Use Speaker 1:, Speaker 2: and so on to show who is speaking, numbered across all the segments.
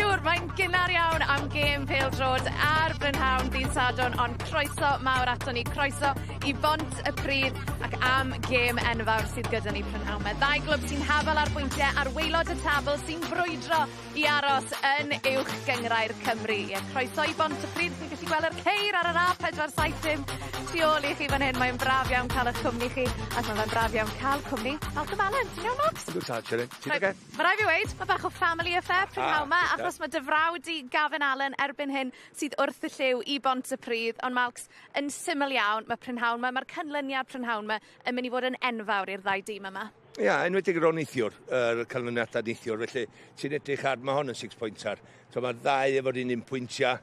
Speaker 1: siŵr, mae'n gynnar iawn am gêm pêl-drod ar Brynhawn Dydd Sadwrn, ond croeso mawr ato ni, croeso i Pontypridd ac am gêm enfawr sydd gyda ni Brynhawn. Mae ddau glwb sy'n hafal ar bwyntiau a'r waelod y tabl sy'n brwydro i aros yn uwch gyngrau'r Cymru. Croeso i Pontypridd, chi'n gallu gweld yr ceir ar yr A475 tu ôl i chi fan hyn. Mae'n braf iawn cael eich cwmni chi, ac mae'n braf iawn cael cwmni Mae Gavin Allen. Ti'n iawn, Max?
Speaker 2: Dwi'n tad, Sirin. Ti'n oce?
Speaker 1: Mae rai fi weid, mae bach o family affair Brynhawn yma, achos mae dy frawd i Gavin Allen erbyn hyn sydd wrth y lliw i Pontypridd, ond Max, yn syml iawn, mae Brynhawn yma, mae'r canlyniad Brynhawn yma yn mynd i fod yn enfawr i'r ddau dîm yma.
Speaker 2: Ia, enwedig yr o neithiwr, yr canlyniadau neithiwr, felly ti'n edrych ar, mae hon yn 6 pointer. Mae'r ddau efo'r un pwyntiau,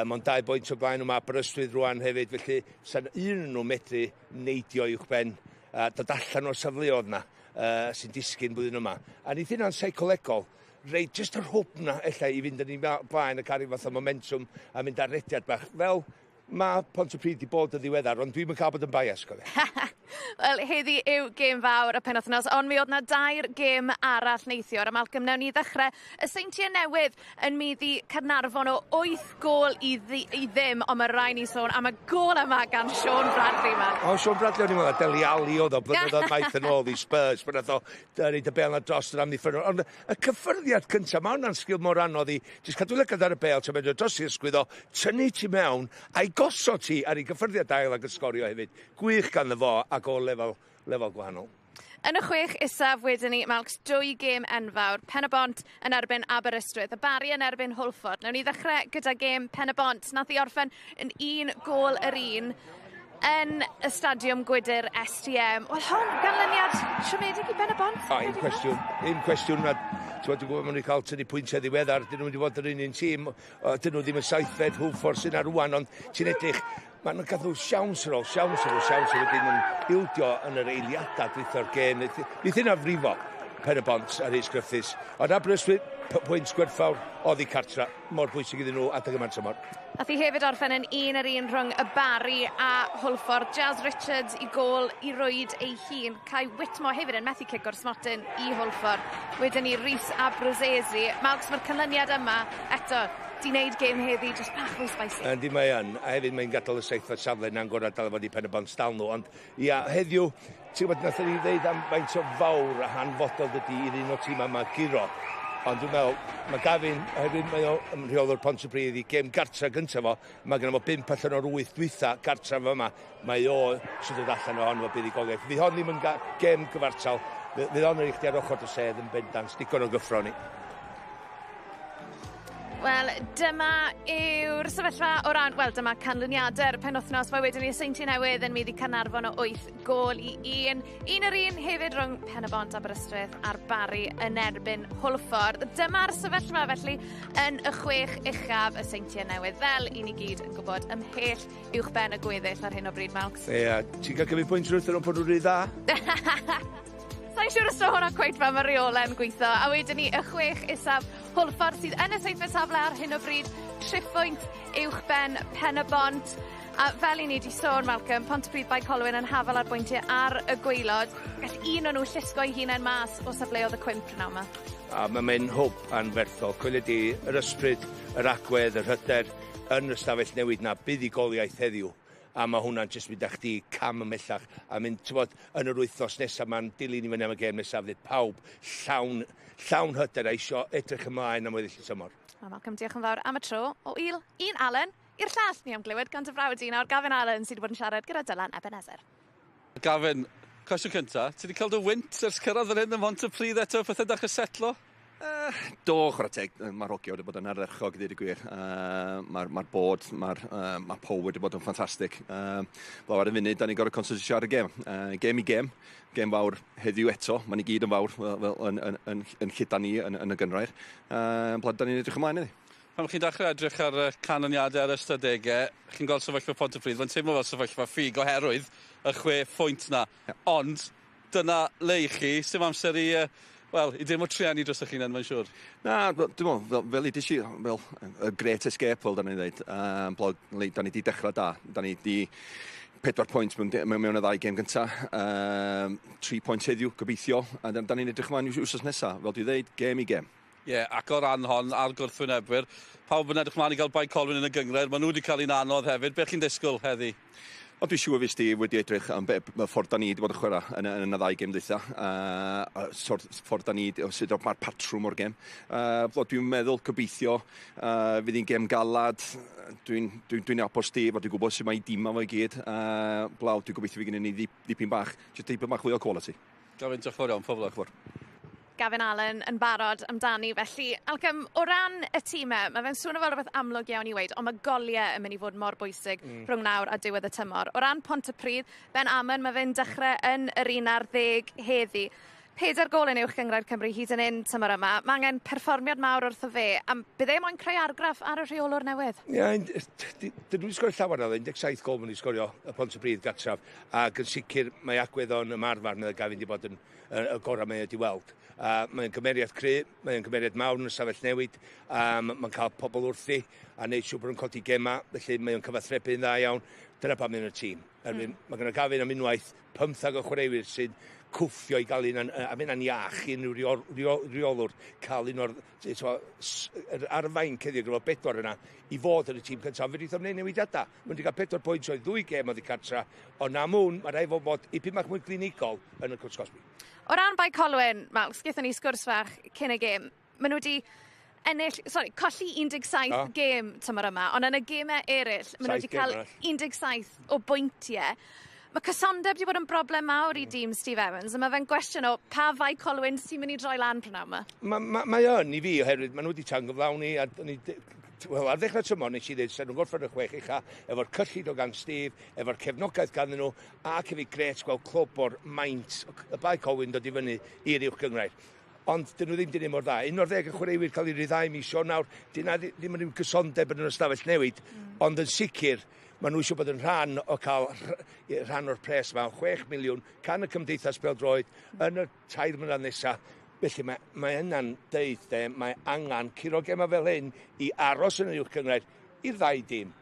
Speaker 2: mae'n 2 boint o blaen o mae Aberystwyth rwan hefyd, felly sa'n un nhw medru neidio i'ch ben, dod allan o'r safleoedd yna sy'n disgyn blwyddyn yma. A nid hynna'n seicolegol, reit, jyst yr hwb yna, i fynd yn ei blaen ac ar ei fath o momentum a mynd ar rediad bach. Fel, mae Pontypridd wedi bod yn ddiweddar, ond dwi'n cael bod yn bias, cofio.
Speaker 1: Wel, heddi yw gêm fawr y penwythnos, ond mi oedd na 2 gêm arall neithiwr. A Malcolm, newn ni ddechrau y seintiau newydd yn mynd i Caernarfon o 8 gôl i ddim, ond mae rai ni sôn am y gôl yma gan Sean Bradley yma.
Speaker 2: O, Sean Bradley o'n i'n meddwl, Deli Ali oedd o, blynyddoedd maith yn ôl i Spurs, pan oedd o reid y bel na dros yn amddiffynol. Ond y cyffyrddiad cyntaf, mae hwnna'n sgil mor anodd i, jyst cadw lygad ar y bel, ti'n mynd o dros i'r sgwyddo, tynnu ti mewn, a'i gosod ti ar ei gyffyrddiad ail ag ysgorio hefyd. Gwych gan fo ac o lefel gwahanol.
Speaker 1: Yn y 6 isaf wedyn ni, Malcs, 2 gêm enfawr. Pen-y-bont yn erbyn Aberystwyth, y Bari yn erbyn Hwlffordd. Newn ni ddechrau gyda gêm Pen-y-bont. Nath i orffen yn 1 gôl yr un yn y stadiwm gwydr STM. Wel, hon, ganlyniad siomedig i Pen-y-bont.
Speaker 2: Un cwestiwn. Dwi'n gwybod maen nhw'n cael tynnu pwyntiau ddiweddar. Dyn nhw wedi bod yr un tîm. Dyn nhw ddim yn 7fed Hwlffordd sy'n ar rwan, ond ti'n edrych, maen nhw'n gadw siawns wedyn yn ildio yn yr eiliadau dwytho'r gêm. Bydd hynna frifo Pen-y-bont ar eis Griffiths. Ond Aberystwyth, pwynt gwerthfawr, oddi cartra, mor bwysig iddyn nhw adeg yma'n tymor.
Speaker 1: Nath i hefyd orffen yn 1-1 rhwng y Bari a Hwlffordd. Jazz Richards i gôl i rwyd ei hun. Kai Whitmore hefyd yn methu cic o'r smotyn i Hwlffordd. Wedyn ni Rhys a Brwsesi. Malcs, mae'r canlyniad yma eto di wneud gêm heddi, jyst bach fwy spicy.
Speaker 2: Yndi mae yn, a hefyd mae'n gadael y 7fed safle na'n gorau dal fod i Pen-y-bont stal nhw, ond ia, heddiw, ti'n gwybod, nath ni ddeud am faint o fawr a hanfodol dydy i'r un o tîm yma giro. Ond dwi'n meddwl, mae Gavin, hefyd mae o yn rheolwr Pontypridd i gêm gartra gyntaf fo, mae gen o 5 allan o'r 8 dwytha gartra fo yma, mae o sy'n dod allan o hon fo buddugoliaeth. Fydd hon ddim yn gêm gyfartal, fydd hon yn eich di ar ochr o sedd yn bendant, digon o gyffro ni.
Speaker 1: Wel, dyma yw'r sefyllfa o ran, wel, dyma canlyniadau'r penwythnos. Mae wedyn ni seintiau newydd yn mynd i Caernarfon o 8 gôl i 1. 1-1 hefyd rhwng Pen-y-bont Aberystwyth a'r Bari yn erbyn Hwlffordd. Dyma'r sefyllfa felly yn y 6 uchaf y seintiau newydd. Fel i ni gyd yn gwybod ymhell uwch ben y gweddill ar hyn o bryd, Malcs.
Speaker 2: Ie, ti'n cael cymryd pwynt rwyth yn o'n bod nhw'n rhy dda?
Speaker 1: Sa'n siŵr os hwnna cweith fan mae'r reolau yn gweithio. A wedyn ni y 6 isaf Hwlffordd sydd yn y 7fed safle ar hyn o bryd. 3 pwynt uwch ben Pen-y-bont. A fel i ni wedi sôn, Malcolm, Pontypridd Mae Colwyn yn hafal ar bwyntiau ar y gwaelod. Gall un o'n nhw llusgo i hunain mas o safleoedd y cwimp yna yma.
Speaker 2: A mae'n hwb anferthol. Coelio di yr ysbryd, yr agwedd, yr hyder yn y stafell newid na buddigoliaeth heddiw. A mae hwnna'n jyst mynd â chdi cam ymellach. A mynd, ti'n bod, yn yr wythnos nesaf, mae'n dilyn i fyny am y gêm nesaf, fydd pawb llawn hyder a isio edrych ymlaen am weddill y tymor.
Speaker 1: Malcolm, diolch yn fawr am y tro. O un Allen i'r llall ni am glywed gan dy frawd nawr, Gavin Allen sydd wedi bod yn siarad gyda Dylan Ebenezer.
Speaker 3: Gavin, cwestiwn cynta, ti wedi cael dy wynt ers cyrraedd yr hyn yn Pontypridd eto pethau dach y setlo?
Speaker 4: Do, chwarae teg, mae'r hogia wedi bod yn ardderchog i ddweud y gwir. Mae'r bod, mae Pow wedi bod yn ffantastig. Fel ar y funud, da ni'n gorau concentrate ar y gêm. Gêm i gêm, gêm fawr heddiw eto. Mae ni gyd yn fawr yn llydan ni yn y gynrair. Blad, da ni'n edrych ymlaen iddi.
Speaker 3: Pan chi'n dechrau edrych ar y canlyniadau ar ystadegau, chi'n gweld sefyllfa Pontypridd, mae'n teimlo fel sefyllfa ffug oherwydd y 6 pwynt na. Ond dyna le i chi, sy'n amser i... Wel, i ddim o triannu dros eich hunan, mae'n siŵr. Na,
Speaker 4: dwi'n meddwl, fel i ddysgu, fel y great escape, fel da ni'n dweud. Da ni wedi dechrau da. Da ni wedi 4 pwynt mewn y 2 gêm gyntaf. 3 pwynt heddiw, gobeithio. A da ni'n edrych ymlaen i'w wsos nesaf. Fel dwi'n dweud, gêm i gêm.
Speaker 3: Ie, ac o ran hon ar gwrthwynebwyr, pawb yn edrych mlaen i gael Bae Colwyn yn y gyngred, maen nhw wedi cael un anodd hefyd. Beth chi'n disgwyl heddi?
Speaker 4: Ond dwi'n siŵr fi Steve wedi edrych am y ffordd da ni wedi bod yn chwarae yn y ddau gêm dwytha. Ffordd da ni, sut mae'r patrwm o'r gêm. Dwi'n meddwl gobeithio fydd hi'n gêm galad. Dwi'n apos Steve, a dwi'n gwybod sut mae i dim am o'i gyd. Blaw, dwi'n gobeithio fi gynnu ni ddipyn bach. Just dipyn bach fwy o quality.
Speaker 3: Gavin, diolch fawr iawn, pob lwc.
Speaker 1: Gavin Allen yn barod amdani, felly Alcym, o ran y tîmau, mae fe'n swnio fel rhywbeth amlwg iawn i weid, ond mae goliau yn mynd i fod mor bwysig rhwng nawr a diwedd y tymor. O ran Pontypridd, Ben Amon, mae fe'n dechrau yn yr 11 heddi. 4 gol yn uwch gyngred Cymru hyd yn un tymor yma. Mae angen perfformiad mawr wrtho fe, a bydd e moyn creu argraff ar y rheolwr newydd?
Speaker 2: Ie, dyn nhw'n sgorio llawer oedd, 17 gol mynd i sgorio y Pontypridd gartraf, ac yn sicr mae agwedd o'n ymarfer Mae Gavin wedi bod yn y gorau mae wedi weld. Mae'n gymeriad cry, mae'n gymeriad mawr yn y stafell newid, mae'n cael pobl wrthi a wneud siŵr bod yn codi gema, felly mae'n cyfathrebu'n dda iawn. Dyna pam yn y tîm. Mae gen i Gavin am unwaith 15 o chwaraewyr sy'n cwffio i gael un, a mynd a'n iach i unrhyw reolwr cael un o'r ar y fain ceddiog efo 4 yna i fod yn y tîm cyntaf. Fe wnaeth o'n gwneud newidiadau. Mae'n wedi cael 4 pwynt oedd 2 gêm oedd i cartra, ond am hwn mae rhaid fod ipyn bach mwy glinigol yn y cwrs gosbi.
Speaker 1: O ran Bae Colwyn, Malcs, gaethon ni sgwrs fach cyn y gêm. Maen nhw wedi colli 17 gêm tymor yma, ond yn y gêmau eraill, maen nhw wedi cael 17 o bwyntiau. Mae cysondeb wedi bod yn broblem mawr i dîm Steve Evans, a mae fe'n gwestiwn o pa Bae Colwyn sy'n mynd i droi lan prynawn yma?
Speaker 2: Mae yn i fi oherwydd, maen nhw wedi tangyflawni, a ar ddechrau tymor nes i ddweud, sy'n nhw'n gorffen y 6 ucha, efo'r cyllid o gan Steve, efo'r cefnogaeth ganddyn nhw, ac efo'i gret gweld clwb o'r maint, y Bae Colwyn dod i fyny i'r uwch gyngred. Ond dyn nhw ddim wedi gwneud mor dda. 11 y chwaraewyr cael ei ryddhau misio nawr, dyna ddim yn gysondeb yn yr ystafell newid, ond yn sicr, maen nhw eisiau bod yn rhan o cael rhan o'r pres yma, 6 miliwn, can y cymdeithas pêl-droed yn y 3 mlynedd nesaf. Felly mae yna'n deud, mae angen curo gema fel hyn i aros yn y uwch gyngred i'r 2 dîm.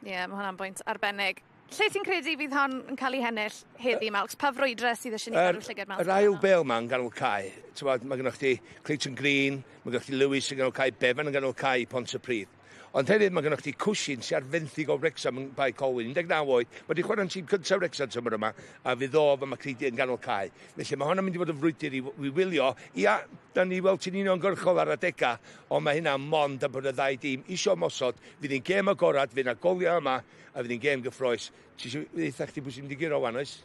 Speaker 1: Ie, mae hwnna'n bwynt arbennig. Lle ti'n credu fydd hon yn cael ei hennill heddi, Malcs? Pa frwydre sydd eisiau ni gael llygad Malcs?
Speaker 2: Yr ail bel ma'n ganol cae. Mae gennych chi Clayton Green, mae gennych chi Lewis yn ganol cae, Bevan yn ganol cae i Pontypridd. Ond hefyd mae gennych chi Cwsyn sy'n ar 20 o Wrexham yn Bae Colwyn, 19 oed. Mae wedi chwarae'n tîm cyntaf Wrexham tymor yma, a fydd o fy Macready yn ganol cae. Felly mae hwnna'n mynd i fod yn frwydr i wylio. Ia, da ni weld ti'n uniongyrchol ar adega, ond mae hynna mond am bod y 2 dîm isio mosod. Fydd hi'n gêm agorad, fydd yna goliau yma, a fydd hi'n gêm gyffroes. Ti'n eitha chdi bwys i'n mynd i giro wan, oes?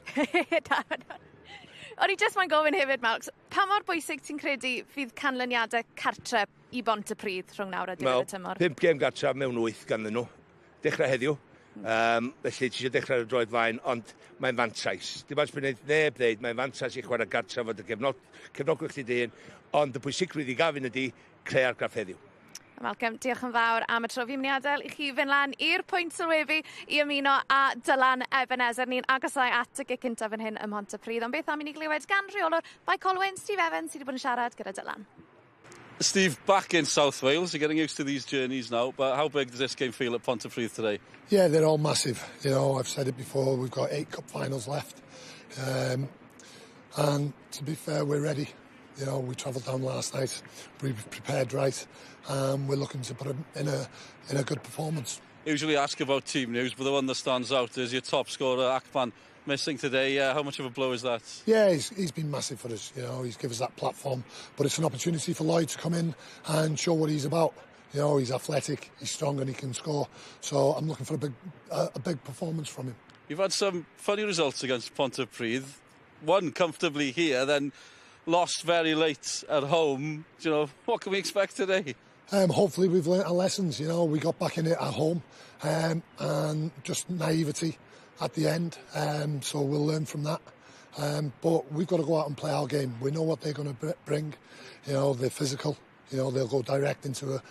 Speaker 1: O'n i jyst mae'n gofyn hefyd, Malcs, pa mor bwysig ti'n credu fydd canlyniadau cartre i Pontypridd rhwng nawr a diwedd y tymor?
Speaker 2: 5 gêm gartref mewn 8 ganddyn nhw. Dechrau heddiw. Felly ti eisiau dechrau y droed fain, ond mae'n fantais. Dim ond bydd neb ddeud, mae'n fantais i chwarae gartref fod y cefnogwch ti dyn, ond y pwysigrwydd i Gavin ydi creu argraff heddiw.
Speaker 1: Malcolm, diolch yn fawr am y tro. Fi'n mynd i adael i chi fynd lan i'r pwynt sylwefu i ymuno a Dylan Ebenezer. Ni'n agosau at y gig cyntaf yn hyn ym Pontypridd. Ond beth am i ni glywed gan reolwr Bae Colwyn, Steve Evans, sydd wedi bod yn siarad gyda Dylan.
Speaker 3: Steve, back in South Wales, you're getting used to these journeys now, but how big does this game feel at Pontypridd today?
Speaker 5: Yeah, they're all massive. You know, I've said it before, we've got 8 cup finals left. And to be fair, we're ready. You know, we travelled down last night, we prepared right, and we're looking to put them in a good performance.
Speaker 3: Usually ask about team news, but the one that stands out is your top scorer, Akpan, missing today. How much of a blow is that?
Speaker 5: Yeah, he's been massive for us. You know, he's given us that platform, but it's an opportunity for Lloyd to come in and show what he's about. You know, he's athletic, he's strong, and he can score. So I'm looking for a big performance from him.
Speaker 3: You've had some funny results against Pontypridd. Won comfortably here, then lost very late at home. You know, what can we expect today?
Speaker 5: Hopefully we've learnt our lessons. You know, we got back in it at home, and just naivety at the end. So we'll learn from that. But we've got to go out and play our game. We know what they're going to bring. You know, they're physical. You know, they'll go direct into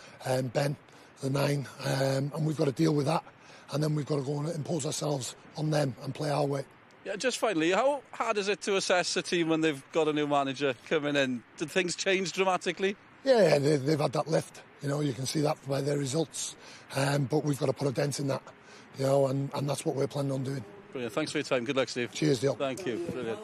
Speaker 5: Ben, the 9, and we've got to deal with that. And then we've got to go and impose ourselves on them and play our way.
Speaker 3: Yeah, just finally, how hard is it to assess a team when they've got a new manager coming in? Did things change dramatically?
Speaker 5: Yeah, they've had that lift. You know, you can see that by their results. But we've got to put a dent in that. You know, and that's what we're planning on doing.
Speaker 3: Brilliant. Thanks for your time. Good luck, Steve.
Speaker 5: Cheers, Neil.
Speaker 3: Thank you. Brilliant.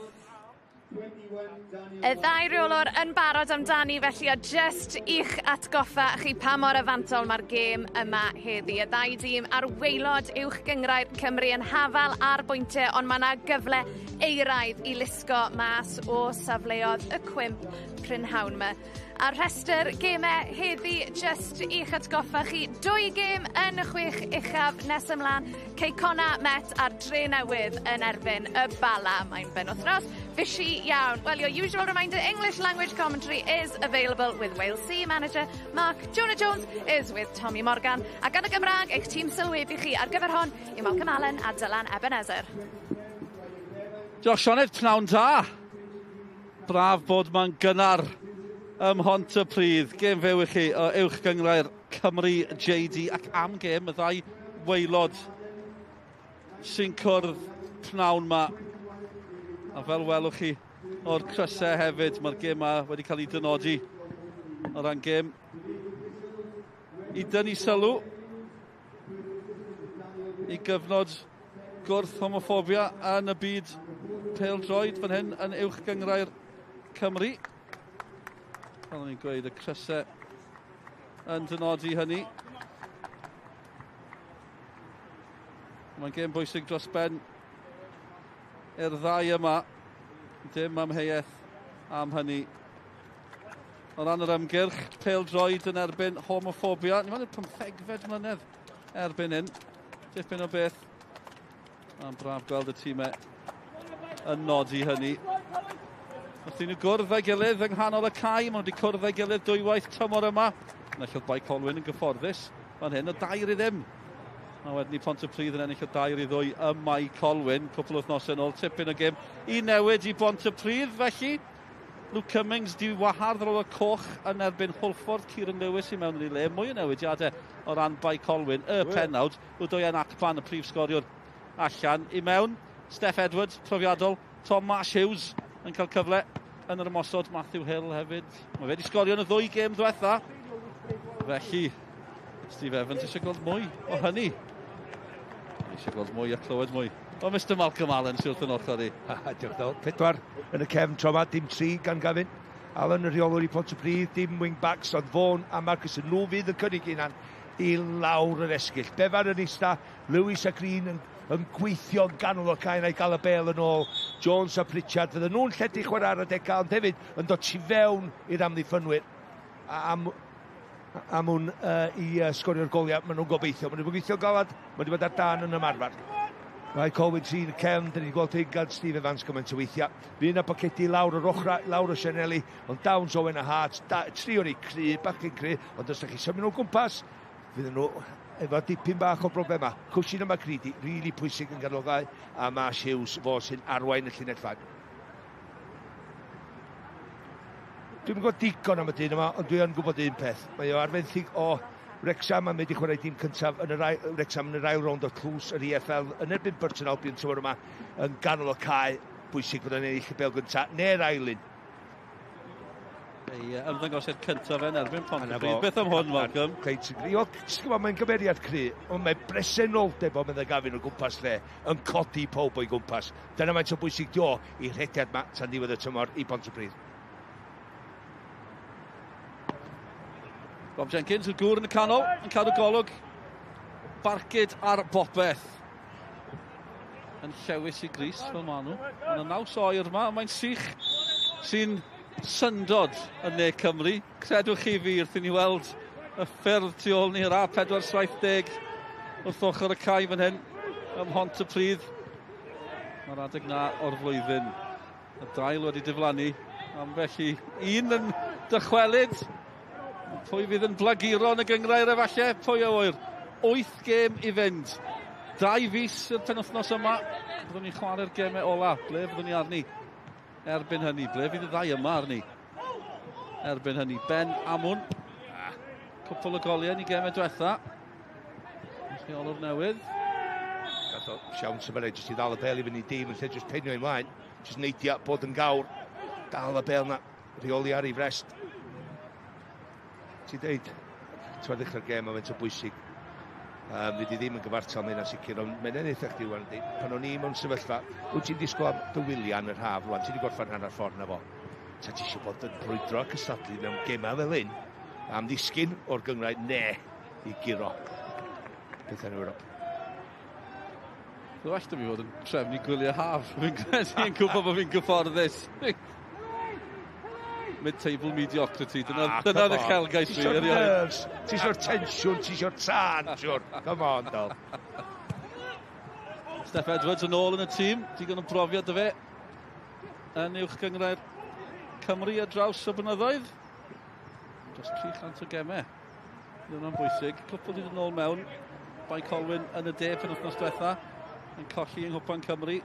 Speaker 1: Y ddau reolwr yn barod amdani, felly o just i'ch atgoffa chi pa mor yfantol mae'r gêm yma heddi. Y ddau dîm ar waelod uwch gyngrair Cymru yn hafal ar bwyntiau, ond mae yna gyfle euraidd i lusgo mas o safleoedd y cwimp prynhawn yma. A'r rhestr gemau heddi, just i'ch atgoffa chi, 2 gêm yn y 6 uchaf nes ymlaen. Ceicona Met a'r Dre Newydd yn erbyn y Bala. Mae'n benwythnos fishy iawn. Well, your usual reminder, English language commentary is available with Wales C manager Mark Jonah-Jones is with Tommy Morgan. Ac yn y Gymraeg, eich tîm sylwebu chi ar gyfer hon i Mae Gavin Allen a Dylan Ebenezer.
Speaker 3: Diolch Sioned, pnawn da. Braf bod mae'n gynnar ym Pontypridd. Gêm fyw i chi o uwch gyngrair Cymru JD ac am gêm y ddau waelod sy'n cwrdd pnawn ma. A fel welwch chi o'r crysau hefyd, mae'r gêm ma wedi cael ei dynodi o ran gêm i dynnu sylw i gyfnod gwrth homophobia yn y byd pêl-droed fan hyn yn uwch gyngrair Cymru. Fel o'n i'n gweud, y crysau yn dynodi hynny. Mae'n gêm bwysig dros ben i'r ddau yma. Dim amheuaeth am hynny. O ran yr ymgyrch, pêl-droed yn erbyn homophobia. Ni mae'n 15 mlynedd erbyn hyn. Dipyn o beth. A'n braf gweld y tîmau yn nodi hynny. Wrth nhw gwrdd ei gilydd yng nghanol y cae. Maen nhw wedi cwrdd ei gilydd dwywaith tymor yma. Enillodd Mae Bae Colwyn yn gyfforddus. Fan hyn, y 2 i ddim. A wedyn i Pontypridd yn ennill o 2 i 2 y Mae Colwyn. Cwpl o wythnosau yn ôl, tipyn o gêm i newid i Pontypridd. Felly, Luke Cummings di wahardd ar ôl y coch yn erbyn Hwlffordd, Kieran Lewis i mewn i le. Mwy o newidiadau o ran Bae Colwyn. Y pennawd, Wdoian Acpan, y prif sgoriwr allan. I mewn, Steph Edwards, profiadol. Tom Marsh Hughes yn cael cyfle yn yr ymosod. Matthew Hill hefyd. Mae wedi sgorio yn y 2 gêm diwetha. Felly, Steve Evans eisiau gweld mwy o hynny. Eisiau gweld mwy a clywed mwy. O Mr Malcolm Allen sy'n wrth yn ochr i.
Speaker 2: Diolch ddo. 4 yn y cefn tro yma, dim 3 gan Gavin. Allen y rheolwr i Pontypridd, dim wing-backs, ond Vaughan a Marcus yn nhw fydd y cynnig unan i lawr yr esgyll. Befar yn eista, Lewis a Green yn gweithio yn ganol o'r cae a'i gael y bel yn ôl. Jones a Pritchard, fydden nhw'n lledu chwarae'r adega, ond hefyd yn dod tu fewn i'r amddiffynwyr. Am hwn i sgorio'r goliau, maen nhw'n gobeithio. Maen nhw'n gobeithio galad, maen nhw'n bod ar dan yn ymarfer. Mae Colwyn 3 yn y cefn, dyn ni'n gweld hyn gan Steve Evans gymaint o weithiau. Fydd yna bocedi lawr o'r ochr, lawr o Sianelli, ond Downs, Owen a Hart, 3 o'r ei cry, bach yn cry, ond os ydych chi symud nhw'n gwmpas, fydd nhw efo dipyn bach o broblema. Cwsin yma Creedy, rili pwysig yn ganol ddau, a Marsh Hughes fo sy'n arwain y llinell fag. Dwi'n gwybod digon am y dyn yma, ond dwi yn gwybod un peth. Mae o arfenthig o Wrexham, a mae wedi chwarae dîm cyntaf yn Wrexham yn yr ail rownd o tlws yr EFL yn erbyn Burton Albion tymor yma yn ganol o cae. Bwysig bod yn ennill y bel gyntaf, neu'r ailyn.
Speaker 3: Ei ymddangosiad cyntaf yn erbyn Pontypridd. Beth am hwn, Malcolm?
Speaker 2: Mae'n gymeriad cry, ond mae bresenoldeb o meddwl Gavin o gwmpas lle yn codi pob o'i gwmpas. Dyna mae'n so bwysig dio i'r rhediad yma tan diwedd y tymor i Pontypridd.
Speaker 3: Bob Jenkins, y gŵr yn y canol, yn cadw golwg. Barcud ar bopeth. Yn llewis i gris fel maen nhw. Yn y naws oer yma, mae'n sych sy'n syndod yn ne Cymru. Credwch chi fi wrth i ni weld y ffyrdd tu ôl ni yr A470 wrth ochr y cae fan hyn ym Pontypridd. Mae'r adeg na o'r flwyddyn. Y dail wedi diflannu. Ambell i un yn dychwelyd. Pwy fydd yn blaguro yn y gyngrair efallai? Pwy o wyr? 8 gêm i fynd. 2 fis y penwythnos yma. Byddwn ni'n chwarae'r gemau ola. Ble byddwn ni arni? Erbyn hynny. Ble fydd y 2 yma arni? Erbyn hynny. Ben Amwn. Cwpl o goliau ni gemau diwetha. Rheolwr newydd.
Speaker 2: Gath o siawn symud jyst i ddal y bel i fynd i dîm yn lle jyst penio ymlaen. Jyst neidio bod yn gawr. Dal y bel na. Rheoli ar ei frest. Ti'n deud, ti'n ddechrau'r gêm a fe'n o bwysig Fi di ddim yn gyfartal mewn sicr, ond mae'n eitha chdi wan. Pan o'n i mewn sefyllfa, wyt ti'n disgwyl am dy wylian yr haf rwan, ti wedi gorffen hanner ffordd na fo. Ta ti eisiau bod yn brwydro a cystadlu mewn gemau fel hyn, am ddisgyn o'r gyngraid ne i giro. Beth yn Ewrop.
Speaker 3: Dwi'n alltaf fi fod yn trefnu gwyliau haf. Fi'n credu yn gwybod bod fi'n gyfforddus. Mid-table mediocrity. Dyna ddychelgais fi.
Speaker 2: Ti eisiau'r nerves, ti eisiau'r tensiwn, ti eisiau'r tân, siwr. Come on, Dol.
Speaker 3: Steph Edwards yn ôl yn y tîm. Digon o brofiad y fe. Yn uwch gyngrau'r Cymru a draws o blynyddoedd. Just 300 o gemau. Dyna'n bwysig. Cwpl wedi yn ôl mewn. Bae Colwyn yn y de penwythnos diwetha. Yn colli yng Nghwpan Cymru.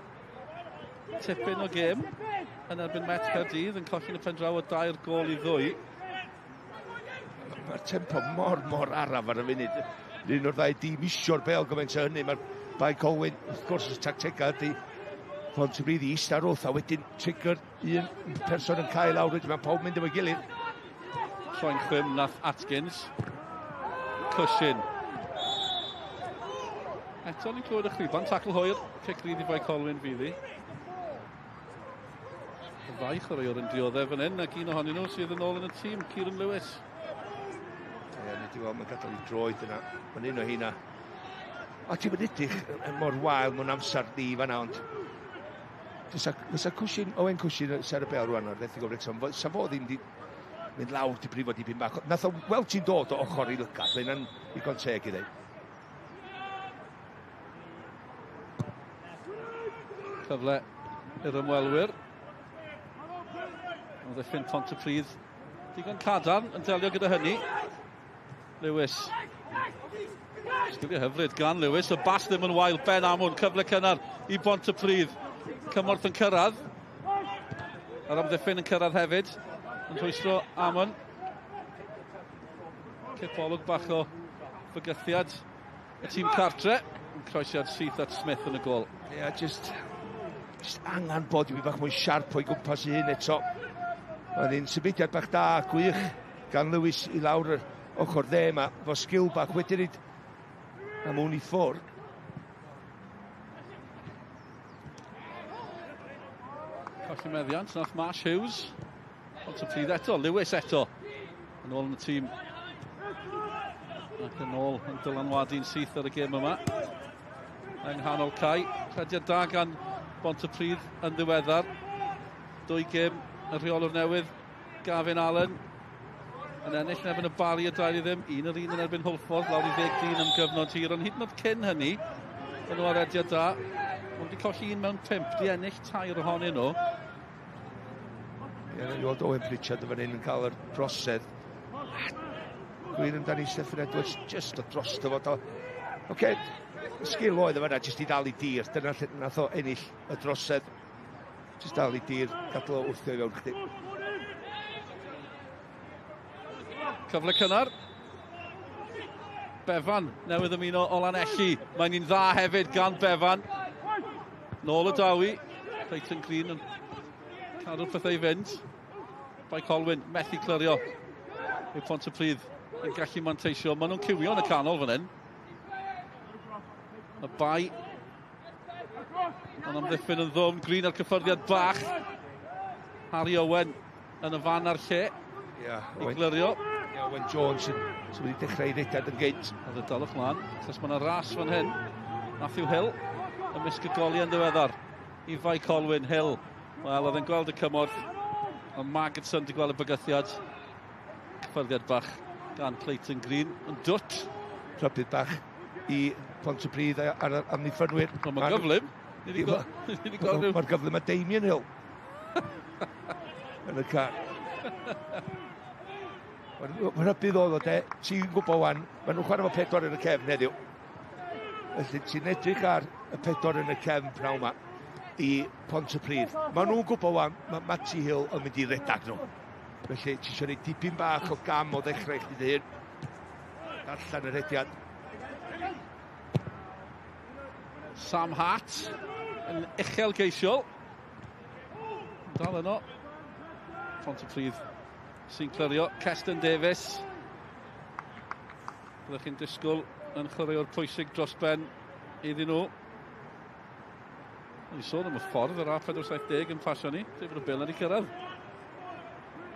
Speaker 3: Tipyn o gêm. Yn erbyn Met Caerdydd yn colli yn y pen draw o 2-2.
Speaker 2: Mae'r tempo mor araf ar y funud. Un o'r ddau dim isio'r bel gymaint o hynny. Mae'r Bae Colwyn, wrth gwrs, y tactega ydy Pontypridd i eistedd wrth, a wedyn trigger un person yn cael lawr, wedyn mae pawb mynd efo'i gilydd.
Speaker 3: Troi'n chwym nath Atkins. Cushion. Eto ni'n clywed y chriban, tacl hwyr. Cic rydd i Bae Colwyn fydd hi. Y ddau chwaraewr yn dioddef fan hyn, ac un ohonyn nhw sydd yn ôl yn y tîm, Kieran Lewis.
Speaker 2: Ie, ni di weld, mae'n gadael i droed yna. Mae'n un o hynna. A ti'n mynd edrych mor wael mewn amser ni fan'na, ond fysa cwsin, Owen Cwsin ser y bel rwan o'r ddethig o Wrexham, sa fo ddim di mynd lawr di brifo dipyn bach. Nath o weld ti'n dod o ochr i lygad, mae'n ddigon teg i ddweud.
Speaker 3: Cyfle i'r ymwelwyr. Oedd e ffyn Pontypridd digon cadarn yn delio gyda hynny. Lewis. Sgiliau hyfryd gan Lewis. Y bas ddim yn wael. Ben Amwn. Cyfle cynnar i Pontypridd. Cymorth yn cyrraedd. Ar amddiffyn yn cyrraedd hefyd. Yn rhwystro Amwn. Cipolwg bach o fygythiad. Y tîm cartre. Yn croesiad syth at Smith yn y gol.
Speaker 2: Ie, just angen bod i fi bach mwy siarp o'i gwmpas i hyn eto. Oedd hi'n symudiad bach da, gwych, gan Lewis i lawr yr ochr dde yma, fo sgil bach wedyn nid am hwn i ffwrdd.
Speaker 3: Colli meddiant, nath Marsh Hughes. Pontypridd eto, Lewis eto. Yn ôl yn y tîm. Ac yn ôl yn dylanwadu'n syth ar y gêm yma. Yng nghanol cae. Crediad da gan Pontypridd yn ddiweddar. 2 gêm y rheolwr newydd, Gavin Allen. Yn ennill yn erbyn y Bari y 2-0. 1-1 yn erbyn Hwlffordd, lawr i 10 am gyfnod hir. Ond hyd yn oed cyn hynny, yn nhw arediad da. Ond wedi colli 1 mewn 5, di ennill 2 ohonyn nhw.
Speaker 2: Ie, ni weld Owen Pritchard yn fan hyn yn cael yr drosedd. Gwir amdani Stephen Edwards, just o drosto fod o. Oce, sgil oedd yma, jyst i ddal i dir. Dyna lle nath o ennill y drosedd. Jyst dal i dir, gadw o wrthio i fewn chdi.
Speaker 3: Cyfle cynnar. Befan newydd ymuno o Lanelli. Mae'n un dda hefyd gan Befan. Nôl y dawi. Clayton Green yn cadw'r pethau i fynd. Bae Colwyn methu clyrio. Yw Pontypridd yn gallu manteisio. Maen nhw'n cywio yn y canol fan hyn. Y Bae. Ond amddiffyn yn ddwm. Green ar cyffyrddiad bach. Harry Owen yn y fan ar lle. I glyrio.
Speaker 2: Owen Jones yn wedi dechrau i redad yn gynt.
Speaker 3: Oedd y dalwch mlaen. Os mae'n ras fan hyn. Matthew Hill. Ymysg y goli yn ddiweddar. I Bae Colwyn. Hill. Wel, oedd yn gweld y cymorth. Ond Magidson wedi gweld y bygythiad. Cyffyrddiad bach gan Clayton Green. Yn dwt.
Speaker 2: Rhybydd bach i Pontypridd ar amddiffynwyr.
Speaker 3: Mae'n gyflym.
Speaker 2: Mae'r gyflym a Damien Hill. Yn y car. Mae'n rhybydd oedd o de. Ti'n gwybod wan, maen nhw'n chwarae efo 4 yn y cefn heddiw. Felly ti'n edrych ar y 4 yn y cefn prawn yma i Pontypridd. Maen nhw'n gwybod wan, mae Matty Hill yn mynd i redag nhw. Felly ti eisiau gwneud dipyn bach o gam o ddechrau chdi dy hyn. Darllen yr hediad.
Speaker 3: Sam Hart yn uchelgeisiol. Dal yno. Pontypridd sy'n clyrio. Keston Davies. Byddwch chi'n disgwyl yn chwaraewr pwysig dros ben iddyn nhw. Ni sôn am y ffordd yr A470 yn pasio ni. David O'Bill wedi cyrraedd.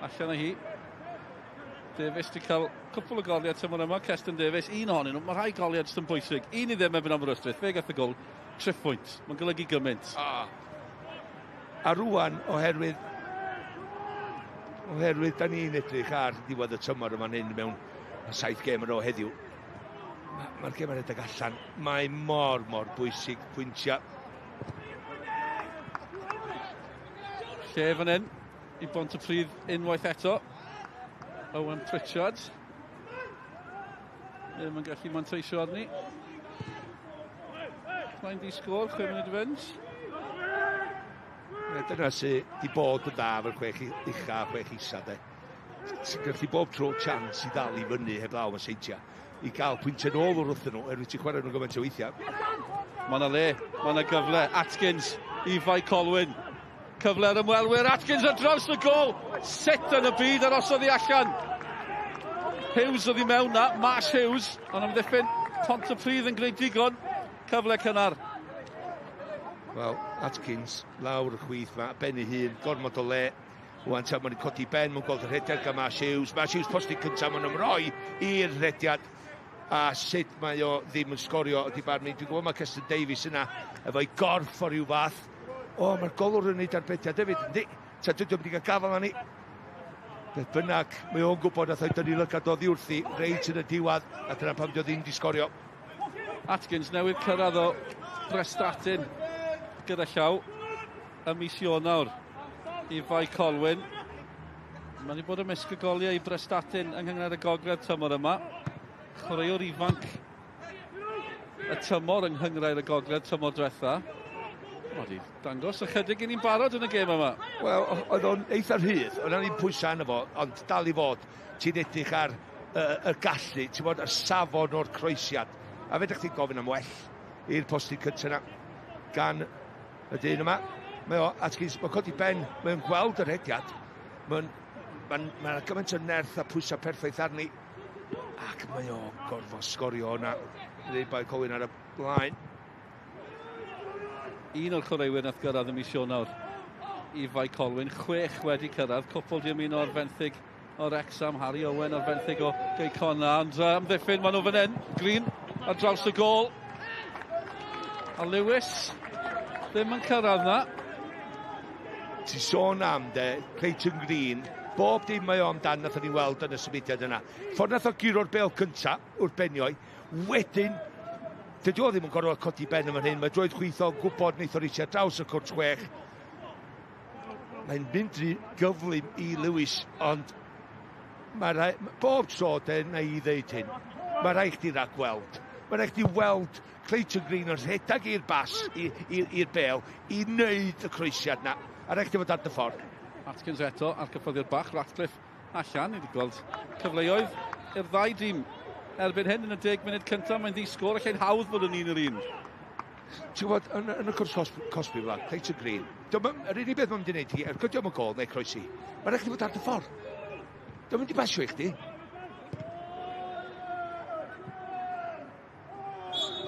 Speaker 3: Allan o hi. Davies wedi cael cwpl o goliad tymor yma. Cestyn Davies, un ohonyn nhw. Mae rhai goliad sy'n bwysig. Un i ddim erbyn Aberystwyth. Fe gath y gol. 3 pwynt. Mae'n golygu gymaint.
Speaker 2: A rwan, oherwydd da ni'n edrych ar diwedd y tymor yma'n hyn mewn 7 gêm yn o heddiw. Mae'r gêm yn edrych allan. Mae mor bwysig pwyntiau.
Speaker 3: Lle fan hyn i Pontypridd unwaith eto. Owen Pritchard. Ddim yn gallu manteisio arni. Plaen di sgôr, 6 munud i fynd.
Speaker 2: Dyna sydd wedi bod yn dda fel chwech ucha a chwech isa, de. Ti'n gallu bob tro chans i ddal i fyny heb law yn seintia. I gael pwyntiau nôl o'r wrthyn nhw, erwydd ti'n chwarae nhw'n gymaint o weithiau.
Speaker 3: Mae yna le, mae yna gyfle. Atkins i Mae Colwyn. Cyfle ar ymwelwyr. Atkins ar draws y gol. Sut yn y byd ar osod i allan. Hughes oedd i mewn na. Marsh Hughes. Ond am ddiffyn Pontypridd yn gwneud digon. Cyfle cynnar.
Speaker 2: Wel, Atkins, lawr y chwith yma, ben ei hun, gormod o le. Wan ta, mae'n codi ben, mae'n gweld y rhediad gan Marsh Hughes. Marsh Hughes posti cyntaf, mae'n ymroi i'r rhediad. A sut mae o ddim yn sgorio ydi bar mi. Dwi'n gwybod mae Cestyn Davies yna efo'i gorff o ryw fath. O, mae'r golwr yn neud arbediad hefyd, yndi? Ta dwi wedi cael gafel ani. Beth bynnag, mae o'n gwybod a thoi dynnu lygad o ddiwrthi, reit yn y diwedd, a dyna pam dio ddim di sgorio.
Speaker 3: Atkins newydd cyrraedd o Brestatyn gyda llaw y mis Ionawr i Mae Colwyn. Mae wedi bod yn misg y goliau i Brestatyn yng Nghyngor y Gogledd tymor yma. Chwaraewr ifanc y tymor yng Nghyngor y Gogledd tymor diwetha. Mae wedi dangos ychydig i ni'n barod yn y gêm yma.
Speaker 2: Wel, oedd o'n eitha rhydd, oedd o'n pwysau yna fo, ond dal i fod, ti'n edrych ar y gallu, ti'n bod, y safon o'r croesiad. A fedrwch chi'n gofyn am well i'r posti cyntaf yna gan y dyn yma. Mae o, Atkins, mae'n codi ben, mae'n gweld yr hediad. Mae'n gymaint o nerth a pwysau perffaith arni. Ac mae o gorfod sgorio hwnna. Mae Bae Colwyn ar y blaen.
Speaker 3: Un o'r chwaraewyr nath gyrraedd y mis Ionawr i Mae Colwyn. 6 wedi cyrraedd. Cwpl di ymuno o'r fenthyg o Wrexham. Harry Owen o'r fenthyg o Geicona. Ond am ddiffyn, maen nhw fan hyn. Green ar draws y gol. A Lewis ddim yn cyrraedd na.
Speaker 2: Ti sôn am de, Clayton Green, bob dim mae o amdan nath ni weld yn y symudiad yna. Ffordd nath o giro'r bel cynta wrth benio'i, wedyn, dydy o ddim yn gorfod codi ben yma'n hyn, mae droed chwith o'n gwybod wneith o reithio draws y cwrt 6. Mae'n mynd gyflym i Lewis, ond bob tro na i ddeud hyn, mae rhaid chdi rhagweld. Mae rhaid chdi weld Clayton Green yn rhedag i'r bas, i'r bel, i wneud y croesiad na. A rhaid chdi fod ar dy ffordd.
Speaker 3: Atkins eto ar cyffyddiad bach. Ratcliffe allan. Ni wedi gweld cyfleoedd i'r ddau dîm. Erbyn hyn yn y 10 munud cyntaf, mae'n ddisgwr ac ein hawdd fod yn un yr un.
Speaker 2: Ti'n gwybod, yn y cwrs Cosby flan, Clayton Green, yr unig beth mae'n mynd i wneud hi, ergydio am y gol neu croesi, mae'n rhaid chdi fod ar dy ffordd. Dwi'n mynd i basio i chdi.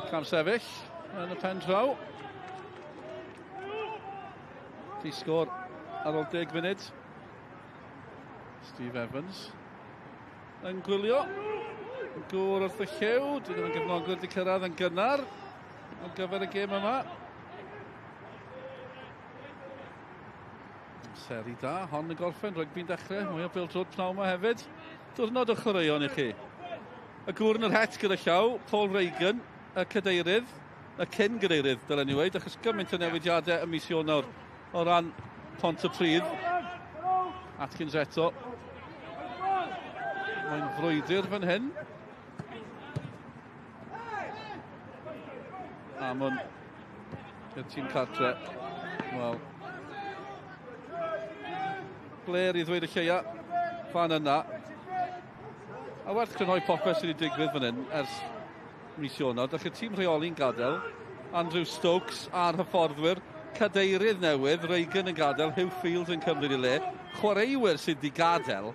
Speaker 3: Cam sefyll yn y pen draw. Disgwr ar ôl 10 munud. Steve Evans yn gwylio. Yn gwr wrth y lliw. Dwi ddim yn gefnogwr wedi cyrraedd yn gynnar ar gyfer y gêm yma. Seri da, hon y gorffen, rygbi'n dechrau. Mwy o bildrod pnawn yma hefyd. Diwrnod o chwaraeon i chi. Y gwr yn yr het gyda llaw, Paul Reagan, y cadeirydd, y cyn-gadeirydd, dylen ni weid, achos gymaint o newidiadau y mis Ionawr o ran Pontypridd. Atkins eto. Mae'n frwydr fan hyn. Amon i'r tîm cartre. Wel, Blair i ddweud y lleia fan yna. A werth crynhoi popeth sydd wedi digwydd fan hyn ers mis Ionawr. Dach y tîm rheoli'n gadael. Andrew Stokes a'r hyfforddwyr. Cadeirydd newydd, Reagan yn gadael, Hugh Field yn cymryd i le. Chwaraewyr sydd wedi gadael.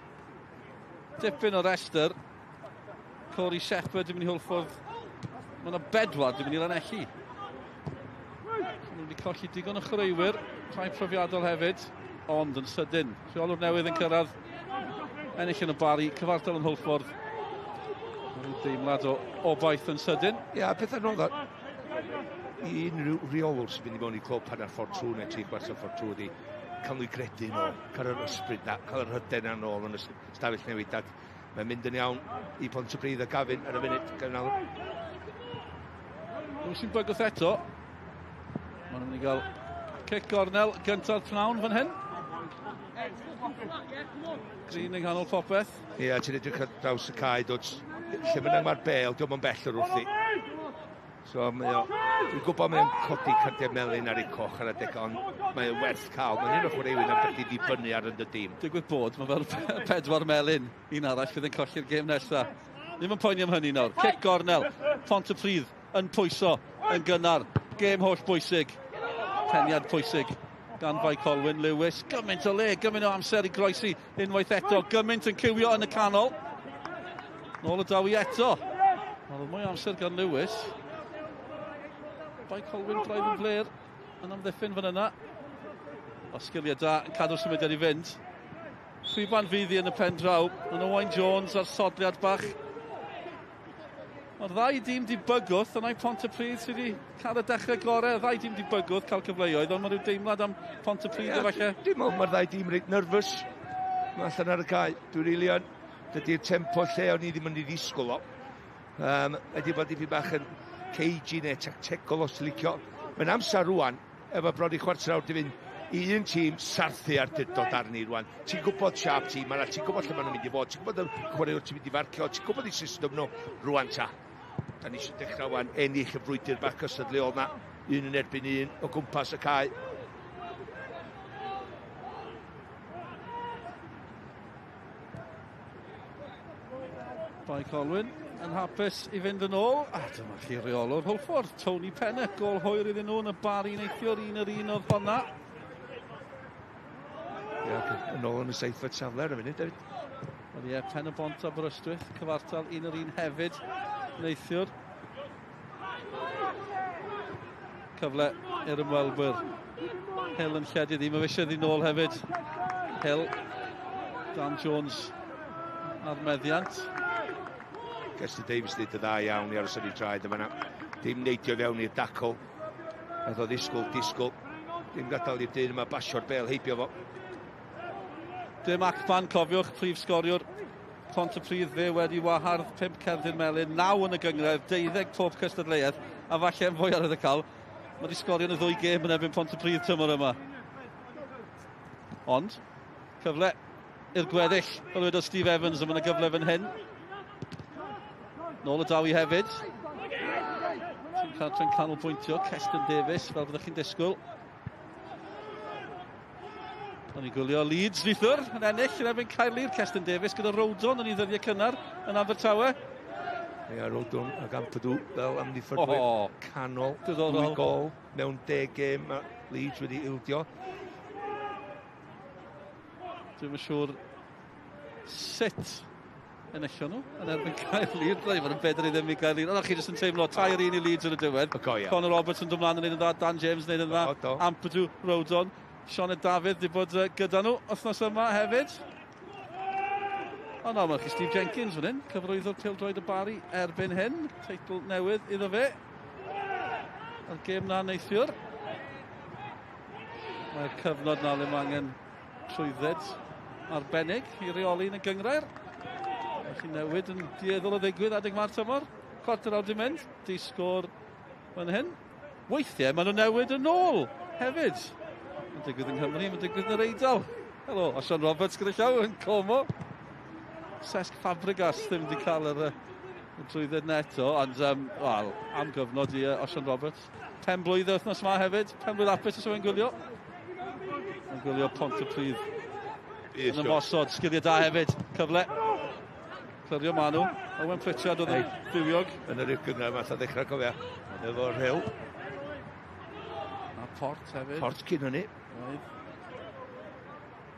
Speaker 3: Dipyn o restr. Corey Shepherd yn mynd i hwlffordd. Mae yna bedwar yn mynd i lanelli. Mae'n mynd i colli digon o chwaraewyr. Rhai profiadol hefyd, ond yn sydyn. Rheolwr newydd yn cyrraedd. Ennill yn y bari, cyfartal yn hwlffordd. Mae'n deimlad o obaith yn sydyn.
Speaker 2: Ia, beth yn ôl i unrhyw reolwr sy'n mynd i mewn i clwb hanner ffordd trwy neu 3 quarter ffordd trwy di cael nhw'i credu yn ôl, cael yr ysbryd na, cael yr hyden yn ôl yn y stafell newid ac mae'n mynd yn iawn i Pontypridd a Gavin ar y funud gynnal.
Speaker 3: Nhw sy'n bygwth eto. Mae'n mynd i gael cic gornel gyntaf pnawn fan hyn. Green yng nghanol popeth.
Speaker 2: Ia, ti'n edrych ar draws y cae, lle mae'n mae'r bel, diolch yn bell o'r wrthi. So, dwi'n gwybod mae'n codi cardiau melyn ar ei coch ar adeg, ond mae'n werth cael. Mae'n un o chwaraewyr am beth i ddibynnu ar y dîm.
Speaker 3: Digwydd bod, mae fel 4 melyn, un arall fydd yn colli'r gêm nesaf. Ddim yn poeni am hynny nawr. Cic gornel, Pontypridd yn pwyso, yn gynnar. Gêm holl bwysig. Peniad pwysig gan Bae Colwyn, Lewis. Gymaint o le, gymaint o amser i groesi unwaith eto. Gymaint yn cywio yn y canol. Nôl y dawi eto. Oedd mwy amser gan Lewis. Bae Colwyn braidd yn fler yn amddiffyn fan yna. O sgiliau da yn cadw symudiad i fynd. Rhwyban fyddi yn y pen draw. Yn Owain Jones ar sodliad bach. Mae'r ddau dîm di bygwth, yna i Pontypridd sydd wedi cael y dechrau gorau. Y ddau dîm di bygwth, cael cyfleoedd, ond mae rhyw deimlad am Pontypridd efallai.
Speaker 2: Dim ond mae'r ddau dîm reit nerfus. Mae allan ar y cae. Dwi'n rili yn. Dydy'r tempo lle o'n i ddim yn ei ddisgwyl o. Ydy bod i fi bach yn cagey neu tactegol os licio. Mae'n amser rwan, efo bron i chwarter awr di fynd, un tîm sarthu ar dydod arni rwan. Ti'n gwybod siap tîm yna, ti'n gwybod lle maen nhw'n mynd i fod, ti'n gwybod y chwaraewr ti'n mynd i farcio, ti'n gwybod i system nhw rwan ta. Da ni eisiau dechrau rwan ennill y frwydr bach cystadleol na, un yn erbyn un o gwmpas y cae.
Speaker 3: Bae Colwyn yn hapus i fynd yn ôl. A dyma chi reolwr hwlffordd. Tony Pennant, gol hwyr iddyn nhw yn y bari neithiwr, un oedd honna.
Speaker 2: Ia, yn ôl yn y 7 safle ar y funud, David.
Speaker 3: Wel ie, pen y bont a Brystwyth, cyfartal un hefyd, neithiwr. Cyfle i'r ymwelwyr. Hill yn lledu ddim, mae eisiau ddyn nôl hefyd. Hill, Dan Jones ar meddiant.
Speaker 2: Gestyn Davies dweud y dda iawn i aros yn ei traed yma. Dim neidio fewn i'r dacl. Nath o disgwyl. Dim gadael i'r dyn yma basio'r bel heibio fo.
Speaker 3: Dim Acban, cofiwch, prif sgoriwr. Pontypridd fe wedi wahardd 5 cerdyn melyn, 9 yn y gyngref, 12 pob cystadleuaeth, a falle yn fwy ar y cael. Mae wedi sgorio yn y 2 gêm yn erbyn Pontypridd tymor yma. Ond, cyfle i'r gweddill, fel wedodd Steve Evans, yma yna gyfle fan hyn. Nôl y dawi hefyd. Tîm cartre'n canolbwyntio, Cestyn Davies, fel byddwch chi'n disgwyl. O'n i gwylio Leeds neithwr yn ennill yn erbyn Caerlir, Cestyn Davies gyda Rodon yn ei ddyddiau cynnar yn Abertawe.
Speaker 2: Ia, Rodon ag Ampadu fel amddiffynwyr canol. 2 gol mewn 10 gêm a Leeds wedi ildio.
Speaker 3: Dwi'n yn siŵr sut enillon nhw yn erbyn Caerlir. Rhaid fod yn bedr i ddim i Caerlir. Ond chi jyst yn teimlo, tair un i Leeds yn y diwedd. Conor Roberts yn dod yn neud yn dda, Dan James yn neud yn dda, Ampadu, Rodon. Sioned Dafydd wedi bod gyda nhw wythnos yma hefyd. O no, mae chi Steve Jenkins fan hyn, cyfrwyddwr pêl-droed y bari erbyn hyn. Teitl newydd iddo fe. Yr gêm na neithiwr. Mae'r cyfnod na le mae angen trwydded arbennig i reoli yn y gyngrair. Mae chi newid yn dieddol o ddigwydd adeg ma'r tymor. Chwarter awr di mynd, disgwr fan hyn. Weithiau mae nhw newid yn ôl hefyd. Mae'n digwydd yng Nghymru, mae'n digwydd yn yr Eidal. Helo, Osian Roberts gyda llaw yn Como. Cesc Fabregas ddim wedi cael yr trwydded neto, ond am gyfnod i Osian Roberts. Pen blwydd wythnos yma hefyd, pen blwydd apus os yw'n gwylio. Yn gwylio Pontypridd yn ymosod, sgiliau da hefyd, cyfle. Clyrio ma nhw, Owen Pritchard oedd yn ddiwiog.
Speaker 2: Yn yr gyngraf math o ddechrau cofia, efo'r Hill.
Speaker 3: A Port hefyd.
Speaker 2: Port cyn hynny.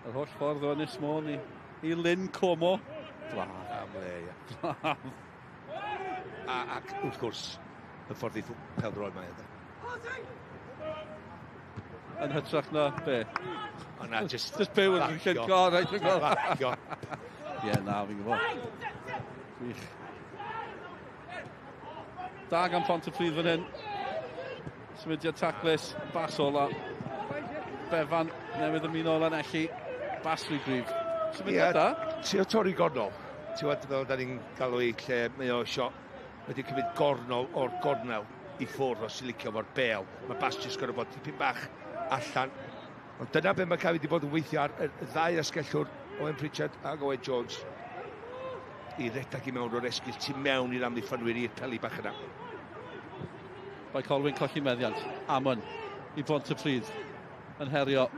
Speaker 3: Yr holl ffordd o Ynys Môn i Lyn Como. Blaf.
Speaker 2: Am le, ia. ac wrth gwrs, y ffordd i pêl-droed mae yna.
Speaker 3: Yn hytrach na, be?
Speaker 2: O na, just
Speaker 3: byw yn llyn god, reit yn gweld.
Speaker 2: Bacio.
Speaker 3: Ie, na, fi'n gwybod. Gwych. Da gan Pontypridd fan hyn. Symudiad taclus, bas ola. Befan newydd ymuno ola Nelli. Bas rhy grif. Symudiad da?
Speaker 2: Ti o torri gornol. Ti wad fel da ni'n galw i lle mae o siop. Wedi cymryd gornol o'r gornel i ffwrdd os i licio fo'r bel. Mae Bas jyst gorau bod tipyn bach allan. Ond dyna be mae Caffi wedi bod yn weithio ar y ddau asgellwr Owen Pritchard a Owen Jones i redag i mewn o'r esgyll tu mewn i'r amddiffynwyr i'r peli bach yna.
Speaker 3: Bae Colwyn colli meddiant. Amon i Pontypridd yn herio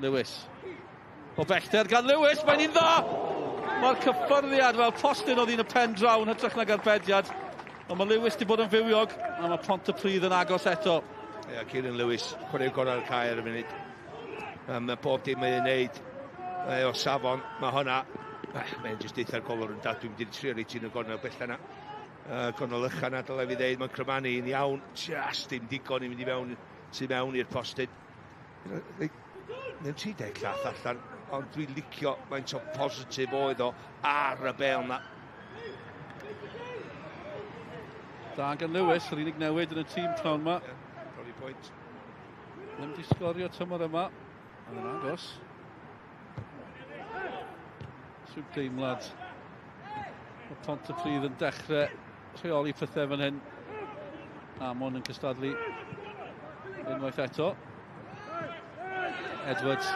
Speaker 3: Lewis. O bellter gan Lewis, mae'n un dda! Mae'r cyffyrddiad fel postyn oedd un y pen draw yn hytrach nag arbediad. Ond mae Lewis wedi bod yn fywiog a mae Pontypridd yn agos eto.
Speaker 2: Ie, Kieran Lewis, chwarae'r gorau'r cae ar y funud. Mae bob dim mae'n neud o safon, mae hwnna. Mae'n jyst eitha'r golwr yn dad, dwi'n mynd i'n trio reid yn y gornel bell yna. Gornel ychan na, dylai fi ddeud, mae'n crymannu yn iawn. Just dim digon i mynd i mewn, tu mewn i'r postyn. Mae'n 30 llath allan, ond dwi'n licio mae'n so positif oedd o ar y bel na.
Speaker 3: Da gan Lewis, yr unig newid yn y tîm pnawn yma.
Speaker 2: Roli pwynt.
Speaker 3: Ddim di sgorio tymor yma. Yn agos. Swy'n deimlad. Mae Pontypridd yn dechrau rheoli pethau fan hyn. Amon yn cystadlu. Unwaith eto. Edwards.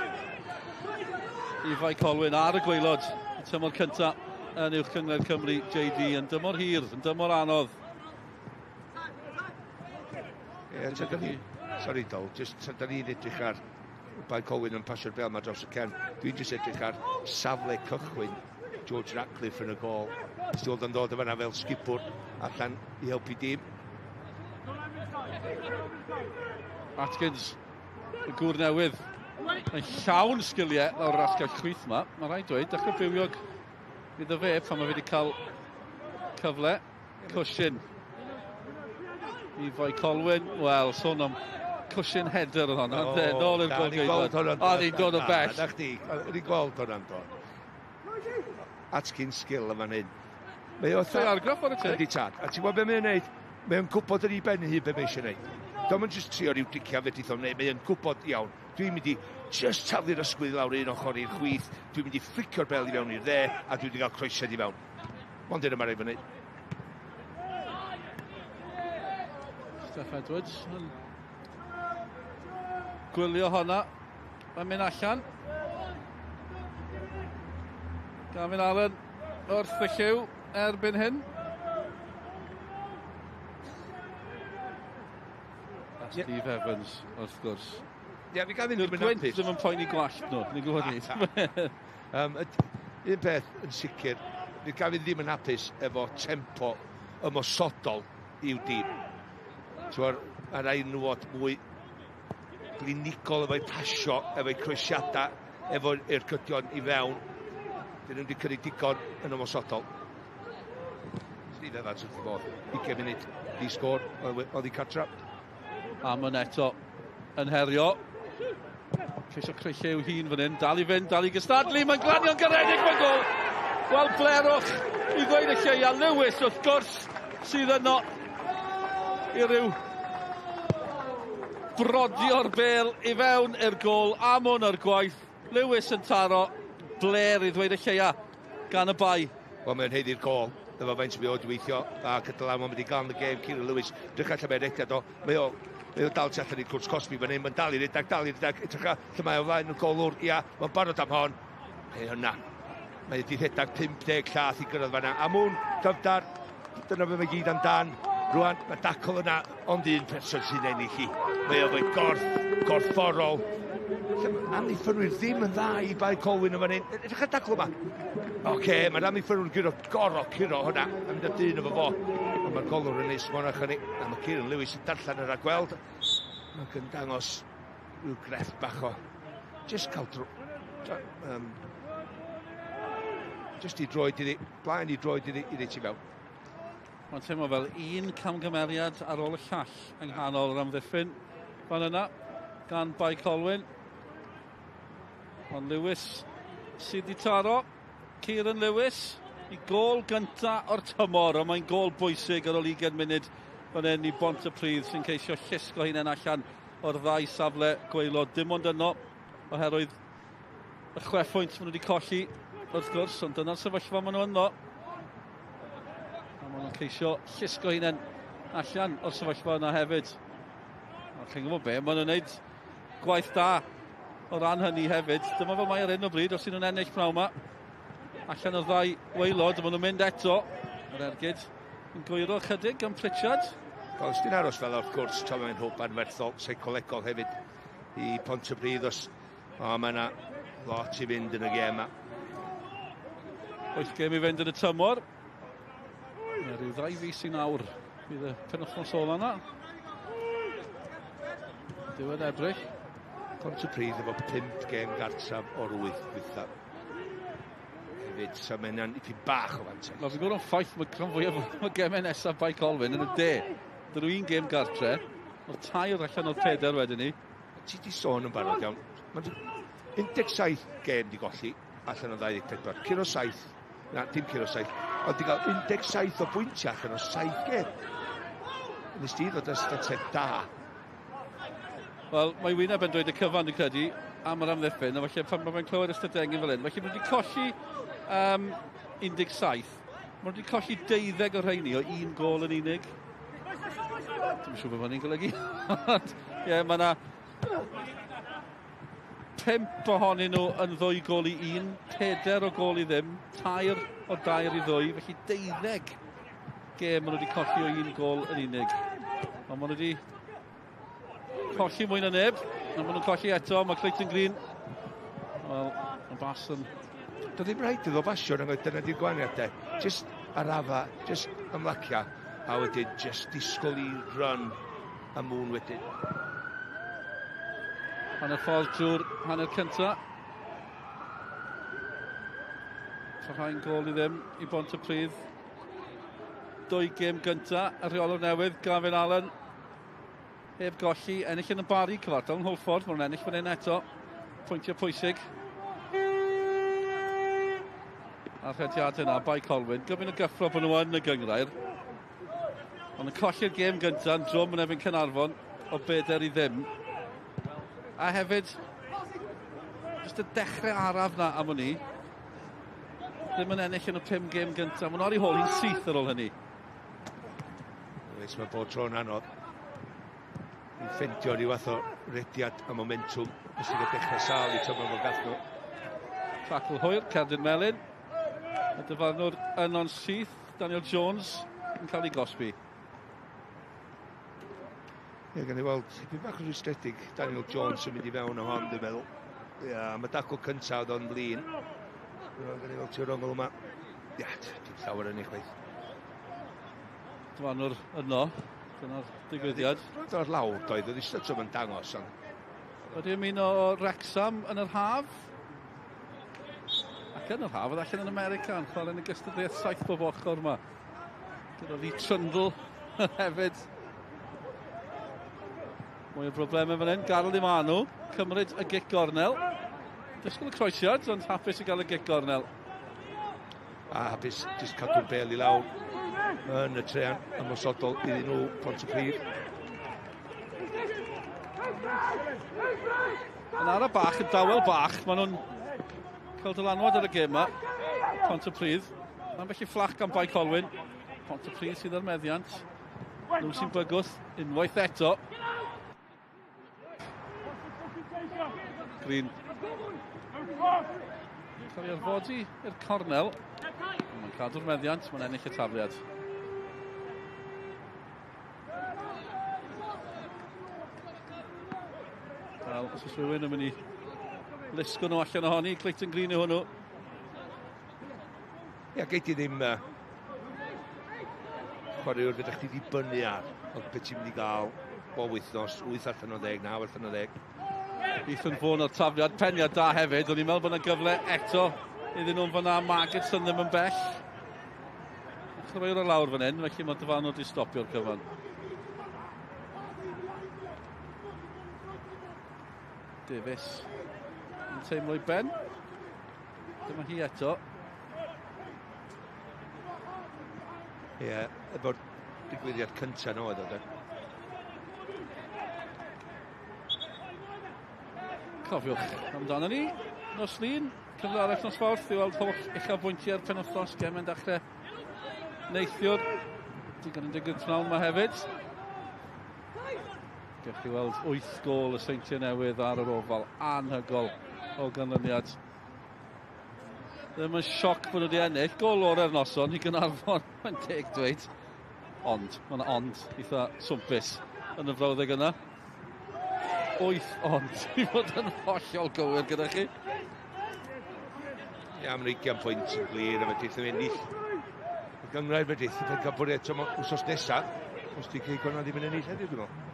Speaker 3: I Bae Colwyn ar y gwaelod. Y tymor cyntaf yn uwch cyngor Cymru JD yn dymor hir, yn dymor anodd.
Speaker 2: Sorry Dol, jyst da ni'n edrych ar Bae Colwyn yn pasio'r bel yma dros y cefn. Dwi'n jyst edrych ar safle cychwyn George Ratcliffe yn y gol. Stiwld yn dod o fanna fel sgipwr allan i helpu dim.
Speaker 3: Atkins, y gŵr newydd, yn llawn sgiliau lawr yr asgell chwyth yma. Mae rhaid dweud, dechrau bywiog iddo fe pan mae wedi cael cyfle. Cushion i Bae Colwyn. Wel, sôn am cushion header o'n hwnna. Nôl i'r golgeidlad. A ni'n dod o bell.
Speaker 2: Na chdi, ni'n gweld hwnna'n dod. Atkins skill yma hyn. Mae o
Speaker 3: Fe argraff ar y teg.
Speaker 2: Ydy tad. A ti'n gwybod beth mae'n neud? Mae'n gwybod yr i ben hi beth mae eisiau neud. Dwi'n mynd jyst trio rhyw dicia fedrith o'n neud. Mae'n gwybod iawn. Dwi'n mynd i just taflu'r ysgwydd lawr un ochr i'r chwith. Dwi'n mynd i ffricio'r bel i fewn i'r dde. A dwi'n mynd i gael croesiad i fewn. Ond dyna mae'r ei fyny.
Speaker 3: Steph Edwards yn gwylio honna. Mae'n mynd allan. Gavin Allen wrth y lliw erbyn hyn. A Steve Evans, wrth gwrs.
Speaker 2: Ie, fi Gavin ddim yn
Speaker 3: Pwynt
Speaker 2: hapus.
Speaker 3: ddim yn poeni gwallt nhw, ni'n gwybod ni.
Speaker 2: Un peth yn sicr, fi Gavin ddim yn hapus efo tempo ymosodol i'w dîm. Mae'r rhaid nhw fod mwy glinigol efo'i pasio, efo'i croesiadau, efo'r gydion i fewn. Dyn nhw wedi cynnig digon yn ymosodol. Steve Evans wrth i bod. 20 munud i sgôr, oedd i cartra.
Speaker 3: Amon eto yn herio. Ceisio creu lliw hun fan hyn. Dal i fynd, dal i gystadlu. Mae'n glanio'n garedig mae'n gol. Wel, blerwch i ddweud y lleia. Lewis, wrth gwrs, sydd yno i ryw brodio'r bel i fewn i'r gol. Amon ar gwaith. Lewis yn taro. Blair i ddweud y lleia gan y Bae.
Speaker 2: Wel, mae'n heiddi'r gol. Efo faint sy'n mynd i weithio. A cydol am, wedi gael yn y gêm. Kieran Lewis, drych allan mae'n rediad o. Mae o dal tu allan i'r cwrs Cosby fan hyn. Mae'n dal i redag. Edrych lle mae o flaen yn golwr. Ia, mae'n barod am hon. Mae hynna. Mae wedi rhedag 50 llath i gyrraedd fanna. Amwn, dyfdar. Dyna fe mae gyd amdan. Rwan, mae dacl yna. Ond un person sy'n ennill hi. Mae o fe'n gorfforol. Amddiffynwyr ddim yn dda i Bae Colwyn yn fan hyn. Edrych ar dacl yma. Mae'r amddiffynwyr goro curo hwnna. A mynd ar dyn efo fo. Mae'r golwr yn neis monach yn ei. A mae Kieran Lewis yn darllen yr agweld. Mae'n dangos rhyw greff bach o. Just cael just i droed iddi. Blaen i droed iddi tu fewn.
Speaker 3: Mae'n teimlo fel un camgymeriad ar ôl y llall yng nghanol yr amddiffyn fan yna gan Bae Colwyn. Ond Lewis sydd wedi taro. Kieran Lewis i gôl gynta o'r tymor, ond mae'n gôl bwysig ar ôl 20 munud fan hyn i Pontypridd sy'n ceisio llusgo hunain allan o'r ddau safle gwaelod. Dim ond yno oherwydd y chwe phwynt maen nhw wedi colli wrth gwrs, ond dyna'r sefyllfa maen nhw yno. A maen nhw'n ceisio llusgo hunain allan o'r sefyllfa yna hefyd. A chi'n gwybod be, maen nhw'n gwneud gwaith da o ran hynny hefyd. Dyma fel mae ar hyn o bryd, os nhw'n ennill pnawn yma. Allan o'r ddau waelod, a maen nhw'n mynd eto. Yr ergyd yn gwyro chydig gan Pritchard.
Speaker 2: Os di'n aros fel wrth gwrs, mae'n hwb anferthol, seicolegol hefyd i Pontypridd os mae yna lot i fynd yn y gêm yma.
Speaker 3: 8 gêm i fynd yn y tymor. Rhyw 2 fis i nawr bydd y penwythnos ola yna. Diwedd Ebrill.
Speaker 2: Pontypridd efo 5 gêm gartraf o'r 8 dwytha. Hefyd, so mae'n ipyn bach o fantes.
Speaker 3: Fi'n gwybod o'n ffaith mae fwyaf o gemau nesaf Bae Colwyn yn y de. Dyn nhw un gêm gartre, o'r 2 allan o'r 4 wedyn ni.
Speaker 2: Ti di sôn yn barod iawn. Mae'n 17 gêm di golli allan o 24. Ciro 7, na, dim ciro 7, ond di gael 17 o bwyntiau allan o 7 gêm. Nes ti ddod ystod da.
Speaker 3: Wel, mae Wyneb yn dweud y cyfan dwi'n credu am yr amddiffyn, a felly pan mae'n clywed ystadengyn fel hyn. Felly mae wedi colli 17, mae wedi colli 12 o rheini o un gol yn unig. Dwi'n siŵr beth mae'n golygu. Ie, mae yna 5 ohonyn nhw yn 2 gol i 1, 4 o gol i ddim, 2 o 2 i 2, felly 12 gêm maen nhw wedi colli o 1 gol yn unig. Ond maen nhw wedi colli mwy na neb, a maen nhw'n colli eto, mae Clayton Green. Wel, mae Bas yn...
Speaker 2: Doedd ddim rhaid iddo basio, na dyna di'r gwahaniadau. Just arafa, just ymlacia, a wedyn just disgwyl i run a mŵn wedyn.
Speaker 3: Hanner ffordd drwy'r hanner cynta. Parhau'n gol i ddim i Pontypridd. 2 gêm gynta, y rheolwr newydd, Gavin Allen. Heb golli, ennill yn y bari cyfartal, yn Hwlffordd, mae'n ennill fan hyn eto. Pwyntiau pwysig. A'r rhediadau yna, Bae Colwyn. Gyfyn y gyffro bod nhw yn y gyngrair. Ond yn colli'r gêm gyntaf, yn drwm yn efo'n Cynarfon, o 4 i ddim. A hefyd, jyst y dechrau araf na am hynny. Ddim yn ennill yn y 5 gêm gyntaf. Mae'n ar ei hôl hi'n syth ar ôl hynny.
Speaker 2: Mae bod tro'n anodd. Yn ffendio rhyw fath o rediad a momentum. Ys i'n dechrau sal i tymor fel gath nhw.
Speaker 3: Tackle hwyr, Cerdyn Melyn. Y dyfarnwr yno'n syth, Daniel Jones, yn cael ei gosbi.
Speaker 2: Ie, gan i weld, bydd bach o rwystredig Daniel Jones yn mynd i fewn o hon, dwi'n meddwl. Ie, mae dacl cyntaf oedd o'n flin. Gan i weld ti'r ongl yma. Ie, dim llawer yn ei chweith.
Speaker 3: Dyfarnwr yno, dyna'r digwyddiad.
Speaker 2: Roedd o'r lawr doedd, oedd eistedd trwm yn dangos.
Speaker 3: Wedi ymuno o Wrexham yn yr haf. Ac yn yr haf, oedd allan yn America yn chwarae yn y gystadleuaeth 7 bob ochr yma. Gyda Lee Trundle hefyd. Mwy o broblemau fan hyn. Garol i Manu, cymryd y gic gornel. Disgwyl y croesiad, ond hapus i gael y gic gornel.
Speaker 2: A hapus, jyst cadw'r bel i lawr yn y trean ymosodol iddyn nhw Pontypridd.
Speaker 3: Yn ara bach, yn dawel bach, maen nhw'n cael dylanwad ar y gêm yma. Pontypridd. Mae'n felly fflach gan Bae Colwyn. Pontypridd sydd ar meddiant. Nhw sy'n bygwth unwaith eto. Green. Cael ei arfodi i'r cornel. Mae'n cadw'r meddiant, mae'n ennill y tafliad. Wel, os oes rhywun yn mynd i lusgo nhw allan ohoni, Clayton Green yw hwnnw.
Speaker 2: Ia, gei ti ddim chwaraewyr fydda chdi ddibynnu ar, ond beth ti'n mynd i gael o wythnos, 8 allan o 10, 9 allan o 10.
Speaker 3: Ethan Vaughan o'r tafliad, peniad da hefyd, o'n i'n meddwl bod yna gyfle eto iddyn nhw'n fyna, Maggots yn ddim yn bell. Chwaraewyr o lawr fan hyn, felly mae dyfanwr wedi stopio'r cyfan. Davies yn teimlo i ben. Dyma hi eto.
Speaker 2: Ie, efo'r digwyddiad cyntaf nhw oedd o, de.
Speaker 3: Cofiwch amdano ni, nos lun, cyfle arall nos fawrth, i weld holl uchaf bwyntiau'r penwythnos, gem yn dechrau neithiwr. Digon yn digwydd pnawn yma hefyd. Gewch chi weld 8 gol y seintiau newydd ar yr ofal, anhygol o ganlyniad. Ddim yn sioc bod nhw wedi ennill, gol o'r noson i Gynarfon, mae'n teg dweud. Ond, mae'n ond, eitha swmpus yn y frawddeg yna. 8 ond, i fod yn hollol gywir gyda chi.
Speaker 2: Ie, am 20 pwynt yn glir, a fe deith yn ennill. Y gyngrair fe deith, yn cael bod eto wsos nesaf, os di Cei Gwana ddim yn ennill heddiw, dwi'n meddwl.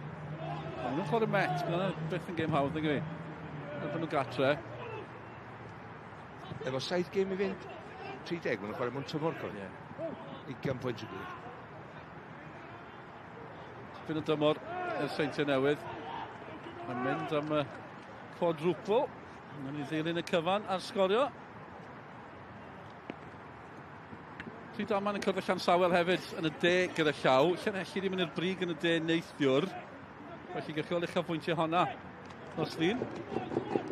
Speaker 3: Maen nhw'n chwarae met, bydd beth yn gêm hawdd, nag yw i. Erbyn nhw gatre.
Speaker 2: Efo 7 gêm i fynd, 30, maen nhw'n chwarae mewn tymor, cwrdd. 20 pwynt yn glir.
Speaker 3: Fy'n y dymor, y seintiau newydd. Mae'n mynd am y quadruple. Mae'n ni ddilyn y cyfan ar sgorio. Pryd Aman yn cyrfa Llansawel hefyd yn y de gyda llaw. Llanelli ddim yn i'r brig yn y de neithiwr. Felly gyrchu ôl uchaf bwyntiau honna. Nos lun.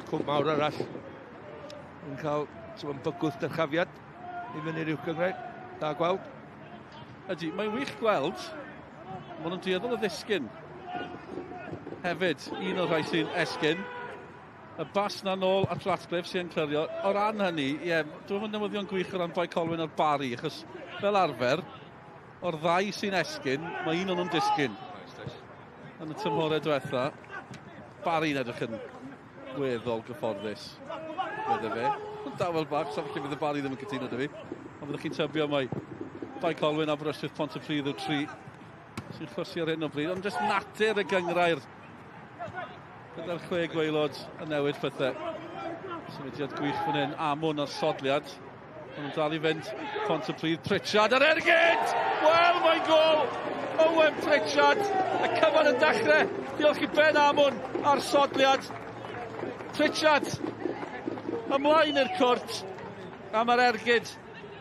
Speaker 2: Cwb mawr arall. Yn cael bygwth dyrchafiad i fyny'r uwch gyngrair. Da gweld.
Speaker 3: Ydy, mae'n wych gweld. Maen nhw'n dueddol o ddisgyn. Hefyd, un o'r rhai sy'n esgyn. Y bas na nôl at Ratcliffe sy'n clirio. O ran hynny, ie, dwi'n fawr newyddion gwych o ran Bae Colwyn a'r Bari, achos fel arfer, o'r ddau sy'n esgyn, mae un o'n nhw'n disgyn. Yn y tymhorau diwetha, Bari'n edrych yn weddol gyfforddus. Fydde fe. Yn dawel bach, so felly fydd y Bari ddim yn cytuno dy fi. Ond fyddwch chi'n tybio mai Bae Colwyn a Aberystwyth Pontypridd yw'r 3 sy'n chwysu ar hyn o bryd. Ond jyst natur y gyngrair. Gyda'r chwe waelod yn newid pethau. Symudiad gwych fan hyn, Amwn ar sodliad. Maen nhw'n dal i fynd, Pontypridd, Pritchard ar ergyd! Wel, mae'n gol! Owen Pritchard, y cyfan yn dechrau. Diolch i Ben Amwn ar sodliad. Pritchard, ymlaen i'r cwrt. A mae'r ergyd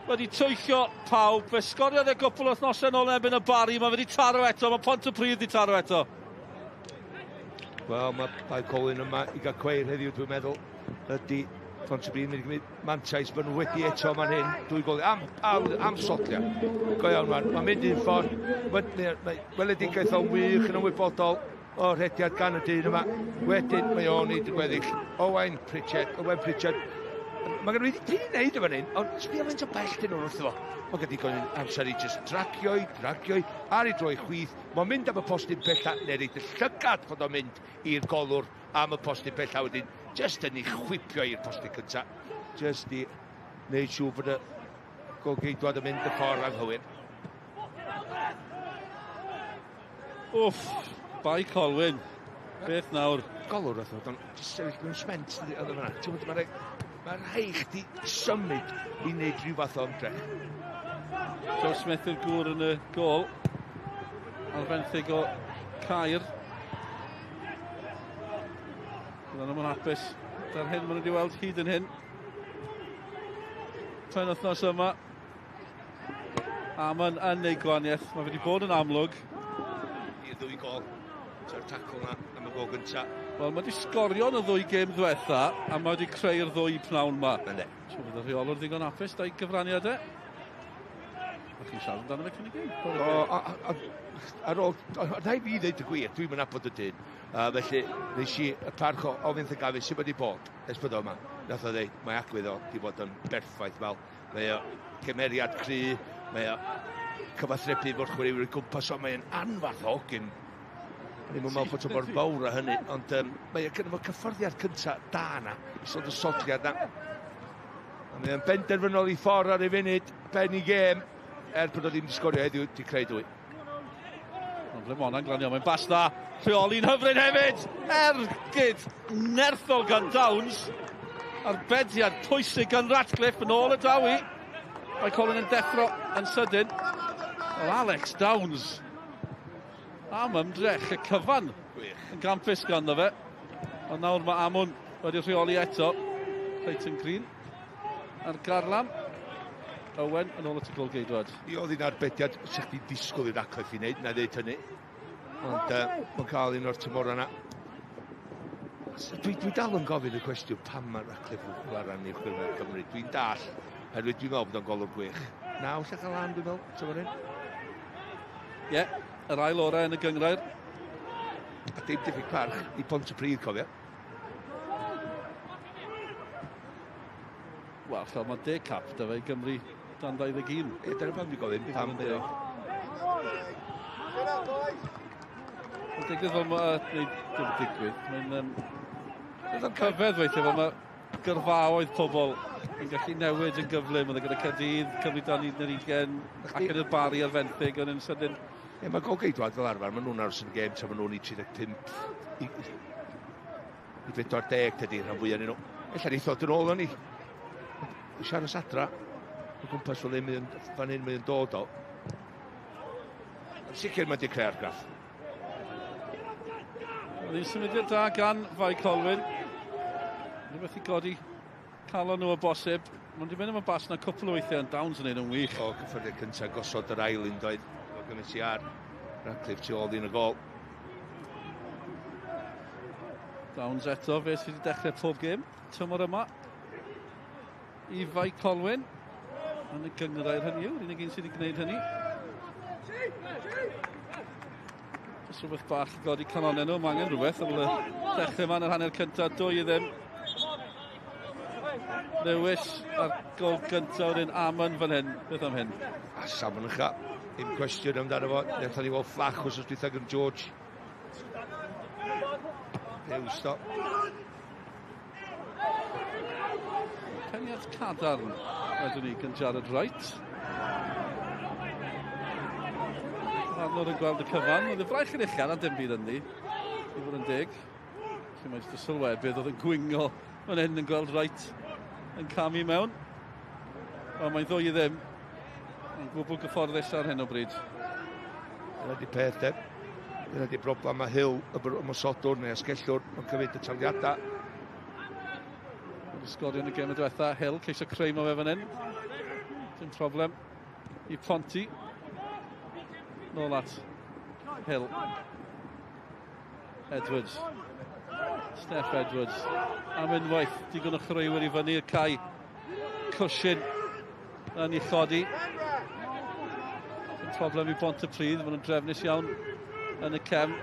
Speaker 3: wedi twyllio pawb. Fe sgoriodd e gwbl o wythnosau nôl erbyn y Bari. Mae wedi taro eto, mae Pontypridd wedi taro eto.
Speaker 2: Wel, mae Bae Colwyn yma i gael cweir heddiw, dwi'n meddwl. Ydy Pontypridd yn mynd mantais, maen nhw wedi eto man hyn. Dwy gol am sodlia. Go iawn, mae'n mynd i'n ffordd. Weledigaeth o'n wych yn ymwybodol o'r rhediad gan y dyn yma. Wedyn, mae o'n i digweddill. Owen Pritchard. Mae gen i wedi wneud efo hyn, ond sbio fe'n o bell dyn nhw'n wrtho fo. Mae gen i gofyn amser i just dragioi, ar ei droi chwyth. Mae'n mynd am y postyn bellach, neu reid y llygad fod o'n mynd i'r golwr am y postyn bellach wedyn. Just yn ei chwipio i'r postyn cyntaf. Just i wneud siw bod y golgeidwad yn mynd y ffordd anghywir.
Speaker 3: Wff, Bae Colwyn. Beth nawr?
Speaker 2: Golwr oedd o'n just sefyll mewn sment oedd yma. Mae'r rhai chdi symud i wneud rhyw fath o ymdrech.
Speaker 3: Joe Smith yw'r gŵr yn y gol. Alfenthig o Caer. Byddwn nhw'n hapus. Da'r hyn maen nhw wedi weld hyd yn hyn. Penwythnos yma. Amon yn ei gwaniaeth. Mae wedi bod yn amlwg.
Speaker 2: I'r ddwy gol. Ta'r tacl na am y gol gyntaf.
Speaker 3: Wel, mae wedi sgorio yn y ddwy gêm ddiwetha, a mae wedi creu'r ddwy pnawn ma.
Speaker 2: Ynddi.
Speaker 3: So bydd y rheolwr ddigon hapus, da'i gyfraniadau. Ydych chi'n siarad amdano fe cyn i gêm?
Speaker 2: Ar ôl, na i fi ddeud y gwir, dwi'n mynd abod y dyn. Felly, nes i y parch o ofyn Mae Gavin sy'n wedi bod, esbyd o yma. Nath o ddeud, mae agwedd o wedi bod yn berffaith fel. Mae o cymeriad cry, mae o cyfathrebu fo'r chwaraewyr i gwmpas, o mae'n anfath o gyn. Ddim yn meddwl bod o'n bod fawr o hynny, ond mae gyda fo cyfforddiad cyntaf da na, i sôn y sodliad na. Mae o'n benderfynol i ffordd ar ei funud, ben i gêm, bod o ddim wedi sgorio heddiw, di creu dwy.
Speaker 3: Ond ble Mona'n glanio, mae'n bas da, rheoli'n hyfryd hefyd, ergyd nerthol gan Downs, arbediad pwysig gan Ratcliffe yn ôl y dawi. Bae Colwyn yn deffro yn sydyn. Wel, Alex Downs am ymdrech y cyfan yn campus ganddo fe. Ond nawr mae Amwn wedi rheoli eto. Reit yn grin. A'r garlam. Owen yn ôl at y golgeidwad.
Speaker 2: I oedd hi'n arbediad sy'ch di disgwyl i'r aclef i wneud, na ddeud hynny. Ond mae'n cael un o'r tymor yna. Dwi dal yn gofyn y cwestiwn pam mae'r aclef fel arall i'w chwaraewyr Cymru. Dwi'n dall, herwydd dwi'n meddwl bod o'n golwg gwych. Na, wrth cael lan, dwi'n meddwl, tymor hyn.
Speaker 3: Ie, yr ail orau yn y gyngrair.
Speaker 2: A dim diffyg parch i Pontypridd, cofio.
Speaker 3: Wel, fel mae 10 cap da fe i Gymru dan 21.
Speaker 2: Dyna pam dwi'n gofyn, pam dyn.
Speaker 3: Mae'n digwydd fel mae... Neu, dim digwydd. Mae'n cyfedd weithio fel mae gyrfaoedd pobl yn gallu newid yn gyflym. Oedd e gyda Caerdydd, Cymru dan 11, ac yn y bari ar fenthyg, ond yn sydyn.
Speaker 2: Ie, mae golgeidwad fel arfer, maen nhw'n aros yn gêm tra maen nhw'n i 35 i 40 tydi, rhan fwyaf nhw. Ella ni ddod yn ôl o'n ni. Siarad adra, o gwmpas fel un fan hyn mae'n dod o. Yn sicr mae di creu argraff.
Speaker 3: Oedd hi'n symudiad da gan Bae Colwyn. Rhywbeth i godi calon nhw o bosib. Mae'n di mynd am y bas na cwpl o weithiau yn Downs yn ein yn wych.
Speaker 2: O, cyffredin cyntaf gosod yr ail un doedd. O gymryd si ar Radcliffe tu ôl un y gol.
Speaker 3: Downs eto, fe sydd wedi dechrau pob gêm. Tymor yma. I Bae Colwyn. Yn y gyngrair hynny yw. Unig un sydd wedi gwneud hynny. Os rhywbeth bach i godi canonau nhw. Mae angen rhywbeth. Ar ôl y dechrau yma yn yr hanner cyntaf. 2 i ddim. Lewis ar gol gyntaf o'r un Amon fan hyn. Beth am hyn?
Speaker 2: A Samon ycha. Dim cwestiwn amdano fo. Nethon ni weld fflach os ydw i gyda George. Ewsto.
Speaker 3: Ceniad cadarn. Wedyn ni gan Jared Wright. Arnor yn gweld y cyfan. Oedd y fraich yn uchel a dim byd ynddi. I fod yn dig. Felly mae'n just sylwebydd oedd yn gwingo fan hyn yn gweld Wright yn camu mewn. O, mae'n 2 i ddim. Yn gwbl gyfforddus ar hyn o bryd.
Speaker 2: Dyna di peth, de. Dyna di broblem a Hill, y ymosodwr neu asgellwr, mae'n cyfyd y taliadau.
Speaker 3: Wedi sgorio yn y gêm y diwetha. Hill, ceisio creu mo fe fan hyn. Dim problem. I Ponty. Nôl at Hill. Edwards. Steph Edwards. Am unwaith, digon o chwaraewyr i fyny i'r cae. Cushion yn ei chodi. Dim problem i Pontypridd, maen nhw'n drefnus iawn yn y cem.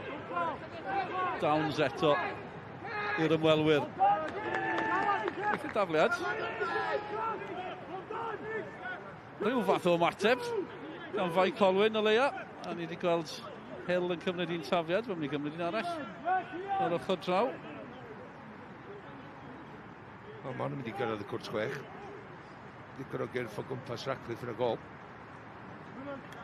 Speaker 3: Downs eto i'r ymwelwyr. Beth yw'r dafliad? Rhyw fath o ymateb gan Bae Colwyn o leia. A ni wedi gweld Hill yn cymryd un tafliad, mae'n mynd i gymryd un arall ar ochr draw.
Speaker 2: O, ma'n mynd i gyrraedd y cwrt chwech. Digon o gyrff o gwmpas Radcliffe yn y gol.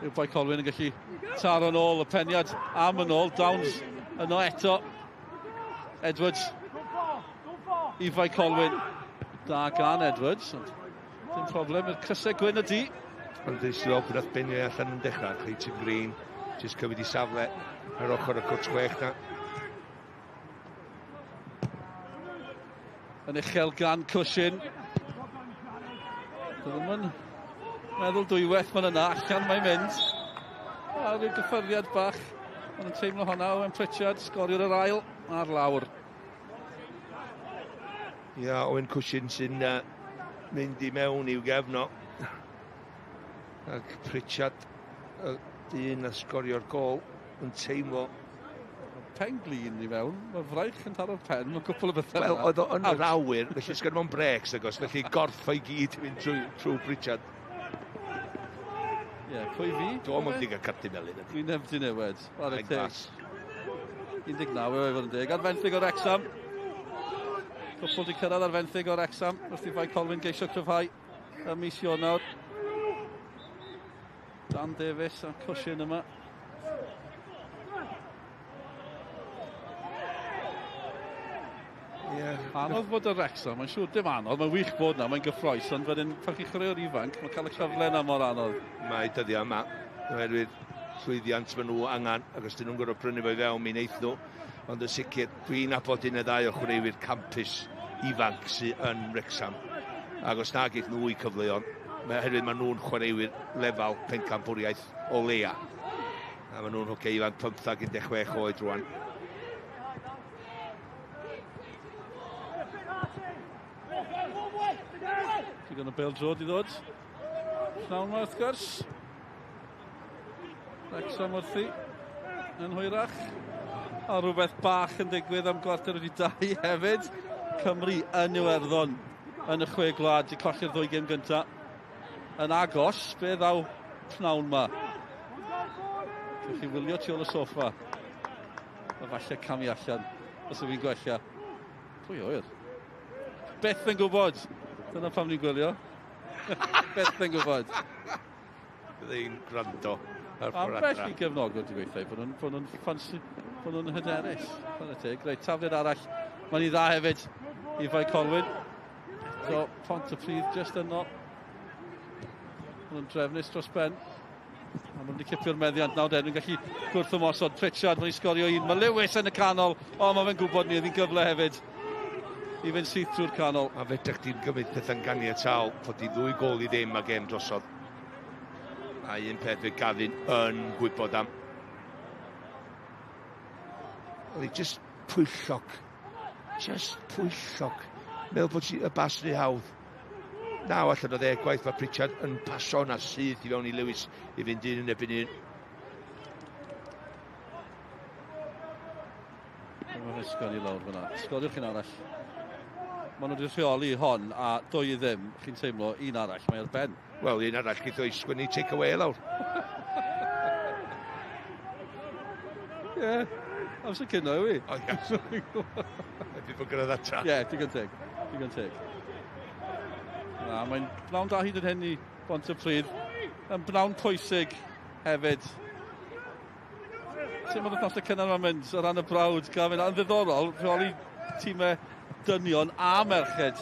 Speaker 3: Yw Bae Colwyn yn gallu taro yn ôl y peniad am yn ôl. Downs yno eto. Edwards. I Bae Colwyn. Da gan Edwards. Dim problem, yr crysau gwyn y di.
Speaker 2: Ond dwi'n sy'n bod oedd beniau allan yn dechrau. Cleiton Green, jyst cymryd i safle ar ochr y cwrt chwech na.
Speaker 3: Yn uchel gan Cushion. Dydym yn meddwl dwywaith ma'n yna, allan mae'n mynd. A rhyw gyffyriad bach. Ma'n teimlo honna, Owen Pritchard, sgoriwr yr ail ar lawr.
Speaker 2: Ia, Owen Cushion sy'n mynd i mewn i'w gefno. Ac Pritchard, y dyn a sgorio'r gol, yn teimlo.
Speaker 3: Pen glin i mewn, mae fraich yn taro'r pen, mae'n cwpl o bethau.
Speaker 2: Wel, oedd o'n yr awyr, felly sgan mo'n breaks agos, felly gorff o'i gyd i fynd trwy Pritchard.
Speaker 3: Ie, pwy fi?
Speaker 2: Do, mae'n dig a cartu melyn.
Speaker 3: Dwi'n efdi newid. Ar y teg. 19 efo'r yn dig. Ar fenthyg o'r Wrexham. Cwpl di cyrraedd ar fenthyg o'r Wrexham. Wrth i Bae Colwyn geisio cryfhau y mis Ionawr. Dan Davies a Cushion yma. Anodd bod y Wrexham, mae'n siŵr dim anodd, mae'n wych bod na, mae'n gyffroes, ond wedyn pan chi'n chwarae'r ifanc, mae'n cael y cyfle na mor anodd.
Speaker 2: Mae dyddiau yma, oherwydd llwyddiant maen nhw angen, ac os dyn nhw'n gorfod prynu fo i fewn, mi wneith nhw. Ond yn sicr, dwi'n abod un y ddau o chwaraewyr campus ifanc sy'n yn Wrexham. Ac os na geith nhw i cyfleuon, oherwydd maen nhw'n chwaraewyr lefel pencampwriaeth o leia. A maen nhw'n hocei ifanc 15-16 oed rwan.
Speaker 3: Digon o bêl-drod i ddod. Llawn ma wrth gwrs. Wrexham wrthi. Yn hwyrach. A rhywbeth bach yn digwydd am gwarter wedi 2 hefyd. Cymru yn Iwerddon yn y chwe gwlad i colli'r 2 gêm gynta. Yn agos, be ddaw pnawn ma? Gewch chi wylio tu ôl y soffa. A falle camu allan, os ydw i'n gwella. Pwy oer? Beth yn gwybod. Dyna pam ni'n gwylio. Beth yn gwybod.
Speaker 2: Bydd ei'n gwrando ar
Speaker 3: Am
Speaker 2: ffordd
Speaker 3: bell
Speaker 2: adra.
Speaker 3: i gefnogwr di gweithio, bod nhw'n ffansi, bod nhw'n hyderus. Dyna teg. Reit, tafliad arall. Mae'n i dda hefyd i Bae Colwyn. So, Pontypridd just yno. Maen nhw'n drefnus dros ben. A maen nhw'n cipio'r meddiant nawr den. Nhw'n gallu gwrthymosod Pritchard, mae'n sgorio un. Mae Lewis yn y canol. O, mae fe'n gwybod ni, oedd hi'n gyfle hefyd i fynd syth trwy'r canol.
Speaker 2: A fedrach ti'n gymryd pethau'n ganiataol fod i 2 gol i ddim a gêm drosodd. A un peth fe Gavin yn gwybod am. Oedd hi just pwyllog. Just pwyllog. Meddwl bod y bas rhy hawdd. Naw allan o 10 gwaith mae Pritchard yn paso na syth i fewn i Lewis i fynd un yn ebyn un.
Speaker 3: Mae'n ysgol i lawr fyna. Sgoliwch un arall. Maen nhw wedi rheoli hon a 2 ddim, chi'n teimlo, un arall, mae ar ben.
Speaker 2: Wel, un arall gyda i sgwennu take away lawr.
Speaker 3: Ie, amser cynno yw i.
Speaker 2: O, ia, sori. Ydy bod gyda ddata.
Speaker 3: Ie, digon teg, digon teg. Na, mae'n bnawn da hyd yn hyn i Pontypridd. Yn bnawn pwysig hefyd. Sut mae'n dod cynnar mae'n mynd o ran y brawd, Gavin, yn ddiddorol, rheoli tîmau dynion a merched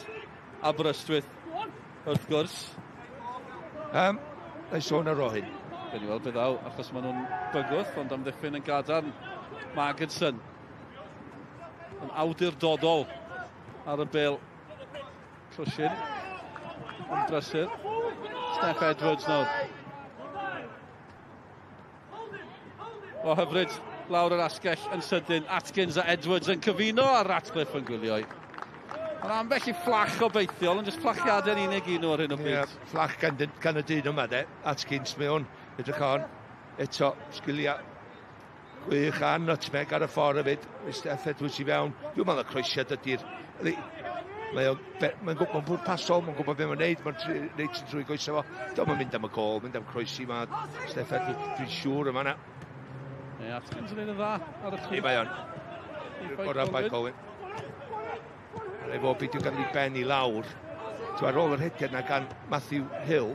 Speaker 3: Aberystwyth, wrth gwrs.
Speaker 2: Na i sôn ar o hyn.
Speaker 3: Be ni weld beth ddaw, achos maen nhw'n bygwth, ond amddiffyn yn gadarn Magidson. Yn awdurdodol ar y bêl. Trwsyn. Yn brysur. Steph Edwards nawr. O hyfryd, lawr yr asgell yn sydyn. Atkins a Edwards yn cyfuno a Ratcliffe yn gwylio. Ond ambell i fflach o beithiol, ond jyst fflachiadau'n unig un o'r hyn o bryd.
Speaker 2: Fflach gan y dyn yma, de. Atkins mewn, edrych on. Eto, sgiliau gwych a nutmeg ar y ffordd hefyd. Steph Edwards i fewn. Dwi'n meddwl croesiad ydy'r... Mae'n gwybod bwrdd pasol, mae'n gwybod beth mae'n neud, mae'n neud sy'n trwy goesau fo. Dwi'n mynd am y gol, mynd am croesi yma. Steph Edwards, dwi'n siŵr yma na.
Speaker 3: Ie, Atkins yn ein y dda ar y chwyd.
Speaker 2: I mae o'n. O'r Bae Colwyn. Efo beidio gael ei ben i lawr. Ar ôl yr hediad na gan Matthew Hill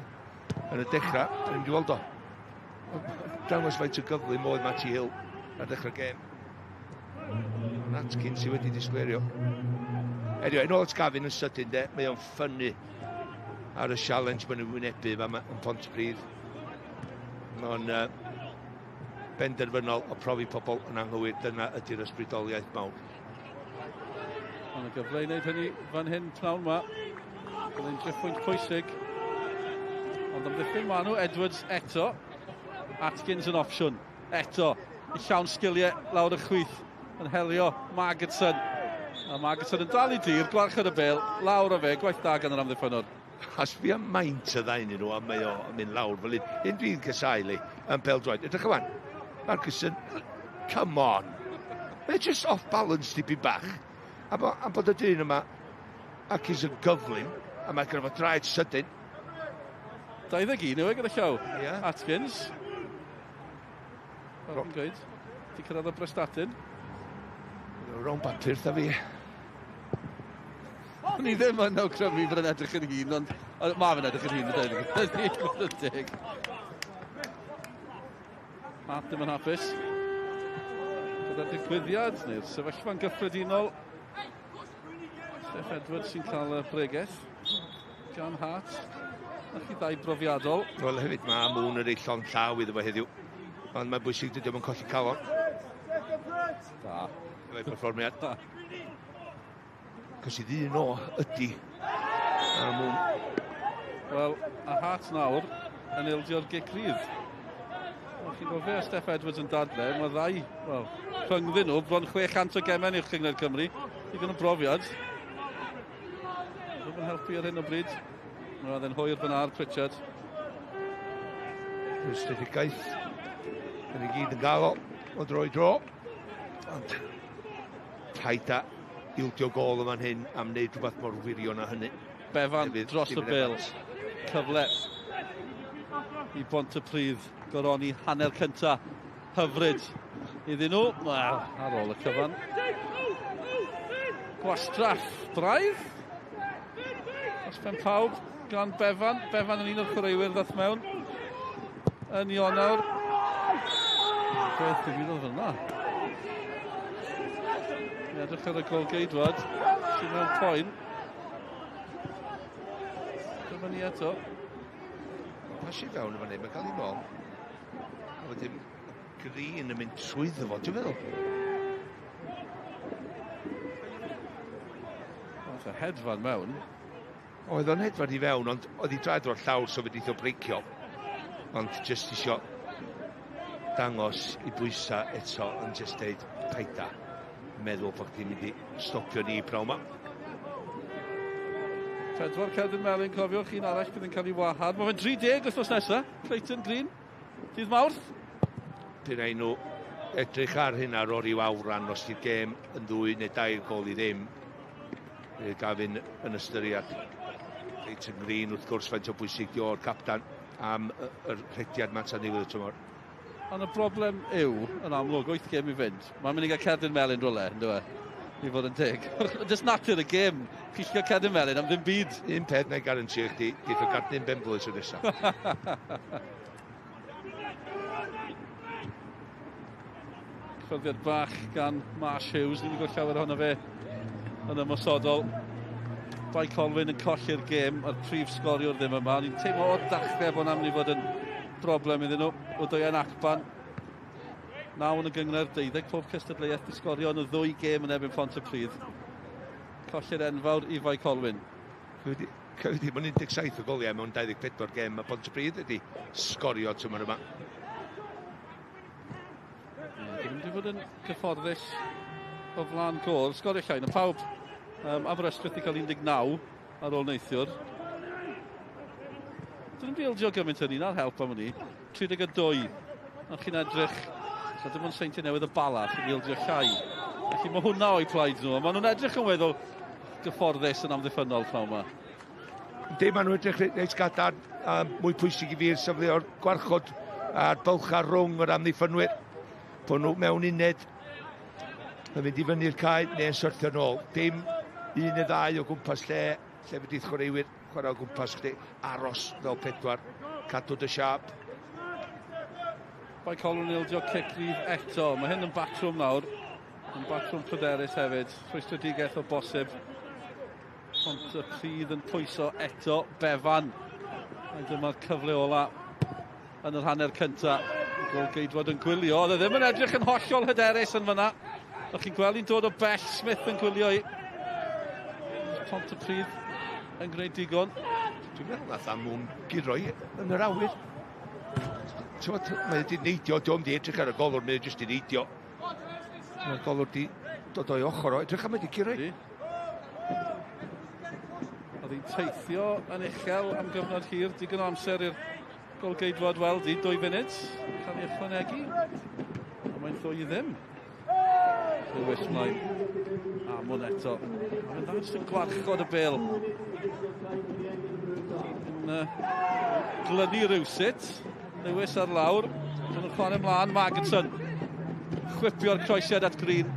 Speaker 2: yn y dechrau, dwi'n mynd i weld o. Dangos faint o gyflym oedd Matthew Hill ar dechrau'r gêm. Atkins sydd wedi disglerio. Anyway, nôl at Gavin yn sydyn, de. Mae o'n ffynnu ar y challenge maen nhw'n wynebu yn Pontypridd. Mae'n benderfynol o profi pobl yn anghywir. Dyna ydy'r ysbrydoliaeth mawr.
Speaker 3: Mae'n y gyfle i wneud hynny fan hyn pnawn ma. Byddai'n driffwynt pwysig. Ond amddiffyn maen nhw, Edwards eto. Atkins yn opsiwn. Eto, i llawn sgiliau lawr y chwyth. Yn helio Magidson. A Magidson yn dal i dir, gwarch ar y bêl. Lawr o fe, gwaith da gan yr amddiffynwr.
Speaker 2: As fi am maint y ddain nhw, a mae o'n mynd lawr fel un. Un dwi'n casáu li yn pêl-droed. Edrych ywan, Magidson, come on. Mae'n just off balance tipyn bach. A bod y dyn yma ac is yn gyflym, a mae gyda fo draed sydyn.
Speaker 3: 21 yw e gyda llaw.
Speaker 2: Ie.
Speaker 3: Atkins. Fel yn gweud. Di cyrraedd o Brestatyn.
Speaker 2: Rhawn bapur dda fi.
Speaker 3: Ni ddim yn awgrymu bod yn edrych yn hun, ond mae fe'n edrych yn hun, yn deg. Matt ddim yn hapus. Gyda'r digwyddiad, neu'r sefyllfa'n gyffredinol. Steph Edwards sy'n cael y bregaeth. John Hart. Ac i ddau brofiadol.
Speaker 2: Wel, hefyd mae Mwn yn ei llon llaw iddo fo heddiw. Ond mae'n bwysig dydy o'n colli calon.
Speaker 3: Da.
Speaker 2: Efo'i perfformiad. Cos i ddyn o ydy Mwn.
Speaker 3: Wel, a Hart nawr yn ildio'r gic rydd. Chi'n gwybod fe, Steff Edwards yn dadle, mae ddau, wel, rhyngddyn nhw, bron 600 o gemen i'ch Cyngor Cymru. Digon o brofiad. Dwi'n helpu ar hyn o bryd. Mae'n dde'n hwyr fyna ar Pritchard.
Speaker 2: Rwystredigaeth. Yn ei gyd yn gael o dro i dro. Ond rhaid a ildio gol yma'n hyn am wneud rhywbeth mor wirion a hynny.
Speaker 3: Befan dros y bil. Cyfle i Pontypridd goroni hanner cynta hyfryd iddyn nhw. Wel, ar ôl y cyfan. Gwastraff braidd. Os pen pawb gan Befan. Befan yn un o'r chwaraewyr ddath mewn. Yn Ionawr. Beth yw oedd yna? Edrych ar y gol geidwad. Sy'n mewn poen. Dyma ni eto.
Speaker 2: Pasi fewn efo ni, mae'n cael ei bol. A wedyn Green yn mynd trwyddo fo, ti'n feddwl?
Speaker 3: Oedd y hedfan mewn.
Speaker 2: Oedd o'n hedfan i fewn, ond oedd hi draed o'r llawr so fe ddeithio breicio. Ond jyst isio dangos i bwysa eto yn jyst deud paida. Meddwl bod chdi'n mynd i stopio ni praw yma.
Speaker 3: Pedwar Cerdyn Melyn, cofiwch, un arall bydd yn cael ei wahad. Mae fe'n 30 wythnos nesaf. Clayton Green, dydd Mawrth.
Speaker 2: Bydd ein nhw edrych ar hynna ar o'r i'w awran os ydy'r gêm yn 2 neu 2 gol i ddim. Mae Gavin yn ystyried. Clayton Green wrth gwrs faint o bwysig di o'r captan am yr rhediad ma'n tan niwyd y tymor.
Speaker 3: Ond y broblem yw, yn amlwg, 8 gêm i fynd. Mae'n mynd i gael Cerdyn Melyn rwle, ynddo fe? I fod yn teg. Just natur y gêm. Chi gael Cerdyn Melyn am ddim byd.
Speaker 2: Un peth na'i garanti chdi, geith o gadw'n benblwys o nesaf.
Speaker 3: Cyffyrddiad bach gan Marsh Hughes. Ni'n gweld llawer ohono fe yn ymosodol. Bae Colwyn yn colli'r gêm. A'r prif sgoriwr ddim yma. Ni'n teimlo o'r dachrau bod am ni fod yn broblem iddyn nhw. O Dwyan Acban. Naw yn y gyngor 12 pob cystadleuaeth di sgorio yn y 2 gêm yn erbyn Pontypridd. Colli'r enfawr i Bae Colwyn.
Speaker 2: Cywdi, mae'n 17 o goliau mewn 24 gêm a Pontypridd ydi sgorio tymor yma.
Speaker 3: Ddim wedi fod yn gyfforddus o flan gol. Sgorio llain y pawb. Aberystwyth wedi cael 19 ar ôl neithiwr. Dyn nhw'n bildio gymaint yn un ar help am hynny. 32. Ond chi'n edrych. So dim ond seintiau newydd y bala sy'n ildio llai. Felly mae hwnna o'i plaid nhw. Maen nhw'n edrych yn weddol gyfforddus yn amddiffynol llaw yma.
Speaker 2: Dim maen nhw'n edrych reis gadar mwy pwysig i fi'r safle o'r gwarchod a'r bylcha rwng o'r amddiffynwyr. Bod nhw mewn uned yn mynd i fyny'r cae neu'n syrthio nôl. Dim 1 neu 2 o gwmpas lle fydd chwaraewyr chwarae o gwmpas chdi aros fel 4. Cadw dy siap.
Speaker 3: Bae Colwyn yn ildio cic rydd eto. Mae hyn yn batrwm nawr. Yn batrwm pryderus hefyd. Rwystredigaeth o bosib. Pontypridd yn pwyso eto. Befan. A dyma'r cyfle ola yn yr hanner cynta. Gol geidwad yn gwylio. Oedd e ddim yn edrych yn hollol hyderus yn fyna. O'ch chi'n gweld hi'n dod o bell. Smith yn gwylio i. Pontypridd yn gwneud digon.
Speaker 2: Dwi'n meddwl nath am mwyn gyroi yn yr awyr. Mae wedi neidio, diolch di edrych ar y golwr, mae wedi neidio. Mae'r golwr di dod o'i ochr o, edrych am wedi gyroi.
Speaker 3: Oedd hi'n teithio yn uchel am gyfnod hir, digon o amser i'r gol geidwad weld i 2 funud. Cael ei ychwanegu. A mae'n ddwy i ddim. Lewis mlaen. Amon eto. Mae'n dda jyst yn gwarchod y bil. Yn glynu rywsut. Lewis ar lawr. Yn chwarae ymlaen. Magson. Chwipio'r croesiad at Green.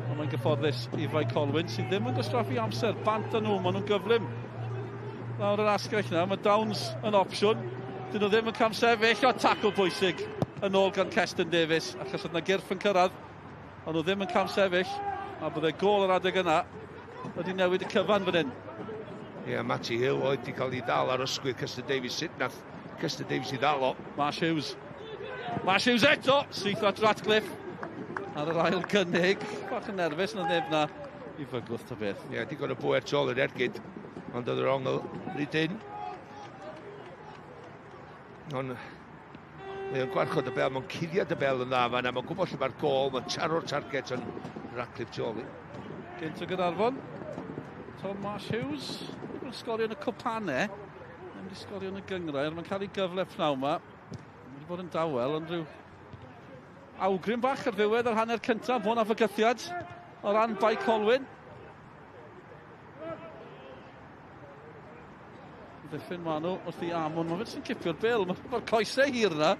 Speaker 3: A mae'n gyfforddus i Bae Colwyn sydd ddim yn gwastraffu amser. Bant â nhw. Maen nhw'n gyflym. Lawr yr asgell na. Mae Downs yn opsiwn. Dyn nhw ddim yn camsefyll o tacl bwysig yn ôl gan Cestyn Davies. Achos oedd na gyrff yn cyrraedd. Ond nhw ddim yn camsefyll. A byddai gol yr adeg yna wedi newid y cyfan fan hyn.
Speaker 2: Ie, Matty Hill oedd wedi cael ei ddal ar ysgwydd Cystad Davies. Sut nath Cystad Davies i ddal o?
Speaker 3: Marsh Hughes. Marsh Hughes eto, syth at Ratcliffe. Ar yr ail gynnig. Bach yn nerfus na ddim na i fygwth ta beth.
Speaker 2: Ie, digon o bwer tol yn ergyd. Ond oedd yr ongl rydyn. Ond mae'n gwarchod y bel, mae'n cuddiad y bel yn dda fan, a mae'n gwybod lle mae'r gol, mae'n taro'r target yn Ratcliffe Jolly.
Speaker 3: Gynt o Gynarfon. Tom Marsh Hughes. Mae'n sgorio yn y cwpanau. Mae'n di sgorio yn y gyngrair. Mae'n cael ei gyfle pnaw yma. Mae'n wedi bod yn dawel, ond rhyw awgrym bach ar ddiwedd yr hanner cyntaf. Fo na fygythiad o ran Bae Colwyn. Ddiffyn ma nhw wrth i Amon. Mae fe'n cipio'r bel. Mae'r coesau hir yna.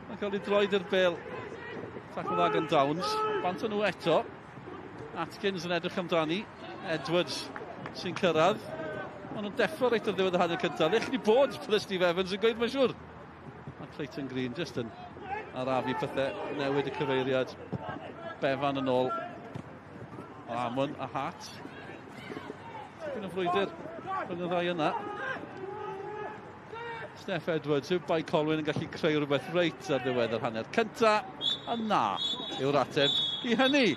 Speaker 3: Mae'n cael ei droed i'r bel. Tackle dda gan Downs. Bant o nhw eto. Atkins yn edrych amdani. Edwards sy'n cyrraedd. Maen nhw'n deffro reit ar ddiwedd y hanner cyntaf. Lech ni bod bydd Steve Evans yn gweud mae'n siŵr. A Clayton Green just yn arafu pethau, newid y cyfeiriad. Befan yn ôl. Amon a Hart. Tipyn o frwydr rhwng y ddau yna. Steph Edwards yw Bae Colwyn yn gallu creu rhywbeth reit ar ddiwedd yr hanner cyntaf. A na yw'r ateb i hynny.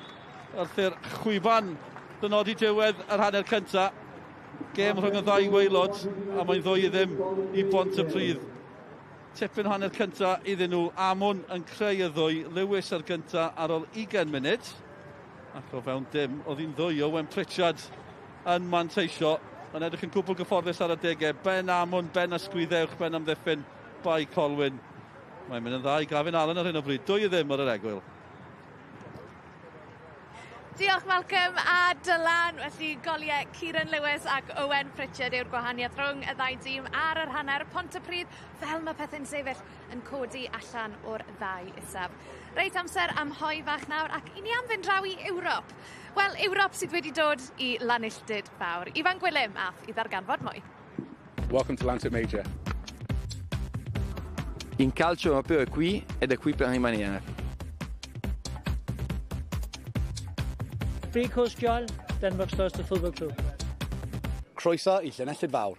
Speaker 3: Arthur Chwiban dynodi diwedd yr hanner cyntaf. Gêm rhwng y ddau waelod, a mae'n ddwy i ddim i Pontypridd. Tipyn hanner cyntaf iddyn nhw. Amon yn creu y ddwy. Lewis ar gyntaf ar ôl 20 munud. Ac o fewn dim, oedd hi'n ddwy o Wen Pritchard yn manteisio. Yn edrych yn gwbl gyfforddus ar y degau. Ben Amon, Ben ysgwyddewch, Ben amddiffyn, Bae Colwyn. Mae'n mynd yn dda i Gavin Allen ar hyn o bryd. 2 i ddim ar yr egwyl.
Speaker 1: Diolch Malcolm a Dylan. Felly goliau Kieran Lewis ac Owen Pritchard yw'r gwahaniaeth rhwng y ddau dîm ar yr hanner. Pontypridd, fel mae pethau'n sefyll, yn codi allan o'r ddau isaf. Reit amser am hoi fach nawr ac i ni am fynd draw i Ewrop. Wel, Ewrop sydd wedi dod i Lanilltyd Fawr. Ifan Gwilym ath i ddarganfod mwy.
Speaker 6: Welcome to Lancet Major.
Speaker 7: In calcio europeo è qui ed è qui per rimanere.
Speaker 8: Free Coast Joel, Denmark's største fodboldklub.
Speaker 6: Croesawu i Lanilltyd Fawr.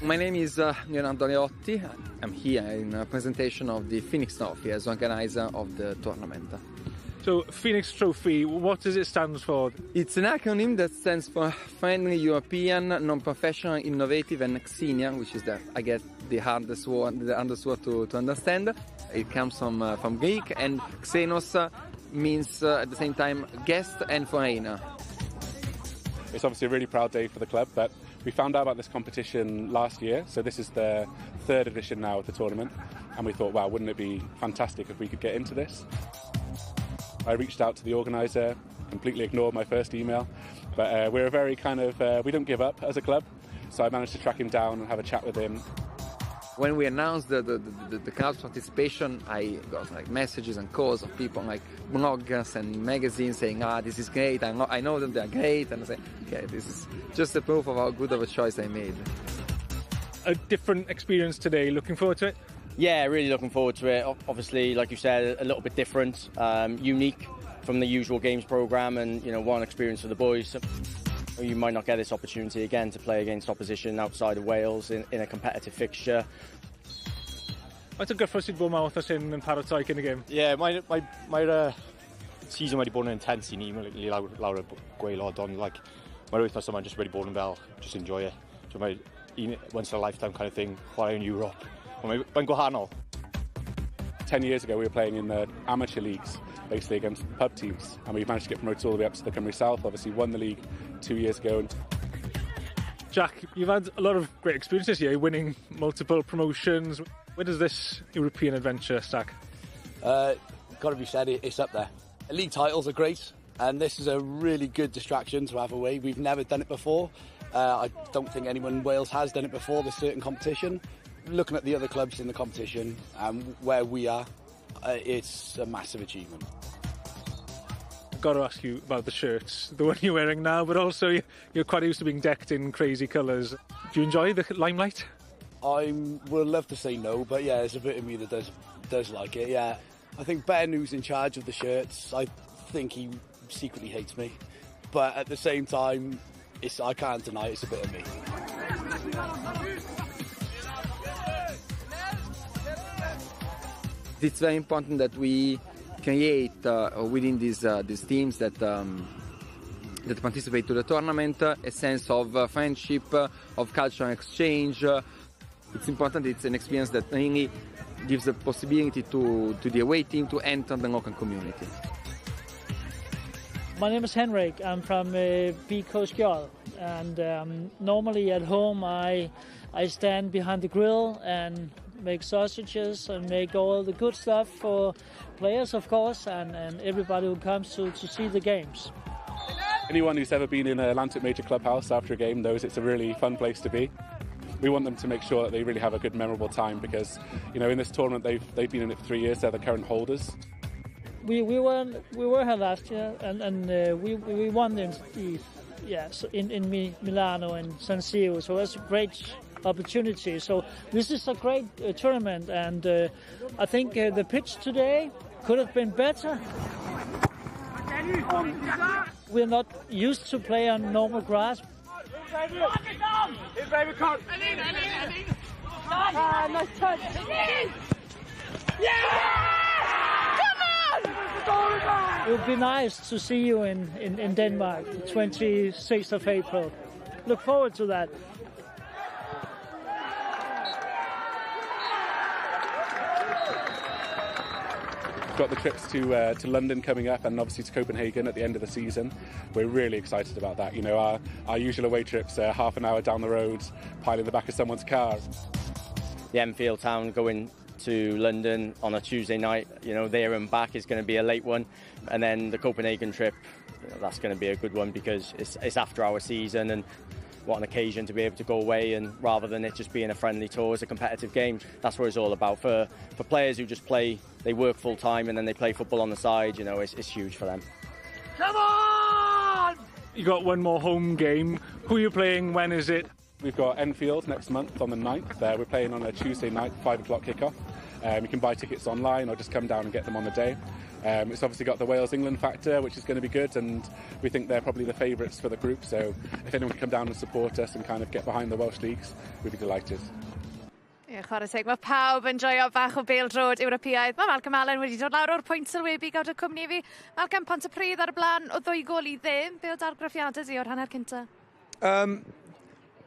Speaker 7: My name is Leonardo Leotti. I'm here in a presentation of the Phoenix Trophy as organizer of the tournament.
Speaker 9: So, Phoenix Trophy, what does it stand for?
Speaker 7: It's an acronym that stands for Friendly European, Non-Professional, Innovative and Xenia, which is, I guess, the hardest word to understand. It comes from Greek, and Xenos means at the same time guest and foreigner.
Speaker 6: It's obviously a really proud day for the club, but we found out about this competition last year, so this is the 3rd edition now of the tournament, and we thought, wow, wouldn't it be fantastic if we could get into this? I reached out to the organiser, completely ignored my first email, but we're a very kind of, we don't give up as a club, so I managed to track him down and have a chat with him.
Speaker 7: When we announced the club's participation, I got like messages and calls of people like bloggers and magazines saying, this is great, I know them, they're great, and I say, okay, this is just a proof of how good of a choice I made.
Speaker 9: A different experience today, looking forward to it?
Speaker 10: Yeah, really looking forward to it. Obviously, like you said, a little bit different, unique from the usual games programme, and one experience for the boys. You might not get this opportunity again to play against opposition outside of Wales in a competitive fixture.
Speaker 9: Faint o gyffros sydd bod yma wrth hyn yn paratoi cyn y gêm?
Speaker 11: Ie, mae'r season wedi bod yn intense i ni, lawr y gwaelod, ond mae'r wythnos yma just wedi bod yn fel, just enjoy it. So mae once in a lifetime kind of thing, chwarae in Europe. Mae'n gwahanol.
Speaker 6: 10 years ago we were playing in the amateur leagues, basically against pub teams, and we managed to get promoted all the way up to the Cymru South, obviously won the league 2 years ago.
Speaker 9: Jack, you've had a lot of great experiences here, winning multiple promotions. Where does this European adventure stack?
Speaker 12: Got to be said, it's up there. League titles are great, and this is a really good distraction to have away. We've never done it before. I don't think anyone in Wales has done it before, this certain competition. Looking at the other clubs in the competition and where we are, it's a massive achievement.
Speaker 9: I've got to ask you about the shirts, the one you're wearing now, but also you're quite used to being decked in crazy colours. Do you enjoy the limelight?
Speaker 12: I would love to say no, but yeah, there's a bit of me that does like it, yeah. I think Ben, who's in charge of the shirts, I think he secretly hates me. But at the same time, I can't deny it's a bit of me.
Speaker 7: It's very important that we create within these teams that participate to the tournament a sense of friendship, of cultural exchange. It's important. It's an experience that really gives the possibility to the away team to enter the local community.
Speaker 8: My name is Henrik. I'm from Bydd, and normally at home I stand behind the grill and make sausages and make all the good stuff for players, of course, and everybody who comes to see the games.
Speaker 6: Anyone who's ever been in a Atlantic Major clubhouse after a game knows it's a really fun place to be. We want them to make sure that they really have a good, memorable time because, you know, in this tournament they've been in it for 3 years. They're the current holders.
Speaker 8: We were here last year, and we won in Milano and San Siro, so that's a great opportunity. So this is a great tournament, and I think the pitch today could have been better. We're not used to play on normal grass. Nice touch. It would be nice to see you in Denmark, the 26th of April. Look forward to that.
Speaker 6: Got the trips to London coming up and obviously to Copenhagen at the end of the season. We're really excited about that. You know, our usual away trips are half an hour down the road, piling the back of someone's car.
Speaker 10: The Enfield town going to London on a Tuesday night, you know, there and back is going to be a late one. And then the Copenhagen trip, you know, that's going to be a good one because it's after our season, and what an occasion to be able to go away, and rather than it just being a friendly tour, it's a competitive game. That's what it's all about. For players who just play, they work full time and then they play football on the side, you know, it's huge for them.
Speaker 9: Come on! You got one more home game. Who are you playing? When is it?
Speaker 6: We've got Enfield next month on the 9th. We're playing on a Tuesday night, 5 o'clock kickoff. You can buy tickets online or just come down and get them on the day. It's obviously got the Wales-England factor, which is going to be good, and we think they're probably the favourites for the group. So if anyone can come down and support us and kind of get behind the Welsh leagues, we'd be delighted.
Speaker 1: Ie, chwarae teg, mae pawb yn joio bach o bêl-drod Ewropeaidd. Mae Mae Gavin Allen wedi dod lawr o'r pwynt sylwebu gawd y cwmni fi. Mae Pontypridd ar y blaen o 2 gol I 0. Be oedd argraffiadau di o'r hanner cynta?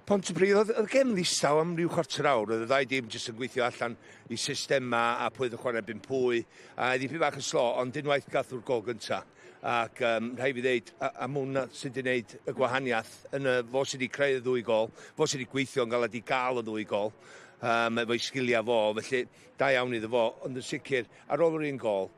Speaker 2: Pontypridd, oedd gêm ddistaw am ryw chwarter awr. Oedd y ddau dîm jyst yn gweithio allan I systema a pwy oedd y chwarae byn pwy. A ddipyn bach yn slo, ond unwaith gathw'r gol gynta. Ac rhai fi ddeud, am hwnna sydd wedi gwneud y gwahaniaeth yn fo sydd wedi creu y 2 gol, fo sydd wedi gweithio yn gael gael y 2 gol, efo'i sgiliau fo, felly da iawn iddo fo, ond yn sicr, ar ôl yr un gol,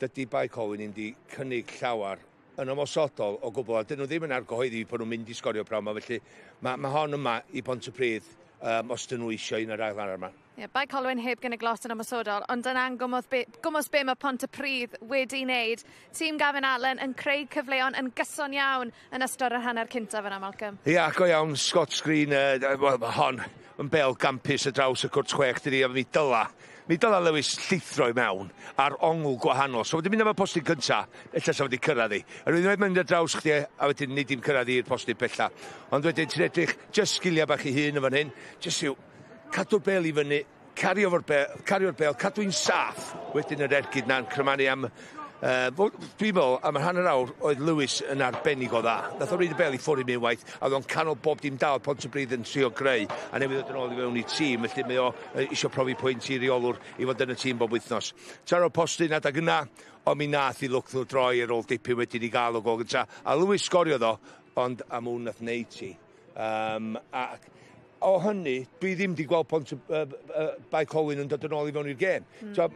Speaker 2: dydy Bae Colwyn wedi cynnig llawar yn ymosodol o gwbl, a dyn nhw ddim yn argyhoeddi bod nhw'n mynd I sgorio prawn yma, felly mae hon yma I Pontypridd os dyn nhw eisiau un o'r ail hanner yma.
Speaker 1: Ie, Bae Colwyn heb gynnig glos yn ymosodol, ond yna'n gwmwys be mae Pontypridd wedi wneud. Tîm Gavin Allen yn creu cyfleon yn gyson iawn yn ystod yr hanner cyntaf yna, Malcolm.
Speaker 2: Ie, go iawn, Scott Screen, mae hon yn bel gampus y draws y cwrt chwech, dydi, a mi dyla Lewis llithro I mewn ar ongl gwahanol. So wedi mynd am y posti gynta, ella sa wedi cyrraedd I. A rwy'n mynd ar draws chdi, a wedyn nid i'n cyrraedd i'r posti bella. Ond wedyn ti'n edrych, just sgiliau bach I hun yn fan hyn, just yw, cadw'r bel I fyny, cario'r bel, cadw'n saff, wedyn yr ergyd na'n crymanu am... Dwi'n meddwl, am yr hanner awr, oedd Lewis yn arbennig o dda. Nath o reid y bel I ffwrdd I mi waith, a oedd o'n canol bob dim dal Pontypridd yn trio greu, a nefyd oedd yn ôl I fewn I tîm, felly mae o eisiau profi pwynt I reolwr I fod yn y tîm bob wythnos. Taro'r postyn adag yna, ond mi nath I lwcthwr droi ar ôl dipyn wedyn I gael o gol gynta. A Lewis sgorio ddo, ond am hwn nath neud ti. O hynny, dwi ddim wedi gweld Bae Colwyn yn dod yn ôl I fewn i'r gêm. So,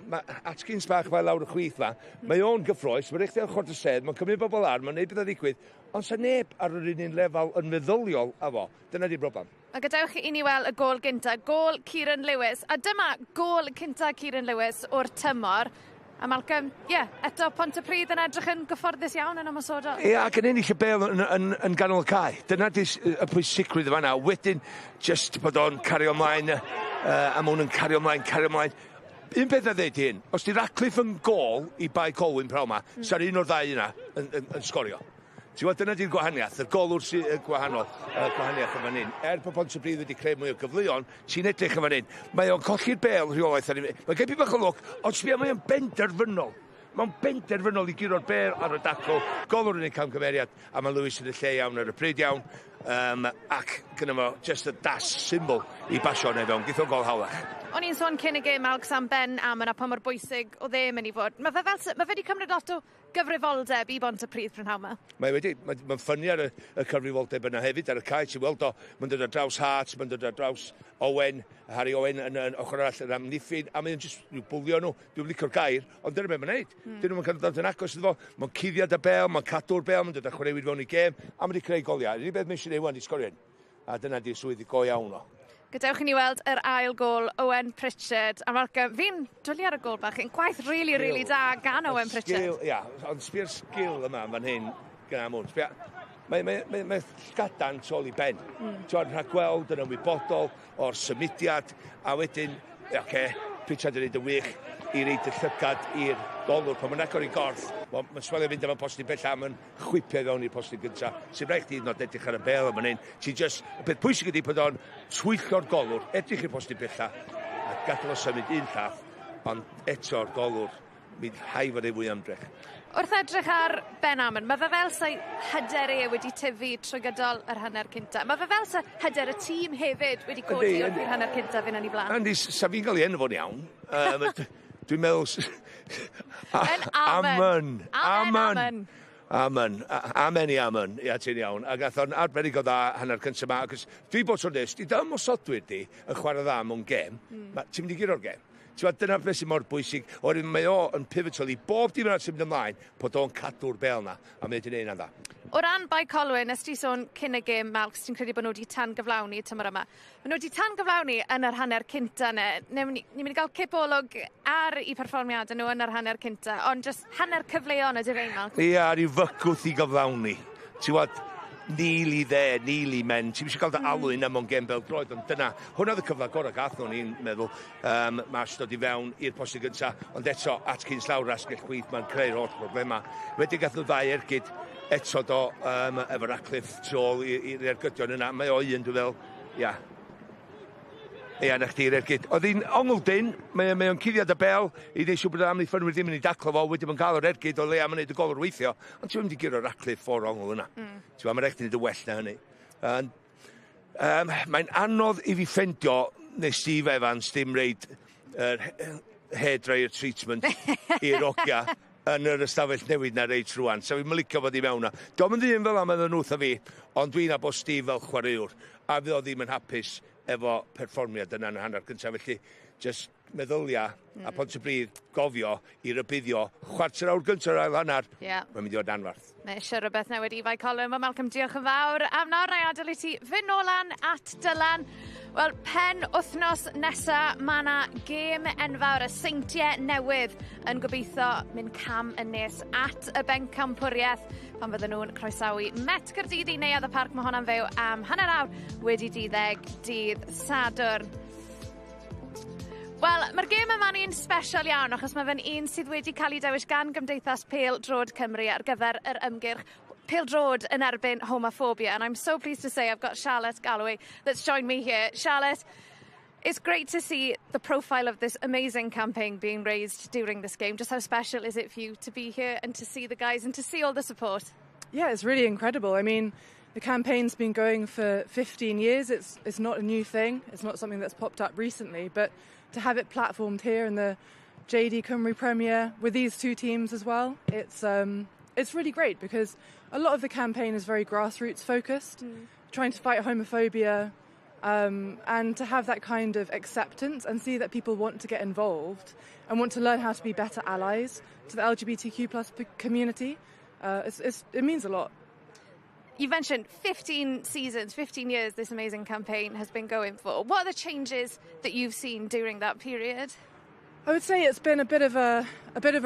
Speaker 2: Atkins bach fel lawr y chwith fa, mae o'n gyffroes, mae'n eich chwrt y sedd, mae'n cymryd bobl ar, mae'n neud beth a ddigwydd, ond sa neb ar yr un lefel yn meddyliol a fo. Dyna di'r broblem.
Speaker 1: A gadewch I ni weld y gol gynta, gol Kieran Lewis. A dyma gol cynta Kieran Lewis o'r tymor. A Malcolm, eto Pontypridd yn edrych yn gyfforddus iawn yn ymosodol.
Speaker 2: Ie, ac yn ennill y bel yn ganol y cae. Dyna y pwysigrwydd y fanna. Wedyn, just bod o'n cario ymlaen, am hwn yn cario ymlaen. Un peth a ddeud hyn, os di Ratcliffe yn gol I Bae Colwyn prawn ma, sa'r un o'r ddau yna yn sgorio. Ti'n gwybod, dyna di'r gwahaniaeth, y golwr sy'n gwahanol, gwahaniaeth yn fan hyn. Bod Pontypridd wedi creu mwy o gyfleon, ti'n edrych yn fan hyn. Mae o'n colli'r bel rheolaeth. Mae gen i bach o lwc, ond sbio mae o'n benderfynol. Mae'n benderfynol i giro'r bel ar y dacl. Golwr yn ei camgymeriad, a mae Lewis yn y lle iawn ar y pryd iawn. Ac gyda fo, just y das symbol i basio neu fewn. Geith o'n gol hawlach.
Speaker 1: O'n i'n sôn cyn y gêm Alex am Ben am yna pa mor bwysig o ddim yn ei fod. Mae fe wedi cymryd lot o gyfrifoldeb i Pontypridd prynhawn yma.
Speaker 2: Mae'n ffynnu ar y cyfrifoldeb yna hefyd ar y cae. Ti'n weld o, mae'n dod ar draws Hart, mae'n dod ar draws Owen, Harry Owen yn ochr arall yr amddiffyn, a mae'n jyst bwlio nhw. Dwi'n licio'r gair, ond dyna beth mae'n neud. Dyn nhw'n cael dod yn agos iddo fo. Mae'n cuddiad y bel, mae'n cadw'r bel, mae'n dod â chwaraewyr fewn i gêm, a mae'n creu goliau. Yr unig beth mae eisiau neud wan i sgorio hyn. A dyna di'r swyddi go iawn o.
Speaker 1: Gadewch i ni weld yr ail gol Owen Pritchard. A fi'n dwlu ar y gol bach. Yn gwaith really da gan Owen Pritchard.
Speaker 2: Ia, ond sbio'r sgil yma fan hyn gan amwn. Mae llgadan tol i ben. Ti'n rhaid gweld yn ymwybodol o'r symudiad. A wedyn, Pritchard yn neud y wych i reid y llygad i'r golwr. Pan mae'n agor i gorff, mae'n swelio fynd am y posti bellach, mae'n chwipio fewn i'r posti gyntaf. Sy'n rhaid chdi nod edrych ar y bel am hyn. Ti'n just, y peth pwysig ydi bod o'n swyllio'r golwr, edrych i'r posti bellach, a gadael o symud un llaff, ond eto'r golwr, mynd haif ar ei fwy ymdrech.
Speaker 1: Wrth edrych ar Ben Amon, mae fe fel sy'n hyder wedi tyfu trwy gydol yr hanner cynta. Mae fe fel sy'n hyder y tîm hefyd wedi codi wrth i'r hanner cynta fynd yn ei blaen.
Speaker 2: Andi, sa fi'n cael ei enfo'n iawn. Dwi'n meddwl... Amen i Amon, ia ti'n iawn. A gath o'n arbennig o dda hanner cyntaf yma, ac dwi bod so'n nes, di ymosodwyr di yn chwarae dda mewn gêm, ti'n mynd i giro'r gêm. Dyna beth sy'n mor bwysig, oherwydd mae o yn pivotal i bob dim yna sy'n mynd ymlaen, bod o'n cadw'r bel na, a mae wedi'n ein dda.
Speaker 1: O ran Bae Colwyn, nes ti sôn cyn y gêm, Malcs, ti'n credu bod nhw wedi tan gyflawni tymor yma. Mae nhw wedi tan gyflawni yn yr hanner cynta ne. Ni'n mynd i gael cipolwg ar i perfformiadau nhw yn yr hanner cynta, ond just hanner cyfleon ydy'r ein, Malcs.
Speaker 2: Ia, ar i fycwth i gyflawni. Ti'n gwybod, nili men. Ti'n eisiau cael dy alwyn am o'n gêm bel-droed, ond dyna, hwnna oedd y cyfle gorau gath nhw, ni'n meddwl, mas dod i fewn i'r posti gyntaf, ond eto, Atkins lawr asgell chwith, mae'n creu'r holl broblema. Wedi gath nhw ddau ergyd, eto do, efo Ratcliffe trol i'r ergydion yna, mae o un, dwi'n fel, ia. Ia, na chdi'r ergyd. Oedd hi'n ongl dyn, mae o'n cuddiad y bel, i ddeisio bod amddiffynwyr ddim yn ei daclo fo, wedi bod yn cael yr ergyd o le am yn neud y golwr weithio, ond ti'n mynd i gyro'r Ratcliffe o'r ongl yna. Mae'n rhaid i neud y well na hynny. Mae'n anodd i fi ffendio, neu Steve Evans, dim reid hairdryer treatment i'r ogia yn yr ystafell newid na reid rwan. So fi'n mylicio fod i mewn na. Do'n ddim fel am ydyn nhw wrtho fi, ond dwi'n abo Steve fel chwaraewr, a fydd o ddim yn hapus efo perfformiad yna yn y hanner cyntaf. Felly, just meddylia a Pontypridd gofio i rybuddio chwarter awr gyntaf ail hanner. Mae'n mynd i fod anfarth.
Speaker 1: Mae eisiau rhywbeth newydd i Bae Colwyn. Mae Malcolm, diolch yn fawr. Am nawr, rai adael i ti fynd nolan at Dylan. Wel, pen wythnos nesa, mae yna gêm enfawr, y seintiau newydd yn gobeithio mynd cam yn nes at y bencampwriaeth pan fydden nhw'n croesawu Met Caerdydd i neuadd y parc. Mae hwnna'n fyw am hanner awr wedi 12 dydd Sadwrn. Wel, mae'r gêm yma'n un special iawn achos mae fe'n un sydd wedi cael ei dewis gan Gymdeithas Pêl-drod Cymru ar gyfer yr ymgyrch Pêl-drod yn erbyn homophobia. And I'm so pleased to say I've got Charlotte Galloway that's joined me here. Charlotte, it's great to see the profile of this amazing campaign being raised during this game. Just how special is it for you to be here and to see the guys and to see all the support?
Speaker 13: Yeah, it's really incredible. I mean, the campaign's been going for 15 years. It's not a new thing. It's not something that's popped up recently, but to have it platformed here in the JD Cymru Premier with these two teams as well, it's really great because a lot of the campaign is very grassroots focused, trying to fight homophobia, and to have that kind of acceptance and see that people want to get involved and want to learn how to be better allies to the LGBTQ plus community. It means a lot.
Speaker 1: You mentioned 15 seasons, 15 years this amazing campaign has been going for. What are the changes that you've seen during that period?
Speaker 13: I would say it's been a bit of a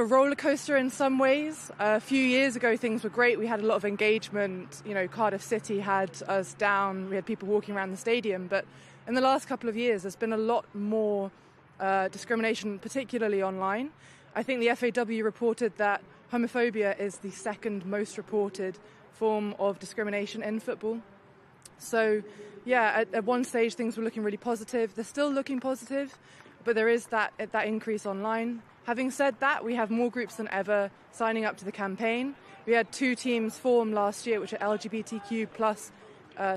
Speaker 13: roller coaster in some ways. A few years ago things were great. We had a lot of engagement. You know, Cardiff City had us down. We had people walking around the stadium. But in the last couple of years there's been a lot more discrimination, particularly online. I think the FAW reported that homophobia is the second most reported form of discrimination in football. So, yeah, at one stage things were looking really positive. They're still looking positive, but there is that increase online. Having said that, we have more groups than ever signing up to the campaign. We had 2 teams form last year, which are LGBTQ plus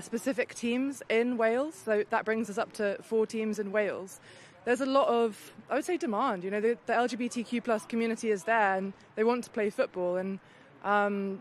Speaker 13: specific teams in Wales. So that brings us up to 4 teams in Wales. There's a lot of, I would say, demand. You know, the LGBTQ plus community is there and they want to play football. And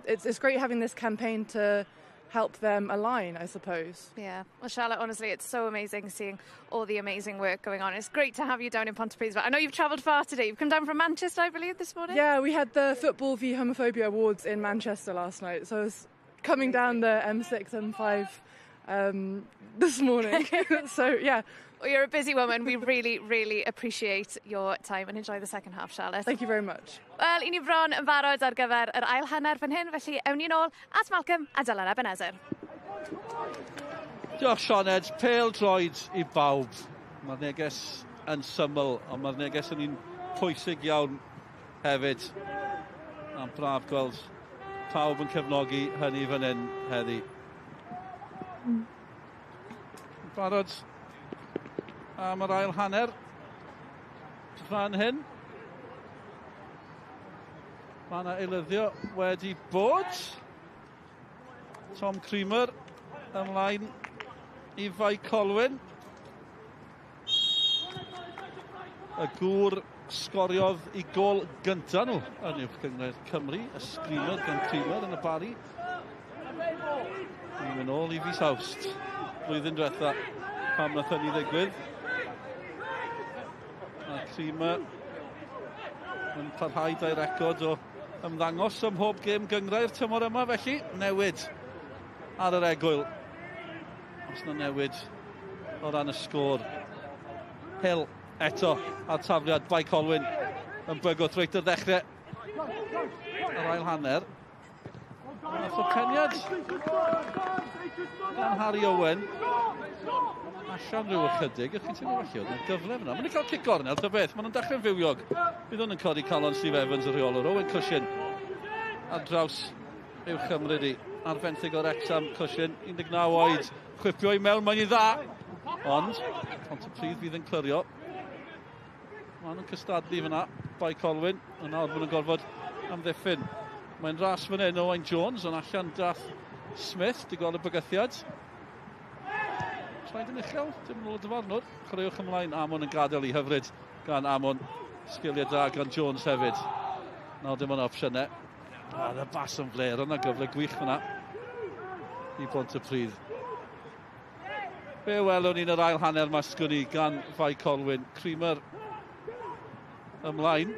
Speaker 13: it's great having this campaign to help them align, I suppose.
Speaker 1: Yeah. Well, Charlotte, honestly, it's so amazing seeing all the amazing work going on. It's great to have you down in Pontypridd. But I know you've travelled far today. You've come down from Manchester, I believe, this morning?
Speaker 13: Yeah, we had the Football v Homophobia Awards in Manchester last night. So I was coming down the M6, M5 this morning. So, yeah.
Speaker 1: Well, you're a busy woman. We really, really appreciate your time and enjoy the second half, Charlotte.
Speaker 13: Thank you very much.
Speaker 1: Wel, i ni bron yn barod ar gyfer yr ail hanner fan hyn, felly ewn ni nôl at Malcolm a Dylan Ebenezer.
Speaker 3: Diolch, Sioned. Pêl droed i bawb. Mae'r neges yn syml, ond mae'r neges yn un pwysig iawn hefyd. A'n braf gweld pawb yn cefnogi hynny fan hyn heddi. Barod am yr ail hanner fan hyn. Mae yna eilyddio wedi bod. Tom Creamer ymlaen i Bae Colwyn. Y gŵr sgoriodd i gol gyntaf nhw yn uwch gyngor Cymru. Y sgrinwr gan Creamer yn y bari. Ni'n mynd ôl i fis Awst. Blwyddyn diwetha pam nath hynny ddigwydd. A Creamer yn parhau da'i record o ymddangos ym mhob gêm gyngrau'r tymor yma, felly newid ar yr egwyl. Os na newid o ran y sgôr. Hill eto ar tafliad Bae Colwyn yn bygwth reit ar ddechrau yr ail hanner. Nath o ceniad gan Harry Owen allan rhyw ychydig. Ych chi'n teimlo felly oedd yna gyfle fyna. Mae'n cael cic gornel, ta beth. Maen nhw'n dechrau'n fywiog. Bydd hwn yn codi calon Steve Evans y rheolwr. Owen Cushion ar draws uwch ymryd i. Ar fenthyg o'r Exam Cushion, 19 oed. Chwipio i mewn, mae'n i dda. Ond, Pontypridd fydd yn clyrio. Maen nhw'n cystadlu fyna. Bae Colwyn. Yn nawr maen nhw'n gorfod amddiffyn. Mae'n ras fan hyn Owen Jones, ond allan dath Smith, di gweld y bygythiad. Traed yn uchel, dim yn ôl y dyfarnwr. Chwaraewch ymlaen, Amon yn gadael i hyfryd gan Amon. Sgiliau da gan Jones hefyd. Nawr dim ond opsiynau. Y bas yn fler, yna gyfle gwych fyna i Pontypridd. Be welwn ni'n yr ail hanner masgwn i gan Bae Colwyn. Creamer ymlaen.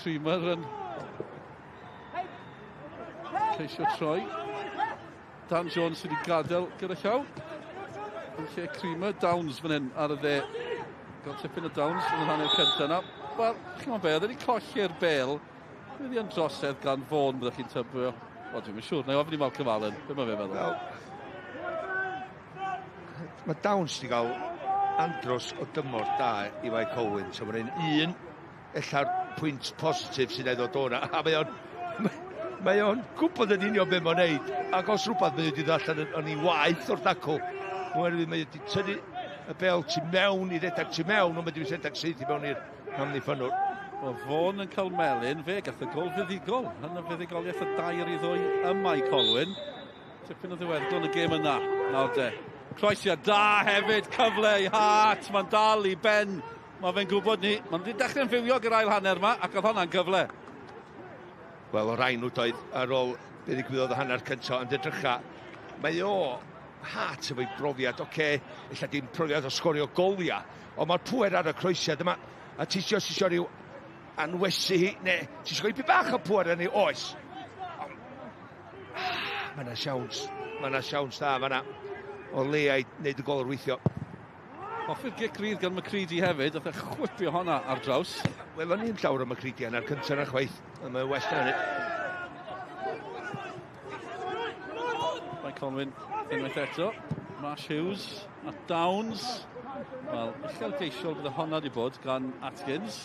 Speaker 3: Creamer yn ceisio troi. Dan Jones wedi gadael gyda llaw. Yn lle Creamer, Downs fan hyn ar y dde. Gael tipyn o Downs yn y hanner cyntaf yna. Wel, chi'n meddwl be, oedd wedi colli'r bel. Wedi yn drosedd gan Fawn, byddwch chi'n tybio. O, dwi'n siŵr, na i ofyn i Malcolm Allen. Be mae fe meddwl?
Speaker 2: Mae Downs wedi cael andros o dymor da i Bae Colwyn. So mae'n un ella'r pwynt positif sy'n edrych o hwnna. A mae o'n gwybod yn union be mae'n neud. Ac os rhywbeth mae wedi ddallan yn ei waith o'r dacl. Mae wedi tynnu y bel tu mewn i redag tu mewn, ond mae wedi redag sydd i mewn i'r amddiffynwr.
Speaker 3: Wel, Fawn yn cael melyn, fe gath y gol fuddigol. Yn y fuddigoliaeth y 2-2 ym Bae Colwyn. Tipyn o ddiweddglo yn y gêm yna. Nawr de. Croesiad da hefyd, cyfle i Hart. Mae'n dal i ben. Mae fe'n gwybod ni. Mae'n wedi dechrau'n fywiog yr ail hanner yma, ac oedd hwnna'n gyfle.
Speaker 2: Wel, o'r rhain wrth ar ôl be ddigwyddodd y hanner cyntaf yn edrycha. Mae o Hart efo'i brofiad, illa dim profiad o sgorio golia, ond mae'r pwer ar y croesiad yma. A ti isio rhyw anwesu hi, neu ti isio i bach o pwer yn ei oes. Mae yna siawns da, mae yna o leia i wneud y gol o'r weithio.
Speaker 3: Offer gic rydd gan McCready hefyd, oedd e chwipio honna ar draws.
Speaker 2: Wel, o'n i'n llawer o McCready yna'r cyntaf na chwaith, ond mae'n well na hynny.
Speaker 3: Bae Colwyn, unwaith eto. Marsh Hughes a Downs. Wel, uchel geisiol bydd honna wedi bod gan Atkins.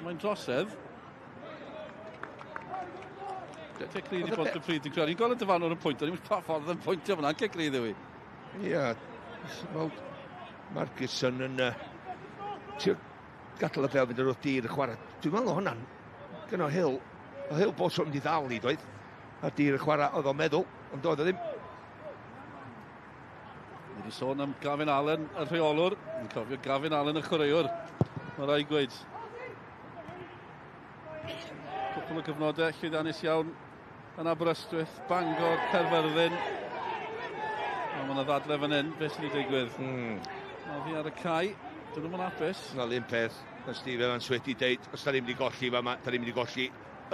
Speaker 3: Mae'n drosedd. Cegri di Pontypridd yn credu. Ni'n gweld y dyfanwr yn pwynt, ni'n pa ffordd yn pwyntio fyna, Cegri ddewi.
Speaker 2: Ie, wel, Marcusson yn gadael y bel fynd ar o'r dir y chwarae. Dwi'n meddwl o hwnna'n gyno Hill. O Hill bod sôn wedi ddal i, doedd. A dir y chwarae oedd o'n meddwl, ond doedd o ddim.
Speaker 3: Ni wedi sôn am Gavin Allen, y rheolwr. Ni'n cofio Gavin Allen, y chwaraewyr. Mae rai gweud. Cwpl o gyfnodau llwyddiannus iawn yn Aberystwyth, Bangor, Caerfyrddin. O, mae yna ddadle fan hyn, beth sy'n ei digwydd. Mae fi ar y cae, dyn nhw'n apus.
Speaker 2: Na l'un peth, na Steve Evans wedi deud, os da ni'n mynd i golli fa, da ni'n mynd i golli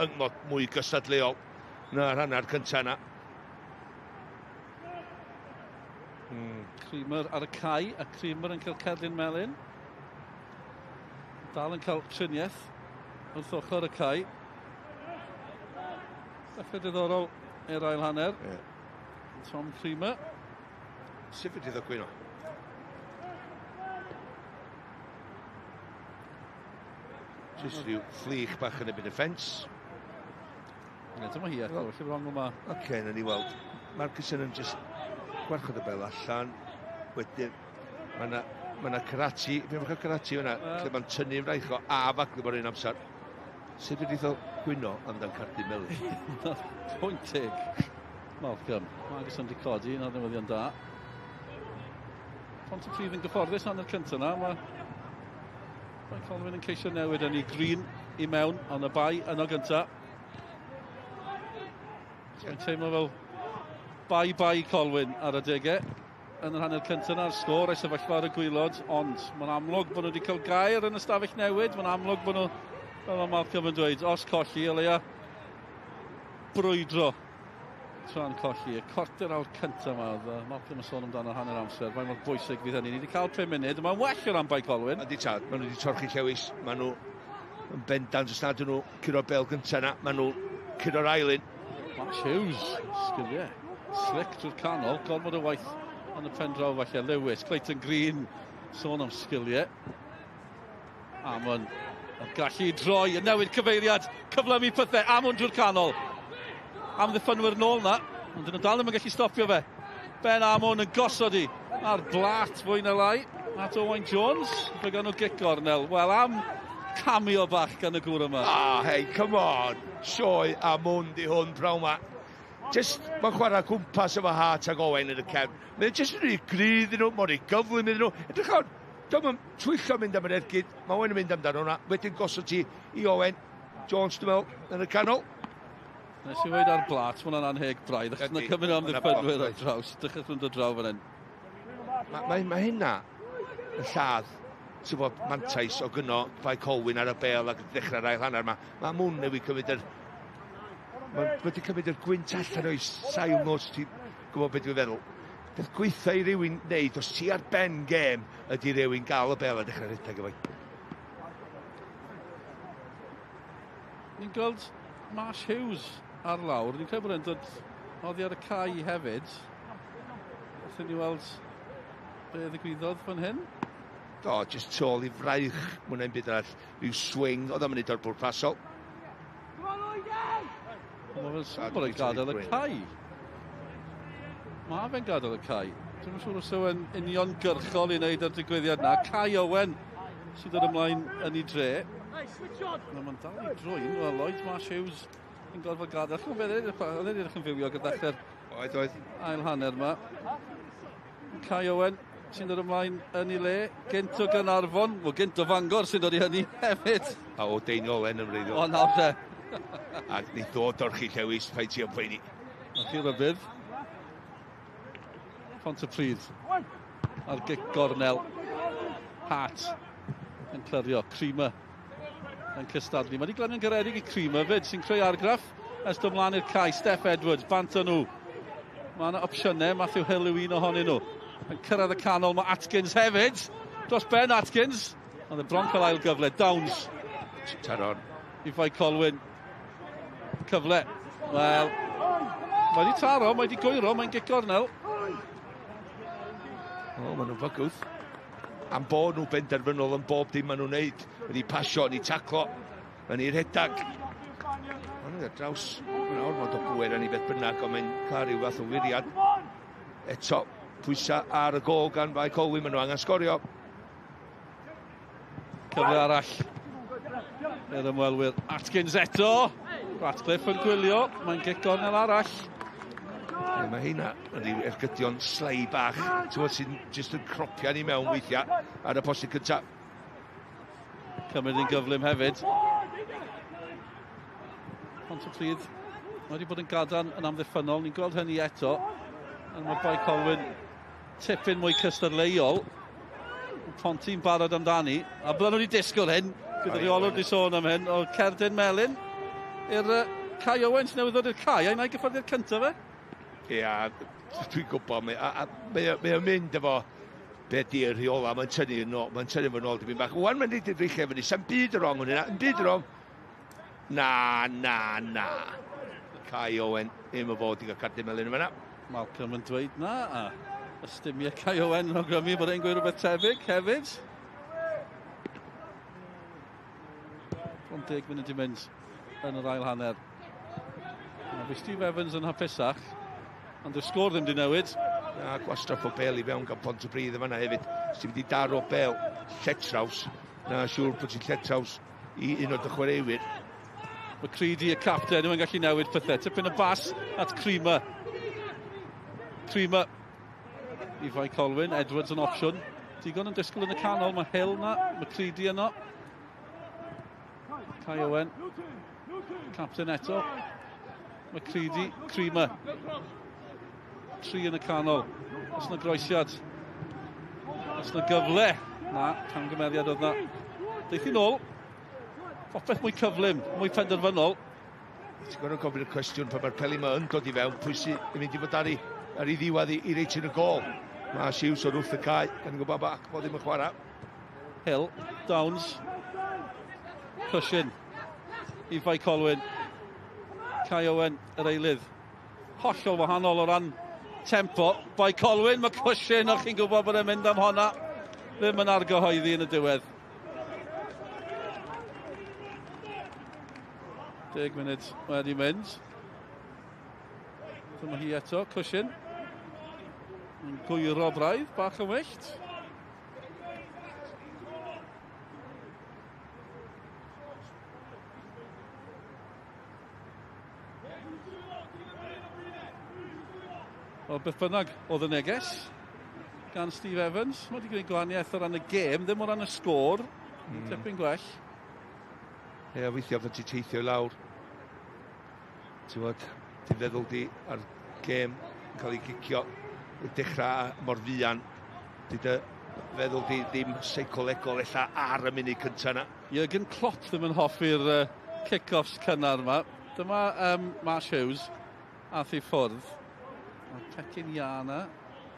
Speaker 2: yngmod mwy gystadleol na'r hanner cyntaf yna.
Speaker 3: Creamer ar y cae, a Creamer yn cael cerdyn melyn. Dal yn cael triniaeth wrth ochr y cae. Dechrau diddorol i'r ail hanner. Tom Creamer.
Speaker 2: Sut fydd iddo Gwyno? Just rhyw fflich bach yn ebyn y ffens.
Speaker 3: Dyma hi eto, felly wrong yma.
Speaker 2: Oce, na ni weld. Marcusson yn just gwarchod y bel allan. Wedyn, mae yna Karati. Fe mae'n cael Karati yna, lle mae'n tynnu ymraich o a Fagley o'r un amser. Sut wedi ddo Gwyno amdan cardyn melyn?
Speaker 3: Pwynt teg. Malcolm. Marcusson di codi, na'r newyddion da. Pontypridd yn gyfforddus yn y cyntaf yna. Mae Colwyn yn ceisio newid yn ei Green i mewn, ond y Bae yn o gyntaf. Mae'n teimlo fel Bae Colwyn ar y degau yn yr hanner cyntaf na'r sgôr ei sefyllfa ar y gwaelod, ond mae'n amlwg bod nhw wedi cael gair yn ystafell newid. Mae'n amlwg bod nhw, fel mae Malcolm yn dweud, os colli, o leia brwydro tra'n colli. Y cwarter awr cyntaf yma, oedd Malcolm yn sôn amdano hanner amser. Mae'n mor bwysig fydd hynny. Ni wedi cael 5 munud, mae'n well o'r am Bae Colwyn.
Speaker 2: Ydy tad, maen nhw wedi torchi llewis. Maen nhw yn bendant, os nad nhw curo'r bel gyntaf yna, maen nhw curo'r ailyn.
Speaker 3: Marsh Hughes, sgiliau. Slick drwy'r canol, gormod o waith yn y pen draw falle. Lewis, Clayton Green, sôn am sgiliau. Amon, yn gallu droi, yn newid cyfeiriad, cyflym i pethau, Amon drwy'r canol. Am ddiffynwyr nôl na, ond dyn nhw dal ddim yn gallu stopio fe. Ben Amon yn gosod i ar blat fwy na lai. At Owain Jones, fe gan nhw gic gornel. Wel, am cameo bach gan y gŵr yma.
Speaker 2: Hey, come on. Sioe a mwnd i hwn praw ma. Just, mae'n chwarae cwmpas efo Hart ag Owen yn y cefn. Mae'n just yn rhy grydd iddyn nhw, mae'n rhy gyflym iddyn nhw. Edrych awr, dwi'n twyllo mynd am yr ergyd, mae Owen yn mynd amdano hwnna. Wedyn gosod ti i Owen, Jones dwi'n meddwl, yn y canol.
Speaker 3: Nes i weid ar blat, mae'n anheg braidd, achos yna cymryd am ddiffynwyr ar draws. Dechrau dwi'n dod draw fan hyn.
Speaker 2: Mae hynna yn lladd, sy'n bod mantais o gynno Bae Colwyn ar y bel ac dechrau'r ail hanner yma. Mae mwn newid cymryd yr... Mae wedi cymryd yr gwynt allan o'i sail nos, ti'n gwybod beth dwi'n feddwl. Beth gweithio i rywun wneud, os ti ar ben gêm, ydy rywun gael y bel a dechrau rhedeg efo.
Speaker 3: Ni'n gweld Marsh Hughes ar lawr. Ni'n credu bod e'n dod oddi ar y cae hefyd. Allwn ni weld be ddigwyddodd fan hyn.
Speaker 2: Do, jyst tôl i fraich, mwyn ein byd arall. Rhyw swing, oedd am wneud o'r bwrpasol.
Speaker 3: Mae fe'n sôn bod e'n gadael y cae. Mae fe'n gadael y cae. Dwi'n siŵr os yw'n union gyrchol i wneud ar digwyddiad na. Cae Owen sydd yn ymlaen yn ei dre. Mae'n dal i drwy'n. Wel, Lloyd Marsh Hughes yn gorfod gadael. Chwn beth oedd edrych yn fywio gyda ddechrau'r ail hanner yma. Cae Owen sy'n dod ymlaen yn ei le. Gynt o Gynarfon. Wel, gynt o Fangor sy'n dod i hynny hefyd.
Speaker 2: A o Dein Olen yn wreiddiol.
Speaker 3: O, nawr te.
Speaker 2: Ac ni ddod o'r chi llewis, pa'i ti o'n pweini.
Speaker 3: Ac i'r bydd. Pontypridd. Ar gic gornel. Hart. Yn clyrio. Creamer. Yn cystadlu. Mae wedi glanio'n garedig i Creamer fyd sy'n creu argraff. Ers dod mlaen i'r cae. Steph Edwards. Bant nhw. Mae yna opsiynau. Matthew Hill yw un ohonyn nhw. Yn cyrraedd y canol. Mae Atkins hefyd. Dros Ben Atkins. Ond y bron cael ail gyfle. Downs.
Speaker 2: Taron.
Speaker 3: I Bae Colwyn. Cyfle. Wel, mae wedi taro, mae wedi gwyro, mae'n gic gornel.
Speaker 2: O, maen nhw'n fygwth. Am bod nhw benderfynol yn bob dim maen nhw'n neud. Wedi pasio, ni taclo, yn i'r hedag. Mae'n draws. Mae'n ormod o bwer yn ei beth bynnag, ond mae'n cael rhyw fath o wiriad. Eto, pwysau ar y gol gan Bae Colwyn, maen nhw angen sgorio.
Speaker 3: Cyfle arall. Yr ymwelwyr Atkins eto. Ratcliffe yn gwylio. Mae'n gigonel arall.
Speaker 2: Mae hynna yn rhyw ergydion slei bach. Ti'n sy'n jyst yn cropio ni mewn weithiau ar y posib cyntaf.
Speaker 3: Cymryd yn gyflym hefyd. Pontypridd wedi bod yn gadarn yn amddiffynol. Ni'n gweld hynny eto. Mae Bae Colwyn tipyn mwy cystadleuol. Ponty'n barod amdani. A byddwn nhw wedi disgwyl hyn. Gyda reolwr wedi sôn am hyn. O Cerdyn Melyn. I'r Cai Owen sy'n newydd ddod i'r Cai. A'n ei gyfforddiad cyntaf fe?
Speaker 2: Ia, dwi'n gwybod, mae o'n mynd efo be di'r rheola, mae'n tynnu fy nôl dipyn bach. Wan mae'n neud i'r dreigiau fyny, sa'n byd wrong hwnna, yn byd wrong. Na. Cai Owen, ddim o fod i gael Cerdyn Melyn yma na.
Speaker 3: Malcolm yn dweud na, a ystymiau Cai Owen yn awgrymu bod e'n gweud rhywbeth tebyg hefyd. 10 munud i mynd yn yr ail hanner. Mae Steve Evans yn hapusach. Ond y sgôr ddim di newid.
Speaker 2: Na, gwastraff o bel i fewn gan Pontypridd yma hefyd. Sy'n wedi daro bel lletraws. Na, siŵr bod sy'n lletraws i un o'r chwaraewyr.
Speaker 3: Mae Creedy y capten yn gallu newid pethau. Tipyn y bas at Creamer. I Bae Colwyn, Edwards yn opsiwn. Digon yn disgwyl yn y canol. Mae Hill na, mae Creedy yno. Cai Owen. Capten eto. Mae Creedy, Creamer. 3 yn y canol. Os na groesiad. Os na gyfle. Na, camgymeriad oedd na. Deith i nôl. Popeth mwy cyflym, mwy penderfynol.
Speaker 2: Ti'n gwybod yn gofyn y cwestiwn pan mae'r peli yma yn dod i fewn. Pwy sy'n mynd i fod ar ei ddiwedd i reit yn y gol. Mae Siws o'r wrth y cae. Gan gwybod bach bod ddim yn chwarae.
Speaker 3: Hill, Downs. Cushion. I Bae Colwyn. Cai Owen, yr eilydd. Hollol wahanol o ran tempo. Bae Colwyn, mae Cushion, o'ch chi'n gwybod bod e'n mynd am honna. Ddim yn argyhoeddi yn y diwedd. 10 munud wedi mynd. Dyma hi eto, Cushion. Yn gwyro braidd, bach yn wyllt. O beth bynnag oedd y neges gan Steve Evans. Mae wedi gwneud gwahaniaeth o ran y gêm, ddim o ran y sgôr. Tipyn gwell.
Speaker 2: Ie, weithio fod ti teithio i lawr. Ti'n feddwl di ar gêm yn cael ei gicio i dechrau mor fuan. Di dy feddwl di ddim seicolegol ella ar y munud cyntaf yna.
Speaker 3: Jürgen Klopp ddim yn hoffi'r kick-offs cynnar yma. Dyma Marsh Hughes ath i ffwrdd. Tecyn Iana,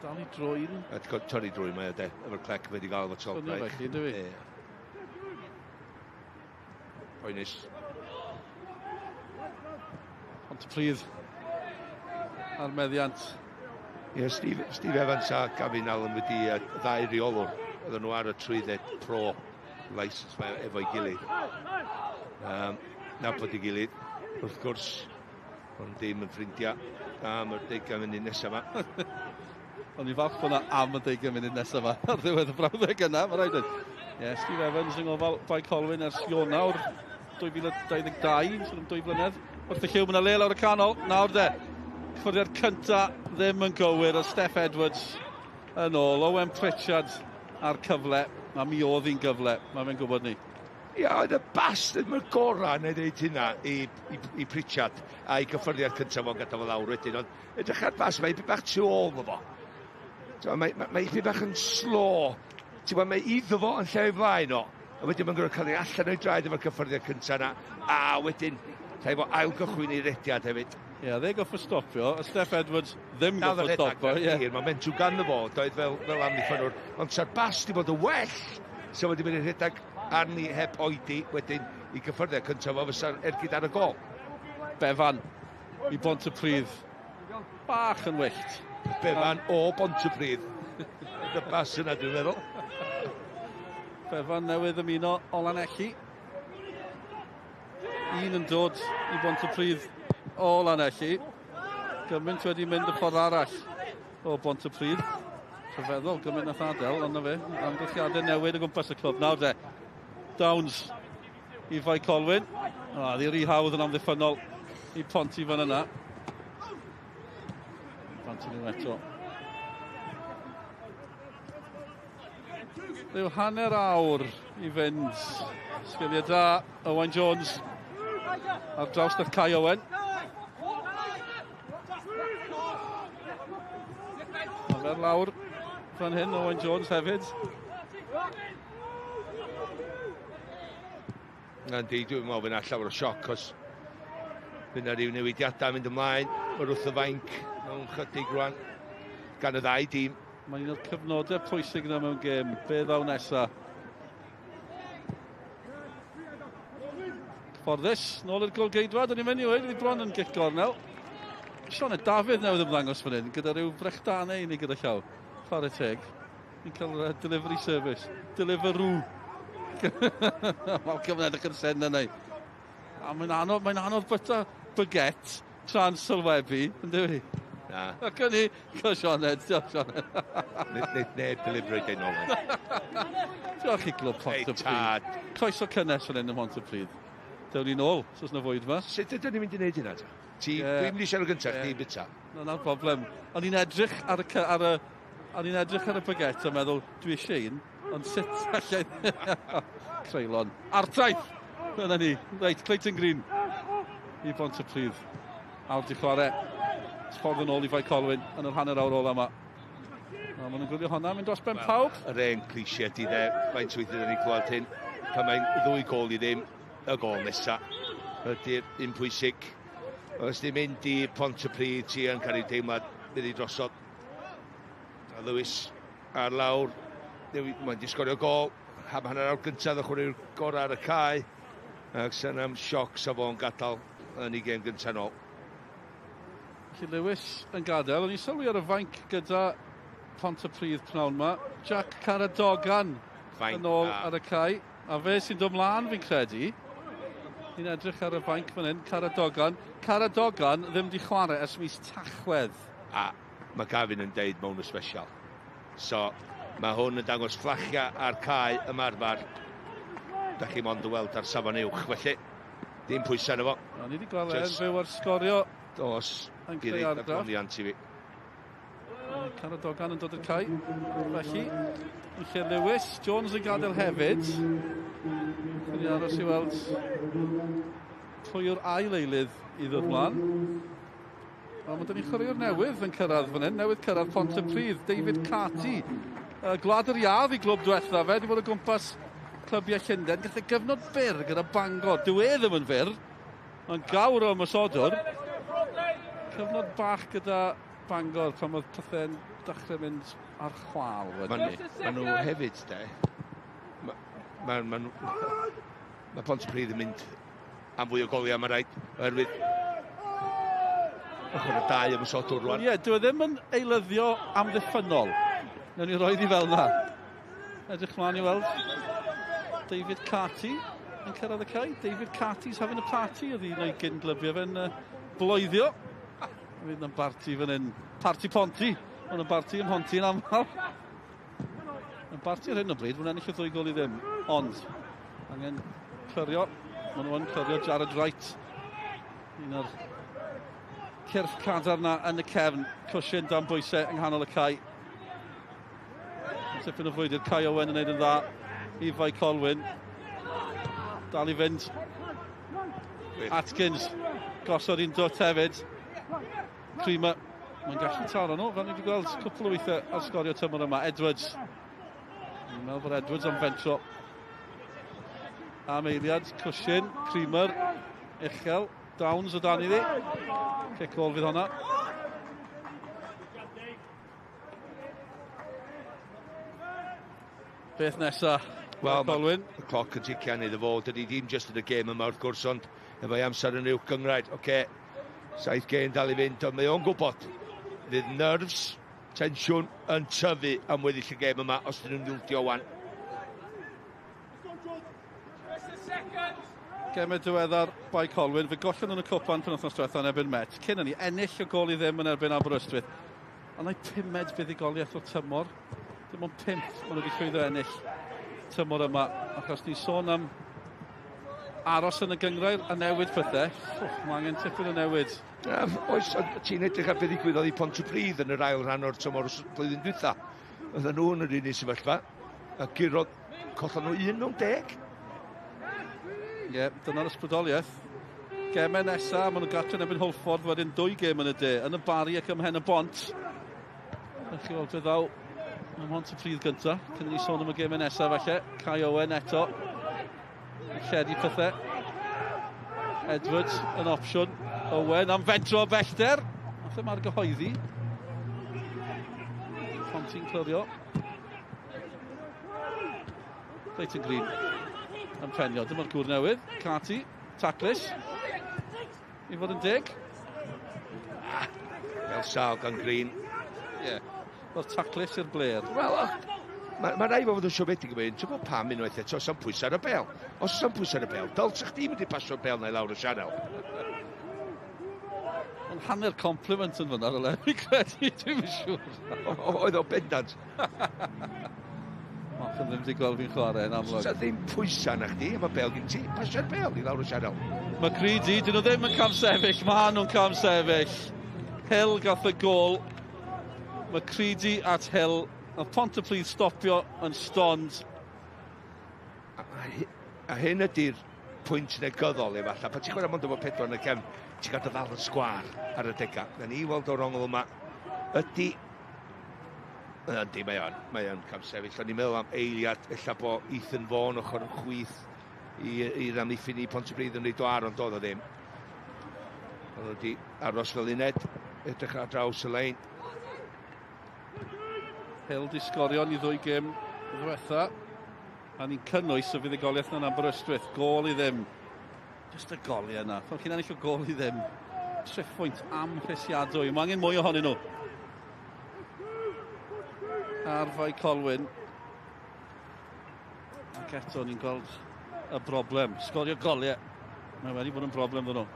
Speaker 3: dal i drwy'n.
Speaker 2: Torri drwy'n mae e, efo'r clec wedi gael efo top
Speaker 3: right. Felly, dwi.
Speaker 2: Poenus.
Speaker 3: Pontypridd ar meddiant.
Speaker 2: Ie, Steve Evans a Gavin Allen wedi ddau reolwr. Oedden nhw ar y trwydded pro licence efo'i gilydd. Nabod i gilydd, wrth gwrs. Ond dim yn ffrindiau am y 10 munud nesaf yma.
Speaker 3: O'n i falch bod yna am y 10 munud nesaf yma ar ddiwedd y brawddeg yna. Mae rhaid yn. Steve Evans yn gofal Bae Colwyn ers Ionawr 2022, sy'n 2 blynedd. Wrth y lliw, mae yna le lawr y canol. Nawr de, cyffwrdiad cynta ddim yn gywir o Steph Edwards yn ôl. Owen Pritchard ar cyfle. A mi oedd hi'n gyfle, mae'n gwybod ni.
Speaker 2: Ia, oedd y bas ddim yn gorau neu ddeud hynna i Pritchard a'i gyffyrddiad cyntaf fo'n gadael o lawr wedyn. Ond edrych ar bas, mae bach tu ôl fo. Mae bach yn slo. Mae iddo fo yn lle i flaen o. A wedyn mae'n gwneud cael ei allan o'i draed efo'r gyffyrddiad cyntaf yna. A wedyn, rhaid fo ail gychwyn i rediad hefyd.
Speaker 3: Ie, dde goffo stopio. A Steph Edwards ddim goffo stopio.
Speaker 2: Mae mentw gan y fo, doedd fel amddiffynwr. Ond sa'r bas di bod yn well. So wedi mynd i rhedag arni heb oedi wedyn i gyffyrddiad cyntaf o fysa'r ergyd ar y gol.
Speaker 3: Befan i Pontypridd. Bach yn wyllt.
Speaker 2: Befan o Pontypridd. Y bas yna dwi'n meddwl.
Speaker 3: Befan newydd ymuno o Lanelli. Un yn dod i Pontypridd o Lanelli. Gymaint wedi mynd y ffordd arall o Pontypridd. Rhyfeddol, gymaint nath adael, ond na fe. Amgylchiadau newid o gwmpas y clwb. Nawr de, Downs i Bae Colwyn. Ddi rhy hawdd yn amddiffynol i Ponty fan yna. Ponty nhw eto. Ryw hanner awr i fynd. Sgiliau da, Owen Jones ar draws na'r Kai Owen. A fer lawr fan hyn, Owen Jones hefyd.
Speaker 2: Yndi, dwi'n meddwl fy'n llawer o sioc, cos fy'n rhyw newidiadau mynd ymlaen. Mae wrth y fainc mewn chydig rwan gan y ddau dîm.
Speaker 3: Mae'n un o'r cyfnodau pwysig yna mewn gêm. Be ddaw nesa? Cyfforddus, nôl i'r golgeidfa. Dyna ni'n mynd i weid, wedi bron yn gic gornel. Sioned Dafydd newydd ymddangos fan hyn, gyda rhyw brechdanau i ni gyda llaw. Chwarae teg. Ni'n cael delivery service. Deliveroo. Wel, gyfnod y cynsen yna. A mae'n anodd byta baguette tra'n sylwebu, yn dwi?
Speaker 2: Na.
Speaker 3: Ac yn ni, cael Sioned, diolch Sioned.
Speaker 2: Neb delivery gen olen.
Speaker 3: Diolch i glwb Pontypridd. Croeso cynnes fan hyn ym Pontypridd. Dewn ni nôl, os na fwyd yma.
Speaker 2: Sut ydyn ni'n mynd i wneud hynna? Dwi'n mynd i siarad gyntaf, chdi bita.
Speaker 3: Na'r problem. O'n i'n edrych ar y baguette a meddwl, dwi eisiau un, ond sut allai... Creulon. Artaith! Dyna ni. Reit, Clayton Green i Pontypridd. Awr di chwarae. Sffordd yn ôl i Bae Colwyn yn yr hanner awr ola yma. Maen nhw'n gwylio honna, mynd dros ben pawb.
Speaker 2: Yr un cliché di dde, faint weithio ni'n clywed hyn. Pan mae'n ddwy gol i ddim, y gol nesa. Ydy'r un pwysig. Os di mynd i Pontypridd, ti yn cael ei deimlad fydd i drosod. A Lewis ar lawr. Mae'n disgorio gol. Ham hanner awr gyntaf, chwarae'r gorau ar y cae. Ac sy'n am sioc sa fo'n gadael yn ei gêm gyntaf nôl.
Speaker 3: Felly Lewis yn gadael, ond i sylwi ar y fainc gyda Pontypridd pnawn yma. Jack Caradogan yn ôl ar y cae. A fe sy'n dod mlaen fi'n credu. Ni'n edrych ar y fainc fan hyn, Caradogan. Caradogan ddim di chwarae ers mis Tachwedd.
Speaker 2: A mae Gavin yn deud mewn y special. So, mae hwn yn dangos fflachia ar cae ymarfer. Da chi mond y weld ar safon uwch, felly dim pwysau yna fo.
Speaker 3: Ni wedi gweld e'n fyw ar sgorio.
Speaker 2: Dos, gyda'i adroddiant i fi.
Speaker 3: Caradogan yn dod i'r cae. Felly, yn lle Lewis, Jones yn gadael hefyd. Ni aros i weld pwy yw'r ail eilydd i ddod mlaen. Mae dyn ni chwaraewr newydd yn cyrraedd fan hyn. Newydd cyrraedd Pontypridd, David Carty. Gwlad yr Iaf i glwb diwetha fe, wedi bod o gwmpas clybiau Llundain. Gath e gyfnod byr gyda Bangor. Dyw e ddim yn fyr, ond gawr o ymysodwr. Cyfnod bach gyda Bangor pan oedd pethau'n dechrau mynd ar chwal.
Speaker 2: Maen nhw hefyd, de. Mae Pontypridd yn mynd am fwy o goliau, mae'n rhaid, oherwydd ochr y dau ymysodwr rwan.
Speaker 3: Ie, dyw e ddim yn eilyddio amddiffynol. Newn ni roi di fel yna. Edrych mlaen i weld David Carty yn cyrraedd y cae. David Carty's having a party. Oedd hi'n ei gyn-glybio fe'n bloeddio. Fydd yna'n barti fan hyn. Parti Ponty. Ond yn barti ym Mhonty yn aml. Yn barti ar hyn o bryd. Mwyn ennill y ddwy gol i ddim. Ond, angen clyrio. Maen nhw yn clyrio Jared Wright. Un o'r cyrff cadar na yn y cefn. Cwsyn dan bwysau yng nghanol y cae. Tipyn o fwyd i'r Kai Owen yn neud yn dda i Bae Colwyn. Dal i fynd. Atkins gosod un dwt hefyd. Creamer. Mae'n gallu taro nhw. Fel ni wedi gweld cwpl o weithiau ar sgorio tymor yma. Edwards. Ni'n meddwl bod Edwards am fentro. Am eiliad. Cwsyn. Creamer. Uchel. Downs o dan iddi. Cic ôl fydd honna. Beth nesa?
Speaker 2: Wel, Colwyn. Y cloc yn tician iddo fo. Dydy dim just yn y gêm yma wrth gwrs, ond efo amser yn uwch gyngraid. Oce, 7 gêm dal i fynd, ond mae o'n gwybod. Fydd nerfs, tensiwn yn tyfu am weddill y gêm yma os dyn nhw'n ildio wan.
Speaker 3: Gemau diweddar Bae Colwyn. Fe gollon yn y cwpan penwythnos diwethaf yn erbyn Met. Cyn hynny, ennill o gol i ddim yn erbyn Aberystwyth. Ond ei 5 buddigoliaeth o tymor. Dim ond 5 maen nhw wedi llwyddo ennill tymor yma. Achos ni sôn am aros yn y gyngrair a newid pethau. Mae angen tipyn o newid.
Speaker 2: Oes, ti'n edrych ar beth ddigwyddodd i Pontypridd yn yr ail rhan o'r tymor blwyddyn dwytha. Oedden nhw yn yr unig sefyllfa. A gurodd collon nhw 1 mewn 10.
Speaker 3: Ie, dyna'r ysbrydoliaeth. Gemau nesaf, maen nhw'n gartre yn erbyn Hwlffordd, wedyn 2 gêm yn y de, yn y bari ac ym Mhen y Bont. Felly weld fe ddaw ym Pontypridd gyntaf. Cyn ni sôn am y gemau nesaf felly. Cai Owen eto. Lledu pethau. Edwards yn opsiwn. Owen am fedro bellter. Nath e ma'r gyhoeddi. Fonti'n clyrio. Clayton Green yn penio. Dyma'r gŵr newydd. Carty. Taclis. I fod yn dig.
Speaker 2: Fel sal gan Green.
Speaker 3: Ie. Fel taclis i'r bler.
Speaker 2: Wel, mae rai fod yn siomedig yn mynd. Ti'n gwybod pam unwaith eto, sa'n pwys ar y bel. Os sa'n pwys ar y bel, dylsach chdi mynd i pasio'r bel neu lawr y sianel.
Speaker 3: Ond hanner compliment yn fyna, ole. Mi credu, dwi'n siŵr.
Speaker 2: Oedd o bendant.
Speaker 3: Mach yn ddim wedi gweld fi'n chwarae yn amlwg.
Speaker 2: Sa ddim pwysa na chdi, mae bel gyn ti. Pasio'r bel i lawr y sianel.
Speaker 3: Mae Creedy, dyn nhw ddim yn cam sefyll. Mae nhw'n cam sefyll. Hill gath y gol. Mae Creedy at Hill. A Pontypridd stopio yn stond.
Speaker 2: A hyn ydy'r pwynt negyddol efallai. Pan ti'n gwybod am ond efo 4 yn y cefn, ti'n gael dy ddal yn sgwar ar y dega. Na ni weld o'r ongl yma. Ydy, mae o'n cam sefyll. O'n i'n meddwl am eiliad, ella bo Ethan Vaughan ochr yn chwyth i'r amddiffyn i Pontypridd yn rhaid o ar, ond doedd o ddim. Oedd wedi aros fel uned, edrych ar draws y lein.
Speaker 3: Hill di sgorio ni 2 gêm ddiwetha. A ni'n cynnwys y fuddigoliaeth yna'n Aberystwyth. Gol i ddim. Just y goliau yna. Pan chi'n ennill o gol i ddim. 3 pwynt am rhesiadwy. Mae angen mwy ohonyn nhw. Ar Bae Colwyn. Ac eto ni'n gweld y broblem. Sgorio goliau. Mae wedi bod yn broblem ddyn nhw.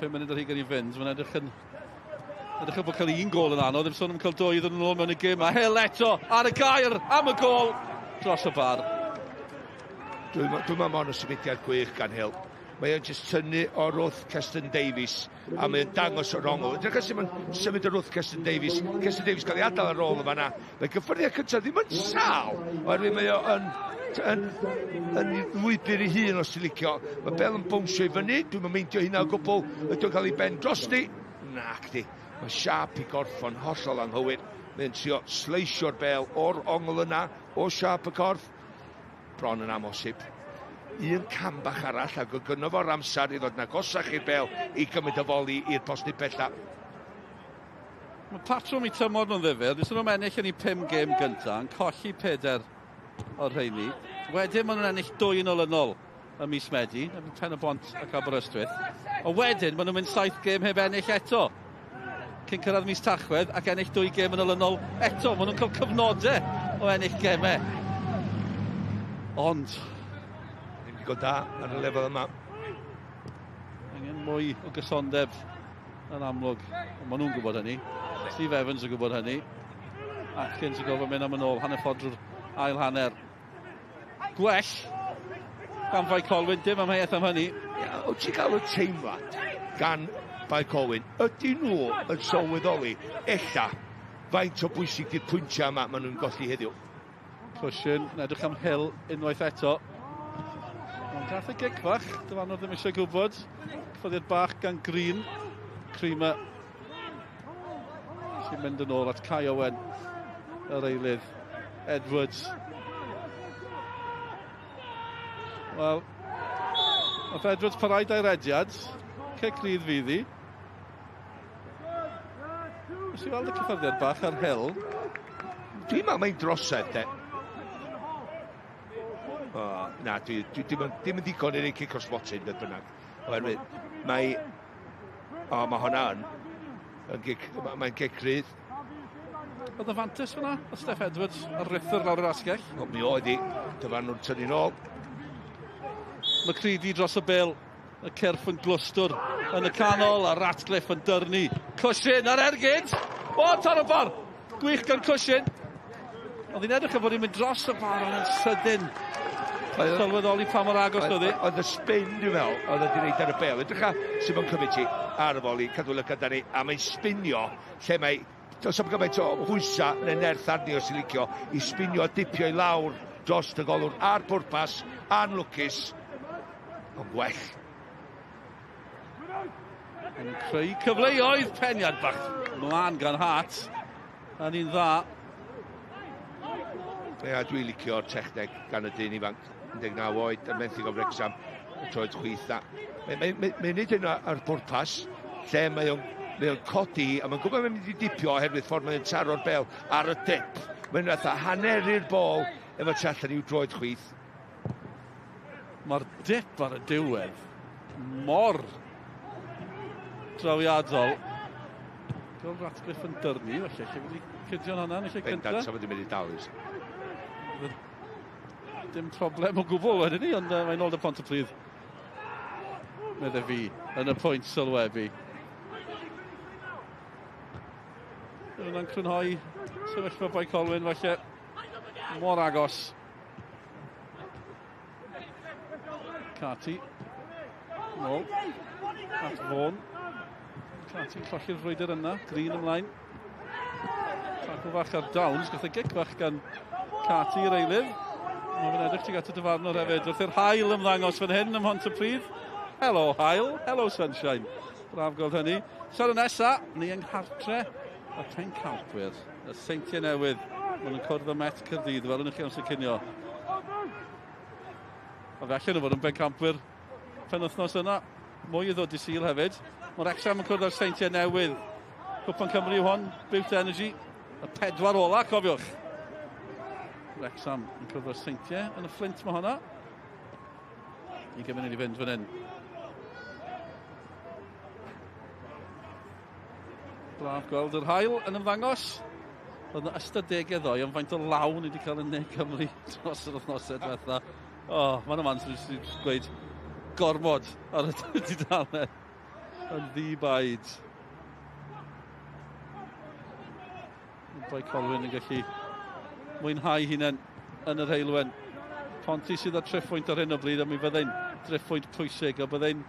Speaker 3: 5 munud ar hugain i fynd. Mae'n edrych bod cael 1 gol yn anodd. Ddim sôn am cael 2 iddyn nhw mewn y gym. A Hill eto ar y gair am y gol dros y bar.
Speaker 2: Dwi'n meddwl yn symudiad gwych gan Hill. Mae o'n just tynnu o'r wrth Cestyn Davies a mae o'n dangos o'r ongl. Ydych chi mae'n symud o'r wrth Cestyn Davies. Cestyn Davies cael ei adael ar ôl yma na. Mae gyffyrddiad cyntaf ddim yn sal. Oherwydd mae o'n lwybr ei hun os ti'n licio. Mae bel yn bwnsio i fyny. Dwi'n meindio hynna o gwbl. Ydw'n cael ei ben drosti. Nac di. Mae siap i gorffon hollol anghywir. Mae'n trio sleisio'r bel o'r ongl yna, o siap y corff. Bron yn amosib. 1 cam bach arall ac o gynno fo'r amser i ddod na gosach i'r bel i gymryd y foli i'r posti bella.
Speaker 3: Mae patrwm i tymor nhw'n ddifur. Nysyn nhw'n ennill yn ei 5 gêm gyntaf, yn colli 4 o'r rheini. Wedyn maen nhw'n ennill 2 yn olynol ym mis Medi, yn Pen y Bont ac Aberystwyth. A wedyn maen nhw'n mynd 7 gêm heb ennill eto. Cyn cyrraedd mis Tachwedd ac ennill 2 gêm yn olynol eto. Maen nhw'n cael cyfnodau o ennill gemau. Ond
Speaker 2: Ddim digon da ar y lefel yma.
Speaker 3: Angen mwy o gysondeb yn amlwg. Maen nhw'n gwybod hynny. Steve Evans yn gwybod hynny. Atkins yn gofod mynd am yn ôl. Hanner ffordd ail hanner. Gwell gan Bae Colwyn. Dim amheuaeth am hynny.
Speaker 2: Wyt ti'n cael y teimlad gan Bae Colwyn? Ydy nhw yn sylweddoli ella faint o bwysig i'r pwyntiau yma maen nhw'n golli heddiw?
Speaker 3: Cwsiwn, edrych am Hill unwaith eto. Ond gath y gig fach, dyfanwr ddim eisiau gwybod. Cyffoddiad bach gan Green. Creamer sy'n mynd yn ôl at Cai Owen, yr eilydd. Edwards. Wel, oedd Edwards paraid a'i rediad. Cic rydd fydd hi. Ys i weld y cyfforddiad bach ar Hill.
Speaker 2: Dwi'n meddwl mae'n drosedd, de. Na, ddim yn digon i'r cic o smotin, beth bynnag. Oherwydd, mae hwnna mae'n gic rydd.
Speaker 3: Oedd y fantes fyna, o Steff Edwards, ar rithwr lawr yr asgell.
Speaker 2: O, mi oedd i, dyma nhw'n tynnu nôl.
Speaker 3: McCready dros y bel, y cerff yn glwstwr yn y canol, a Ratcliffe yn dyrnu. Cwsyn ar ergyd! O, tar o bar! Gwych gan Cwsyn. Oedd hi'n edrych bod hi'n mynd dros y bar ond yn sydyn. Sylweddoli pa mor agos oedd hi.
Speaker 2: Oedd y spin, dwi'n meddwl, oedd wedi gwneud ar y bel. Edrych a Simon Cymru ar y foli, cadw lygad ni, a mae'n spinio, lle mae, does am gymaint o hwysa neu nerth arni os i licio, i spinio a dipio i lawr dros y golwr a'r pwrpas, a'n lwcus, ond gwell.
Speaker 3: Yn creu cyfleoedd peniad bach mlaen gan Hart, a ni'n dda.
Speaker 2: Ia, dwi'n licio'r techneg gan y dyn ifanc, 19 oed, yn menthyg o Wrexham, y troed chwith da. Mae'n nid yna ar bwrpas, lle mae o'n codi, a mae'n gwybod mae'n mynd i dipio oherwydd ffordd mae'n taro'r bel ar y dip. Mae'n fatha haneri'r bol efo trallan i'w droed chwith.
Speaker 3: Mae'r dip ar y diwedd mor drawiadol. Gael Ratcliffe yn dyrnu, felly, lle wedi cydio'n hwnna yn y lle cyntaf.
Speaker 2: Bendant, sa wedi mynd i dalus.
Speaker 3: Dim problem o gwbl wedyn ni, ond mae'n ôl y Pontypridd. Medde fi, yn y pwynt sylwebu. Yna'n crynhoi sefyllfa Bae Colwyn, falle mor agos. Carty. Nôl. At Fawn. Carty'n colli'r frwydr yna. Green ymlaen. Tackle fach ar Downs. Gath y gic fach gan Carty i'r eilydd. Mae'n edrych tuag at y dyfarnwr hefyd. Wrth i'r hael ymddangos fan hyn ym Pontypridd. Helo hael. Helo sunshine. Braf gweld hynny. Sa'r nesa, ni yng nghartre y pencampwyr. Y seintiau newydd. Mae'n cwrdd y Met Caerdydd fel yn eich amser cynio. A felly nhw fod yn pencampwyr penwythnos yna. Mwy i ddod i Sul hefyd. Mae'r Wrexham yn cwrdd â'r seintiau newydd. Cwpan Cymru yw hon. Bywt Energy. Y 4 ola, cofiwch. Wrexham yn cwrdd â'r seintiau yn y Flint mae hwnna. I gymryd i fynd fan hyn. Braf gweld yr hael yn ymddangos. Oedd yna ystadegau ddoi, ond faint o lawn wedi cael yn Ne Cymru dros yr wythnosau diwetha. O, mae'n man sy'n gweud gormod ar y dudalen. Yn ddi-baid. Bae Colwyn yn gallu mwynhau hunain yn yr heilwen. Ponty sydd â triffwynt ar hyn o bryd, a mi fyddai'n triffwynt pwysig, a byddai'n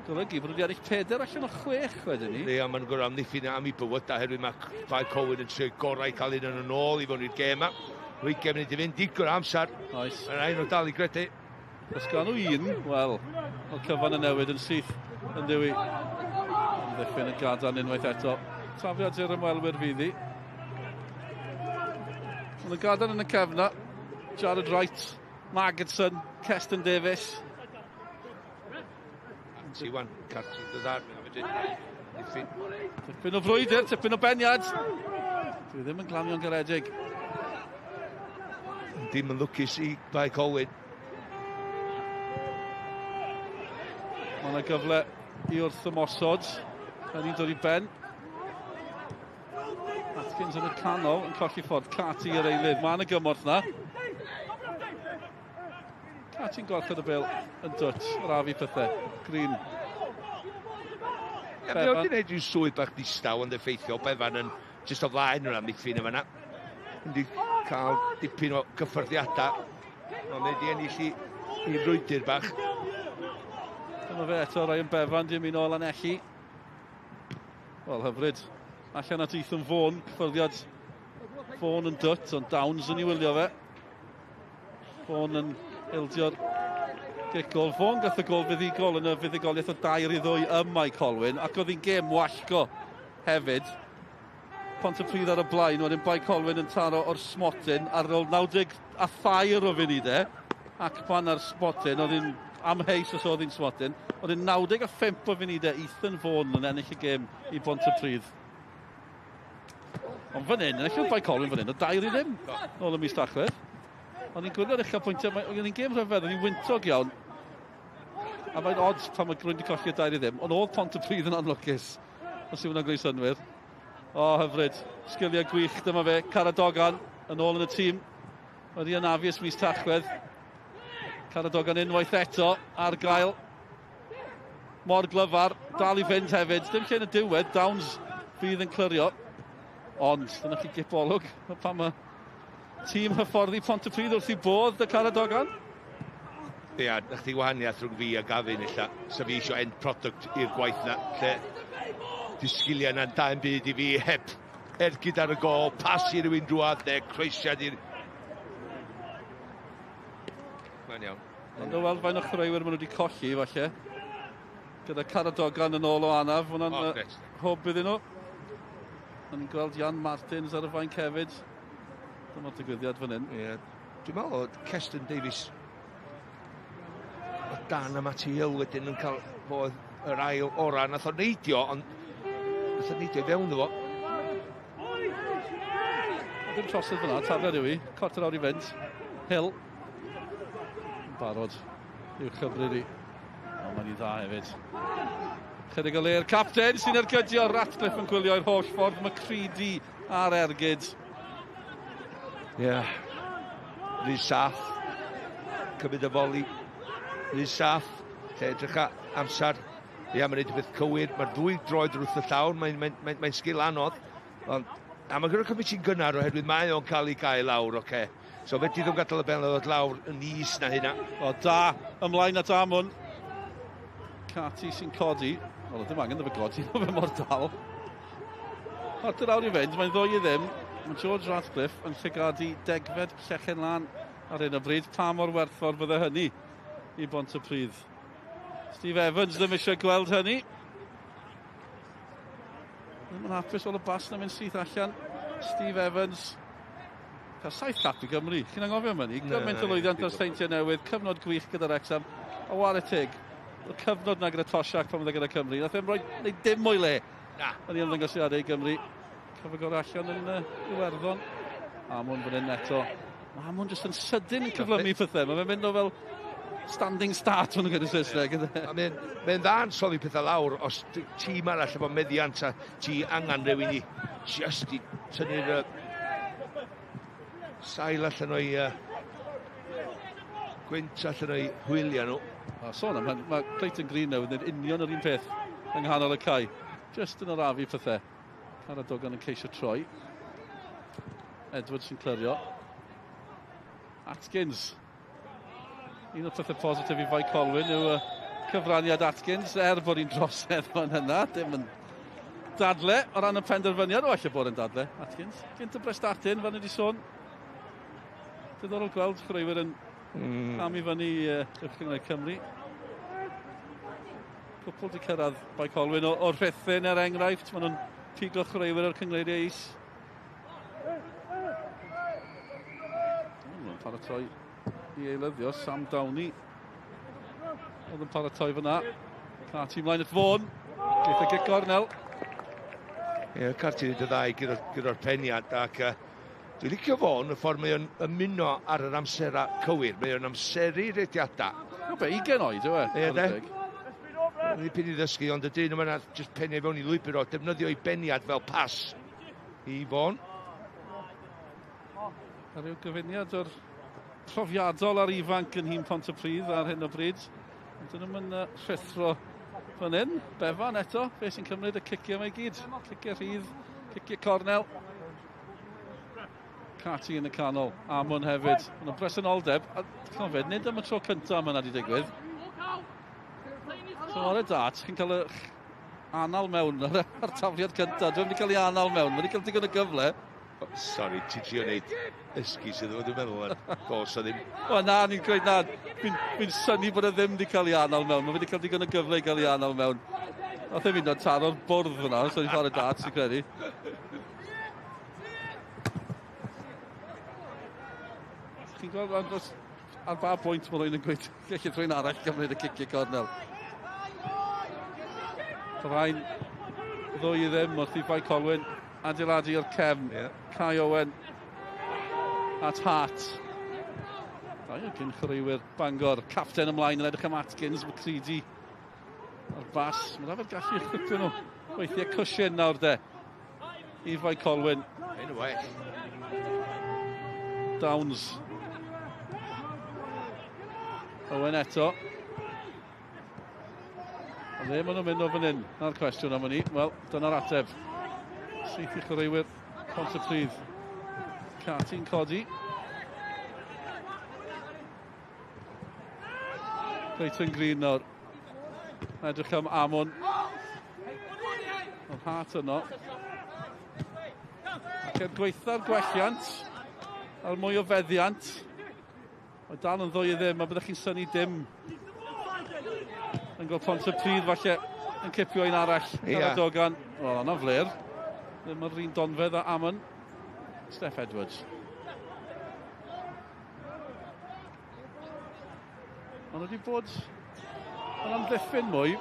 Speaker 3: golygu bod wedi ennill 4 allan o 6 wedyn ni.
Speaker 2: Ie, mae'n gwrdd amddiffyn am ei bywyd, a herwydd mae Bae Colwyn yn trwy gorau cael un yn ôl i fewn i'r gêm yma. Rwy'n gêm yn ei fynd digon amser.
Speaker 3: Oes.
Speaker 2: Mae'n rhaid o dal i gredu.
Speaker 3: Os gan nhw un, wel, o cyfan y newid yn syth yn dewi. Ddiffyn y gadan unwaith eto. Trafiad i'r ymwelwyr fyddi. Ond y gadan yn y cefna. Jared Wright, Magidson, Keston Davies.
Speaker 2: Siwan, Carty, Dydd Sadwrn.
Speaker 3: Tipyn o frwydr, tipyn o beniad. Dwi ddim yn glamio'n garedig.
Speaker 2: Dim yn lwcus i Bae Colwyn.
Speaker 3: Mae yna gyfle i wrth ymosod. Yn ni'n dod i ben. Atkins yn y canol yn colli ffordd. Carty i'r eilydd. Mae yna gymorth na. Carty'n gorchod y bil yn dwt. Rafi pethau. Green.
Speaker 2: Mae wedi gwneud rhyw swydd bach distaw yn effeithiol. Befan yn just o flaen nhw'n amddiffyn yma. Wedi cael dipyn o gyffyrddiadau. Ond mae wedi ennill i rwydyr bach.
Speaker 3: Dyma fe eto, Ryan Bevan, dim un ôl anelli. Wel, hyfryd. Allan at Ethan Fawn, cyffyrddiad Fawn yn dwt, ond Downs yn ei wylio fe. Fawn yn ildio'r gigol. Fawn gath y gol fuddigol yn y fuddigoliaeth o 2-2 ym Mae Colwyn, ac oedd hi'n gêm wallgo hefyd. Pontypridd ar y blaen, wedyn Bae Colwyn yn taro o'r smotyn ar ôl 90 a thair o funudau, ac pan ar smotyn, oedd hi'n amheus os oedd hi'n smotyn, oedd hi'n 95 o funudau Ethan Fawn yn ennill y gêm i Pontypridd. Ond fan hyn, ennill Bae Colwyn fan hyn, o 2-0 nôl y mis Tachwedd. Ond ni'n gwylio'r uchel pwyntiau, oedd hi'n gêm rhyfedd, oedd hi'n wyntog iawn. A mae'n odds pan mae Grwyn wedi colli y 2-0, ond oedd Pontypridd yn anlwcus, os yw'n gwneud synwyr. O, hyfryd. Sgiliau gwych, dyma fe. Caradogan yn ôl yn y tîm. Wedi anafius mis Tachwedd. Caradogan unwaith eto ar gael. Mor glyfar, dal i fynd hefyd. Dim lle yn y diwedd, Downs fydd yn clirio. Ond, dyna chi gibolwg. Pan mae tîm hyfforddi Pontypridd wrth i bodd y Caradogan.
Speaker 2: Ia, na chdi wahaniaeth rhwng fi a Gavin illa. Sa fi eisiau end product i'r gwaith na. Lle, di sgiliau na'n da'n byd i fi heb ergyd ar y gol, pas i rywun drwad, neu croesiad i'r... Mae'n iawn.
Speaker 3: Ond o weld fain o chwaraewyr maen nhw wedi colli, falle. Gyda Caradogan yn ôl o anaf, hwnna'n hwb iddyn nhw. Yn gweld Ian Martins ar y fain hefyd. Dyma'r digwyddiad fan hyn.
Speaker 2: Dwi'n meddwl o Ceston Davies o dan am ati Hill wedyn yn cael bod yr ail ora. Nath o neidio, ond nath o neidio i fewn o fo.
Speaker 3: Dim trosydd fyna, tafler yw i. Corter awr i fynd. Hill. Yn barod i'w chyfryd i. O, mae'n i dda hefyd. Chydig o le'r capten sy'n ergydio. Ratcliffe yn gwylio i'r holl ffordd. Macready ar ergyd.
Speaker 2: Ie. Rhys saff. Cymryd y foli. Rhys saff. Lle edrych amser. Ie, mae'n neud beth cywir. Mae'r ddwy droed wrth y llawn. Mae'n sgil anodd. Ond, a mae'n gwneud cymryd sy'n gynnar oherwydd mae o'n cael ei gael lawr, oce. So, fe dydd o'n gadael y bel ddod lawr yn is na hynna.
Speaker 3: O, da. Ymlaen at Amon. Cati sy'n codi. Wel, dim angen dy fe godi. O fe mor dal. Corter awr i fynd. Mae'n ddwy i ddim. Mae George Ratcliffe yn llygadu degfed llechen lan ar hyn o bryd. Pa mor werthfawr bydde hynny i Pontypridd. Steve Evans ddim eisiau gweld hynny. Ddim yn hapus o'r bas na mynd syth allan. Steve Evans. Cael 7 cap i Gymru. Chi'n angofio am hynny? Gymaint o lwyddiant ar seintiau newydd. Cyfnod gwych gyda'r Wrexham. A war y tig. Y cyfnod na gyda Tosiak pan fydde gyda Cymru. Nath e'n rhoi neud dim mwy le. Yn ei ymddangosiadau i Gymru. Cyfagor allan yn Iwerddon. Amon fan hyn eto. Mae Amon jyst yn sydyn yn cyflymu pethau. Mae'n mynd o fel standing start hwnnw gyda'r Saesneg.
Speaker 2: Mae'n dda'n soddi pethau lawr os tîm arall efo meddiant a ti angen rhywun i just i tynnu'r sail allan o'i gwynt allan o'i hwylio nhw.
Speaker 3: Sôn am, mae Clayton Green newydd wneud union yr un peth yng nghanol y cae. Just yn arafu pethau. Caradogan yn ceisio troi. Edwards sy'n clirio. Atkins. Un o'r pethau positif i Bae Colwyn yw cyfraniad Atkins, bod hi'n drosedd o'n hynna. Dim yn dadle o ran y penderfyniad. O, allai bod yn dadle, Atkins. Gynt y brestatyn, fan wedi sôn. Diddorol gweld chwaraewyr yn am i fyny Cyngor Cymru. Cwpl di cyrraedd Bae Colwyn o'r Rhythyn enghraifft. Maen nhw'n pigo chwaraewyr o'r cyngreiriau is. Mae'n paratoi i eilyddio. Sam Downey oedd yn paratoi fyna. Cati ymlaen at Fôn. Geith y gic gornel.
Speaker 2: Ie, Cati wedi ddau gyda'r peniad ac dwi'n licio Fôn y ffordd mae o'n ymuno ar yr amserau cywir. Mae o'n amseru rediadau.
Speaker 3: O be, 20 oed yw e?
Speaker 2: Ie, de. Ni pyn i ddysgu, ond y dyn yma'n just penau fewn i lwybr o defnyddio i beniad fel pas i Fôn.
Speaker 3: A ryw gyfuniad o'r profiadol ar ifanc yn hun Pontypridd ar hyn o bryd. Dyn nhw'n rhithro fan hyn. Befan eto, fe sy'n cymryd y cicio mae gyd. Cicio rhydd, cicio cornel. Cati yn y canol, Amon hefyd. Yn y bresenoldeb, a cofid, nid am y tro cyntaf yma wedi digwydd. So ar y dat, chi'n cael y anal mewn ar tafliad cyntaf. Dwi'n wedi cael ei anal mewn, wedi cael digon o gyfle.
Speaker 2: Sorry, ti trio wneud ysgu sydd wedi meddwl yn gos o ddim.
Speaker 3: O na, ni'n gweud na, fi'n syni bod e ddim wedi cael ei anal mewn. Mae wedi cael digon o gyfle i cael ei anal mewn. Nath e mynd o'n taro'r bwrdd fyna, so ni'n fawr y dat, sy'n credu. Chi'n gweld, ar ba bwynt mae rwy'n yn gweud, gallu rwy'n arall gymryd y cicio cornel. Rhain ddwy i ddim wrth i Bae Colwyn adeiladu o'r cefn. Kai Owen at Hart. Dau o gyn chwaraewyr Bangor. Capten ymlaen yn edrych am Atkins, Macready ar bas. Mae'n rhaid gallu chwipio nhw. Weithiau cwsyn nawr de i Bae Colwyn.
Speaker 2: Ein y well.
Speaker 3: Downs. Owen eto. A le maen nhw'n mynd o fan hyn. Na'r cwestiwn am hynny. Wel, dyna'r ateb. Syth i chwaraewyr Pontypridd. Carty'n codi. Clayton Green nawr. Edrych am Amon. O'r Hart yno. Ac gweitha'r gwelliant. A'r mwy o feddiant. Mae dal yn ddwy i ddim, a byddwch chi'n synnu dim. Yn gweld Pontypridd falle yn cipio un arall ar y dogan. O, yna fler. Ddim yr un donfedd a Amon. Steph Edwards. Ond wedi bod yn amddiffyn mwy.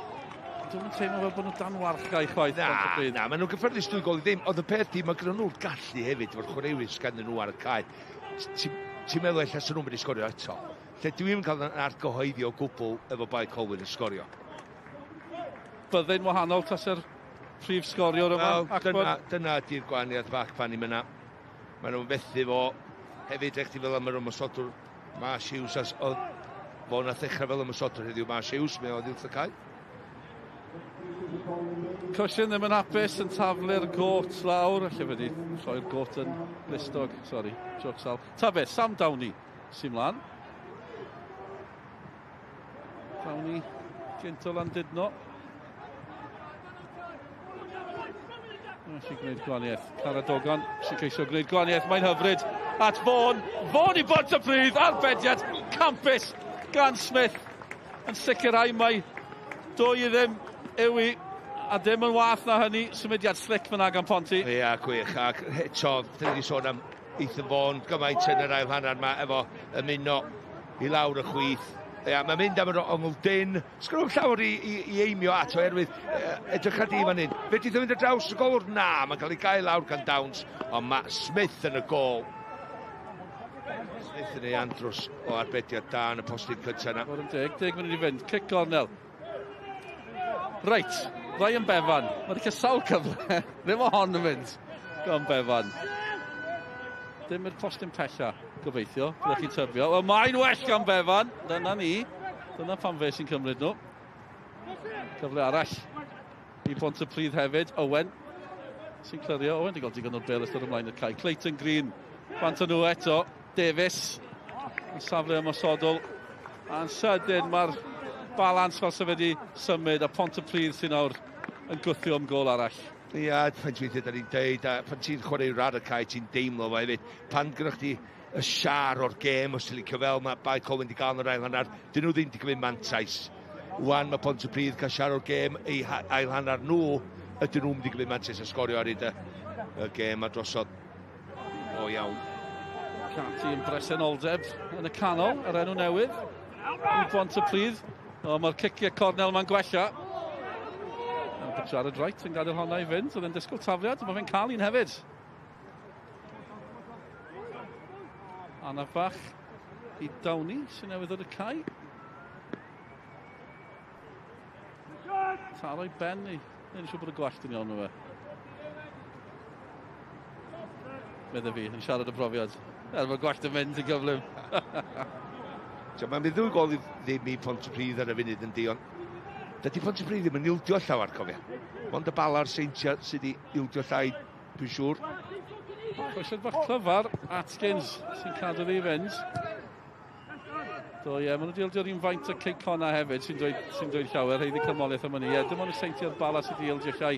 Speaker 3: Dwi'n teimlo fel bod nhw dan warchau chwaith Pontypridd.
Speaker 2: Na, maen nhw'n gyffyrddus dwy gol i ddim. Oedd y peth di, mae gyda nhw'r gallu hefyd efo'r chwaraewyr sgan nhw ar y cae. Ti'n meddwl eich sy'n nhw'n mynd i sgorio eto? Lle dwi'n cael yn argyhoeddi o gwbl efo Bae Colwyn yn sgorio.
Speaker 3: Byddai'n wahanol tas yr prif sgoriwr yma.
Speaker 2: Dyna di'r gwahaniaeth fach pan i'n mynd. Maen nhw'n fethu fo. Hefyd eich ti fel am yr ymwysodwr Mae Siws. Fo na ddechrau fel ymwysodwr heddiw Mae Siws. Mae oedd wrth y cae.
Speaker 3: Cushion ddim yn hapus yn taflu'r got lawr. Alla wedi rhoi'r got yn listog. Sorry, joc sal. Ta beth, Sam Downey sy'n mlaen. Downey, gynto Landudno. Felly gwneud gwaniaeth. Caradogan sy'n ceisio gwneud gwaniaeth. Mae'n hyfryd at Fawn. Fawn i Pontypridd ar bediad. Campus gan Smith. Yn sicrhau mai dwy i ddim yw i. A dim yn wath na hynny. Symudiad slick fyna gan Ponty.
Speaker 2: Ia, gwych. Ac eto, dyn ni sôn am Ethan Vaughan. Gymaint yn yr ail hanner yma efo ymuno i lawr y chwith. Ia, mae'n mynd am yr ongl dyn. Sgrwm llawer i eimio ato, erwydd edrych ar di fan hyn. Fe di ddim yn y draws y golwr? Na, mae'n cael ei gael lawr gan Downs. Ond mae Smith yn y gol. Smith yn ei andros o arbediad da yn y postyn cyntaf yna.
Speaker 3: Fod yn 10 munud i fynd. Cic cornel. Reit, Ryan Bevan. Mae'n cael sawl cyfle. Ddim o hon yn mynd. Gan Bevan. Dim yr postyn pella, gobeithio. Byddwch chi'n tybio. Wel, mae'n well gan Bevan. Dyna ni. Dyna pan fe sy'n cymryd nhw. Cyfle arall i Pontypridd hefyd. Owen sy'n clirio. Owen di gael digon o'r bel ystod ymlaen i'r cae. Clayton Green. Bant nhw eto. Davies. Yn safle ymosodol. A'n sydyn mae'r balans fel sef wedi symud. A Pontypridd sy'n nawr yn gwthio am gol arall.
Speaker 2: Ia, pan ti'n weithio, da ni'n deud, a pan ti'n chwarae'r ar y cae, ti'n deimlo fo hefyd. Pan gynnwch chi y siar o'r gêm, os ti'n licio fel, mae Bae Colwyn wedi gael yn yr ail hanner, dyn nhw ddim wedi cymryd mantais. Wan mae Pontypridd cael siar o'r gêm, ei ail hanner nhw, ydyn nhw wedi cymryd mantais a sgorio ar y gêm a drosodd. O iawn.
Speaker 3: Carty yn bresenoldeb yn y canol, yr enw newydd. I Pontypridd. O, mae'r ciciau cornel ma'n gwella. Jared Wright yn gadael honna i fynd, oedd e'n disgwyl tafliad, mae fe'n cael un hefyd. Anaf bach i Downey, sy'n newydd o'r cae. Taro i ben ni, yn siŵr bod y gwallt yn iawn o fe. Medde fi, yn siarad y profiad. Mae'r gwallt yn mynd yn gyflym.
Speaker 2: Mae'n mynd ddwy gol ddim i Pontypridd ar y funud yn dion. Dydy Pontypridd ddim yn ildio llawer, cofia. Ond y balar seintia sydd wedi ildio llai, dwi'n siŵr.
Speaker 3: Cwestiwn bach clyfar, Atkins sy'n cadw ddi fynd. Do ie, maen nhw wedi ildio un faint o Ceicona hefyd sy'n dweud llawer, heiddi cymoliaeth am hynny. Ie, dim ond y seintiau'r bala sydd wedi ildio llai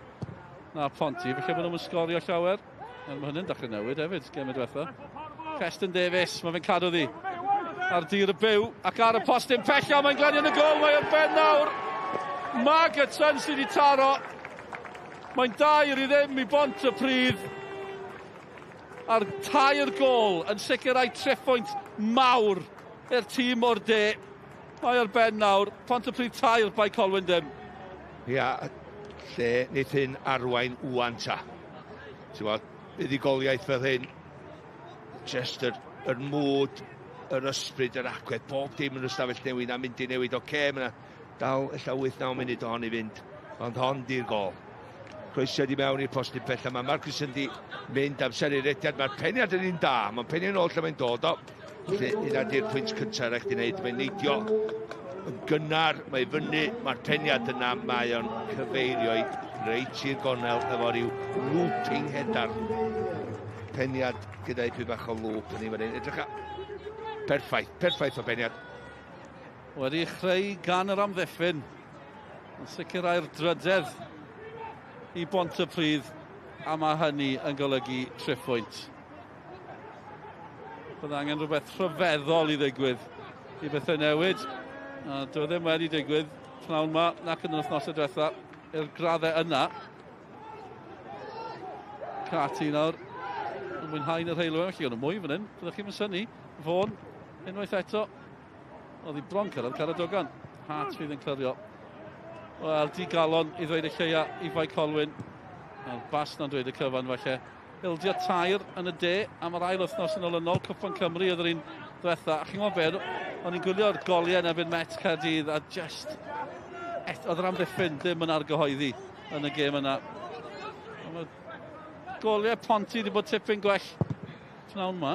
Speaker 3: na Ponty, felly maen nhw'n sgorio llawer. Mae hynny'n dechrau newid hefyd, gem y diwetha. Preston Davies, mae fe'n cadw ddi. Ar dir y byw, ac ar y postyn pella, mae'n glenio yn y gol, mae'n ben nawr. Magerton sydd wedi taro. Mae'n 2 i ddim i Pontypridd. A'r tair gol yn sicrhau triphwynt mawr i'r tîm o'r de. Mae ar ben nawr. Pontypridd 2, Bae Colwyn dim.
Speaker 2: Ia, lle wneud hyn arwain wwan ta. Ti'n bod, fuddugoliaeth fel hyn. Just yr mwd, yr ysbryd, yr acwedd, bob dim yn ystafell newid a mynd i newid o cem yna. Dal illa 8-9 munud o hon i fynd, ond hon di'r gol. croeso di mewn i'r postyn bella. Mae Marcus yn di mynd amser i'r rediad. Mae'r peniad yn un da. Mae'n peniad yn ôl lle mae'n dod o. Felly, yna di'r pwynt cyntaf rhaid i wneud. Mae'n neidio yn gynnar. Mae fyny. Mae'r peniad yna. Mae o'n cyfeirio i reit i'r gonel efo ryw looping hedar. Peniad gyda i pwy bach o loop yn ei fan hyn. Edrych a... Perffaith o peniad.
Speaker 3: Wedi chreu gan yr amddiffyn. Yn sicrhau'r drydedd i Pontypridd, a mae hynny yn golygu 3 pwynt. Bydd angen rhywbeth rhyfeddol i ddigwydd i bethau newid. A doedd ddim wedi digwydd pnawn yma nac yn yr wythnosau diwetha i'r graddau yna. Cati nawr yn mwynhau'n yr heilwen, felly o'n y mwy fan hyn. Byddwch chi'n synnu, Fôn, unwaith eto. Oedd hi bron cyrraedd Caradogan. Hart fydd yn clirio. Wel, di galon i ddweud y lleia i Bae Colwyn. Bas na'n dweud y cyfan falle. Ildio tair yn y de am yr ail wythnos yn olynol. Cwpan Cymru oedd yr un diwetha. A chi'n gwybod beth, o'n i'n gwylio'r goliau yn erbyn Met Caerdydd a just... oedd yr amddiffyn ddim yn argyhoeddi yn y gêm yna. Goliau Ponty wedi bod tipyn gwell pnawn yma.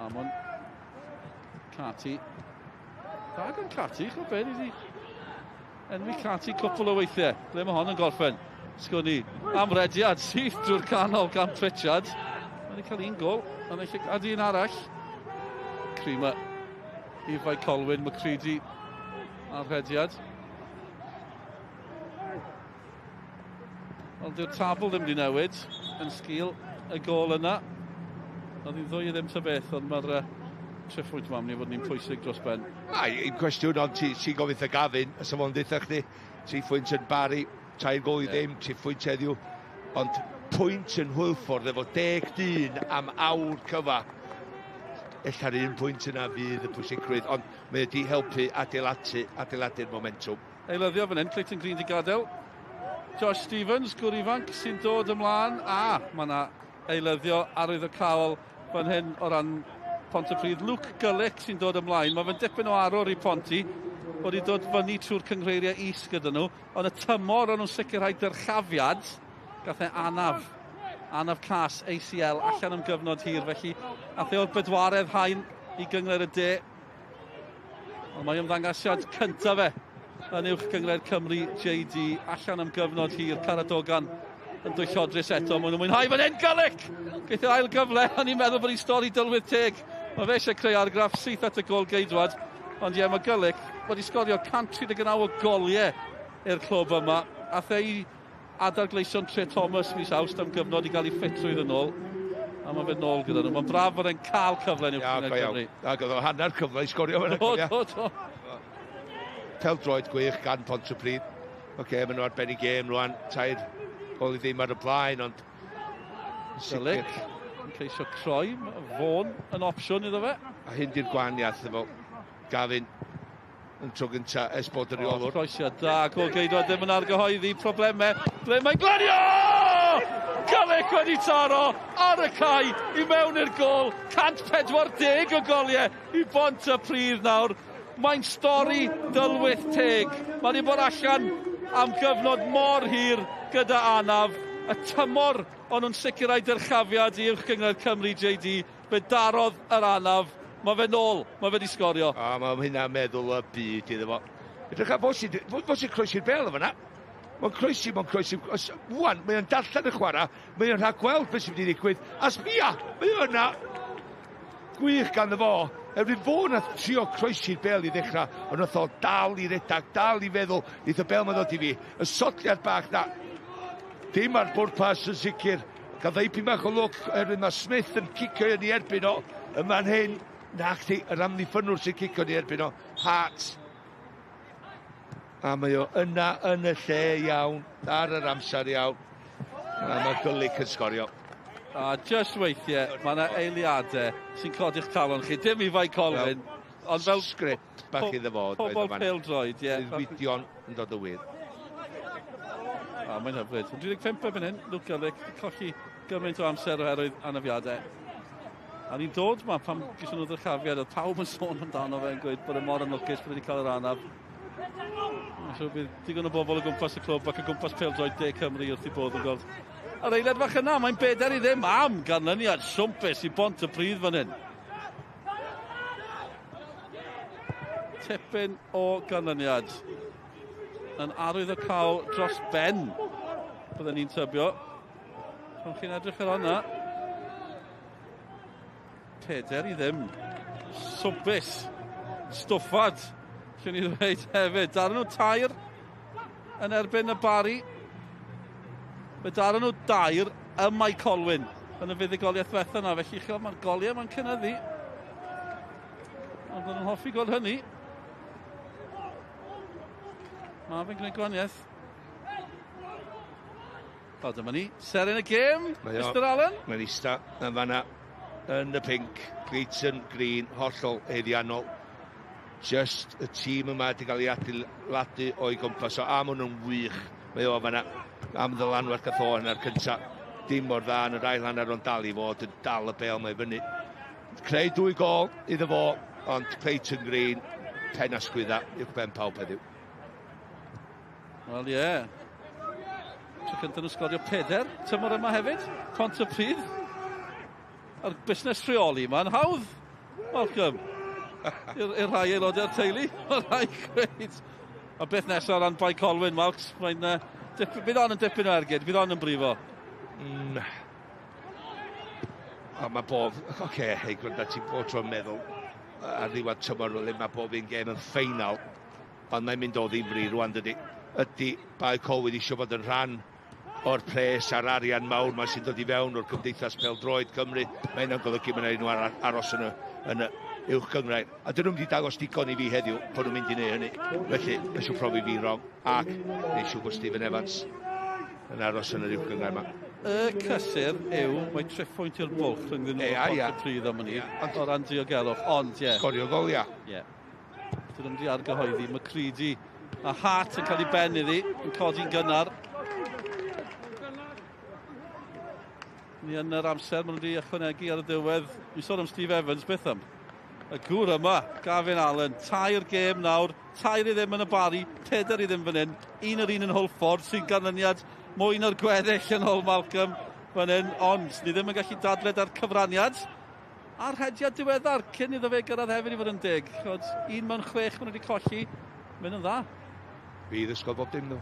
Speaker 3: Amon Cati. Dag yn Cati, chwbod beth, wedi enwi Cati cwpl o weithiau. Ble mae hon yn gorffen? Sgwni amrediad syth drwy'r canol gan Pritchard. Mae'n cael un gol, ond eich adi un arall. Crima i Bae Colwyn, Macready a'r rhediad. Ond dyw'r tabl ddim wedi newid yn sgil y gol yna. Oedd hi'n ddwy ddim ta beth, ond mae'r 3 pwynt mam ni fod ni'n pwysig dros ben.
Speaker 2: Un cwestiwn, ond ti'n gofyn y Gavin, y safon ddeitha chdi, 3 pwynt yn Bari, 3 gol i ddim, 3 pwynt heddiw, ond pwynt yn Hwylffordd efo 10 dyn am awr cyfa. Ella'r 1 pwynt yna fydd y pwysigrwydd, ond mae wedi helpu adeiladu'r momentum.
Speaker 3: Eilyddio fan hyn, Clayton Green di gadael. Josh Stevens, gwr ifanc, sy'n dod ymlaen. Mae yna eilyddio arwydd y cawl fan hyn o ran Pontypridd. Luke Cummings sy'n dod ymlaen. Mae fe'n dipyn o arwr i Ponty wedi dod fyny trwy'r cyngreiriau is gyda nhw. Ond y tymor o'n nhw'n sicrhau dyrchafiad gath e anaf cas ACL allan am gyfnod hir. Felly ath e o'r bedwaredd hain i gyngor y de. Ond mae ymddangasiad cyntaf fe yn uwch gyngor Cymru JD allan am gyfnod hir. Caradogan yn dwyllodrus eto. Mae'n mwynhau fan hyn, Gullick! Geith e ail gyfle, o'n i'n meddwl bod hi'n stori dylwydd teg. Mae fe eisiau creu argraff syth at y gol geidwad. Ond mae Gullick wedi sgorio 139 o goliau i'r clwb yma. Ath e i adar gleision Tre Thomas mis Awst am gyfnod i gael ei ffitrwydd yn ôl. A mae fe nôl gyda nhw. Mae'n braf fod e'n cael cyfle yn uwch gyngor Cymru.
Speaker 2: Ac oedd o hanner cyfle i sgorio fan
Speaker 3: hyn.
Speaker 2: Peldroed gwych gan Pontypridd. Mae nhw ar ben i gêm rwan. Tair gol i ddim ar y blaen, ond...
Speaker 3: Gullick yn ceisio croi, Fôn yn opsiwn iddo fe.
Speaker 2: A hyn di'r gwahaniaeth efo Gavin yn tro gynta esbod yr reolwr.
Speaker 3: Croesiad da, gol geidwad ddim yn argyhoeddi problemau. Ble mae'n glanio! Gullick wedi taro ar y cae i mewn i'r gol. 140 o goliau i Pontypridd nawr. Mae'n stori dylwyth teg. Mae wedi bod allan am gyfnod mor hir gyda anaf. Y tymor o'n nhw'n sicrhau dyrchafiad i uwch gyngor Cymru JD. Fe darodd yr anaf. Mae fe nôl. Mae fe di sgorio.
Speaker 2: Mae hynna'n meddwl y byd iddo fo. Ydych a fos i'n croesi'r bel efo yna. Mae'n croesi. Wwan, mae'n darllen y chwarae. Mae'n rhaid gweld beth sy'n wedi digwydd. A sbia, mae yna gwych gan y fo. Erbyn fo na trio croesi'r bel i ddechrau. Ond oedd o dal i redag, dal i feddwl. Neith y bel mae'n dod i fi. Y sotliad bach na. Dim ar bwrpas yn sicr. Gael ddeipyn bach o lwc erbyn mae Smith yn cicio yn ei erbyn o. Yma'n hyn. Na chdi, yr amddiffynwr sy'n cicio yn ei erbyn o. Hart. A mae o yna yn y lle iawn. Ar yr amser iawn. A mae Gullick yn sgorio.
Speaker 3: A just weithiau, mae yna eiliadau sy'n codi'ch talon chi. Dim i Bae Colwyn.
Speaker 2: Ond fel sgript bach iddo fod.
Speaker 3: Pobol pêl-droed, ie.
Speaker 2: Widion yn dod o wir.
Speaker 3: Mae'n hyfryd. 35 erbyn hyn, Luke Gullick, colli gymaint o amser oherwydd anafiadau. A ni'n dod pan gysyn nhw ddyrchafiad, oedd pawb yn sôn amdano fe yn gweud bod y mor yn lwcus bod wedi cael yr anaf. So bydd digon o bobl o gwmpas y clwb ac o gwmpas pêl-droed De Cymru wrth i bod yn gweld. A'r eilad fach yna, mae'n beder i ddim am ganlyniad swmpus i Pontypridd fan hyn. Tipyn o ganlyniad yn arwydd y cael dros ben. Byddwn ni'n tybio. Rwy'n chi'n edrych ar hwnna. Peder i ddim. Swmpus. Stwffad. Llwn i ddweud hefyd. Daryn nhw tair yn erbyn y Bari. Fe daryn nhw dair y Mae Colwyn yn y fuddugoliaeth fetha yna. Felly chi'n mae'r goliau mae'n cynyddu. Ond yn hoffi gweld hynny. Mae fe'n gwneud gwaniaeth. O, dyma ni. Ser yn y gêm, Mr Allen.
Speaker 2: Mae'n eista yn fanna yn y pink. Gleiton, green, hollol heiddiannol. Just y tîm yma wedi cael ei adeiladu o'i gwmpas o am nhw'n wych. Mae o fanna am ddylanwad gath o yna'r cynta. Dim o'r dda yn yr ail hanner o'n dal i fod yn dal y bel mae fyny. Creu 2 gol iddo fo, ond Cleiton Green, pen asgwydda, i'w ben pawb heddiw.
Speaker 3: Wel, ie. Tro cyntaf nhw'n sgorio 4 tymor yma hefyd. Pontypridd. A'r busnes rheoli yma'n hawdd. Welcome. I'r rhai aelodau'r teulu. O'r rhai gweud. A beth nesaf o ran Bae Colwyn, Malcs. Bydd on yn dipyn o ergyd. Bydd on yn brifo.
Speaker 2: O, mae bob... Oce, hei, gwrdd ti'n bod tro'n meddwl ar ddiwedd tymor fel mae bob un gêm yn ffeinal. Ond mae'n mynd o ddifri rwan dydy. Ydy Bae Colwyn eisiau bod yn rhan o'r pres a'r arian mawr mae sy'n dod i fewn o'r Cymdeithas Pêl-droed Cymru. Mae hynna'n golygu mae'n nhw aros yn y uwch gyngrair. A dyn nhw'n wedi dangos digon i fi heddiw bod nhw'n mynd i neud hynny. Felly, eisiau profi fi wrong. Ac eisiau bod Stephen Evans yn aros yn yr uwch gyngrair yma.
Speaker 3: Y cysur yw, mae 3 pwynt i'r bwlch rhwng nhw Pontypridd am hynny. O ran diogelwch, ond ie.
Speaker 2: Sgorio gol, ia.
Speaker 3: Ie. Dyn nhw'n di argyhoeddi. Mae Creedy a Hart yn cael ei ben iddi, yn codi'n gynnar. Ni yn yr amser, maen nhw wedi ychwanegu ar y diwedd. Mi sôn am Steve Evans, beth am? Y gŵr yma, Gavin Allen, 2 gêm nawr, 2 i ddim yn y Bari, 4 i ddim fan hyn, 1 yn Hwlffordd sy'n ganlyniad mwy na'r gweddill yn Hol Malcolm fan hyn, ond ni ddim yn gallu dadled ar cyfraniad. A'r hediad diweddar, cyn iddo fe gyrraedd hefyd i fod yn 10. 1 mewn 6 maen nhw wedi colli, mynd yn dda.
Speaker 2: Bydd ysgol bob dim nhw.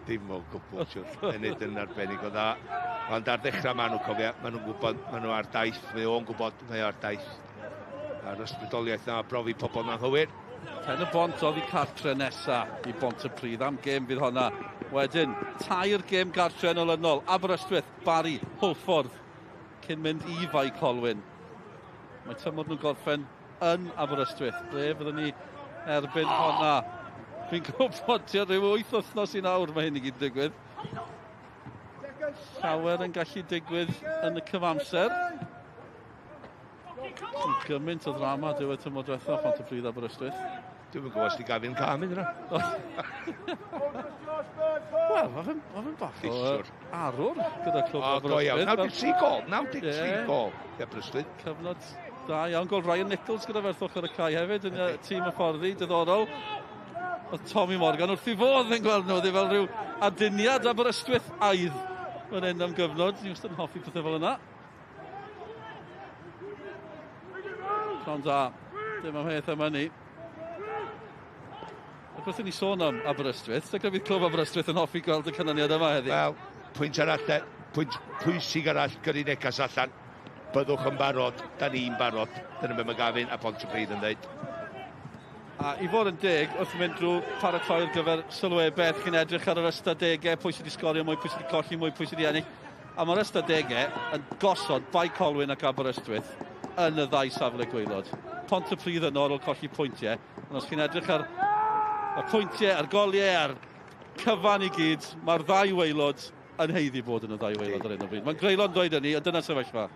Speaker 2: Dim o gwbl, siwr. Enid yn arbennig o dda. Ond ar ddechrau maen nhw'n cofio, maen nhw'n gwybod, maen nhw ar daith. Mae o'n gwybod, mae o ar daith. A'r ysbrydoliaeth na, brofi pobl na'n hywir.
Speaker 3: Ten y bont oedd i cartre nesa i Pontypridd am gêm fydd honna. Wedyn, 2 gêm gartre yn olynol. Aberystwyth, Bari, Hwlffordd. Cyn mynd i Bae Colwyn. Mae tymor nhw'n gorffen yn Aberystwyth. Ble fyddwn ni erbyn honna. Fi'n gwybod tua rhyw 8 wythnos i nawr mae hyn i gyd digwydd. Llawer yn gallu digwydd yn y cyfamser. Yn gymaint o ddrama diwedd tymor diwetha Pontypridd Aberystwyth.
Speaker 2: Dwi'n gwybod os di Gavin Cam iddyn nhw.
Speaker 3: Wel, mae fe'n bach o arwr gyda clwb Aberystwyth.
Speaker 2: 93 gol, 93 gol i Aberystwyth.
Speaker 3: Cyfnod da iawn, gol Ryan Nichols gyda ferthwch ar y cae hefyd yn y tîm y fforddi, diddorol. Oedd Tommy Morgan wrth i fodd yn gweld nhw, ddi fel rhyw aduniad Aberystwyth aidd. Mae'n hyn am gyfnod, ni'n wastad yn hoffi pethau fel yna. Cron da, dim am heth am hynny. Ac wrth i ni sôn am Aberystwyth, so gyda fydd clwb Aberystwyth yn hoffi gweld y canlyniad yma heddi.
Speaker 2: Wel, pwynt arall de, pwynt pwysig arall gyrru negas allan. Byddwch yn barod, da ni'n barod. Dyna beth mae Gavin a Pontypridd yn dweud.
Speaker 3: A i fod yn deg, wrth mynd drwy paratoi'r gyfer sylwebeth, chi'n edrych ar yr ystadegau, pwy sydd wedi sgorio, mwy pwy sydd wedi colli, mwy pwy sydd wedi ennill. A mae'r ystadegau yn gosod Bae Colwyn ac Aberystwyth yn y 2 safle gwaelod. Pontypridd yn ôl colli pwyntiau. Ond os chi'n edrych ar y pwyntiau, a'r goliau, a'r cyfan i gyd, mae'r 2 waelod yn heiddi bod yn y 2 waelod ar un o bryd. Mae'n greulon dweud hynny, ond dyna sefyllfa.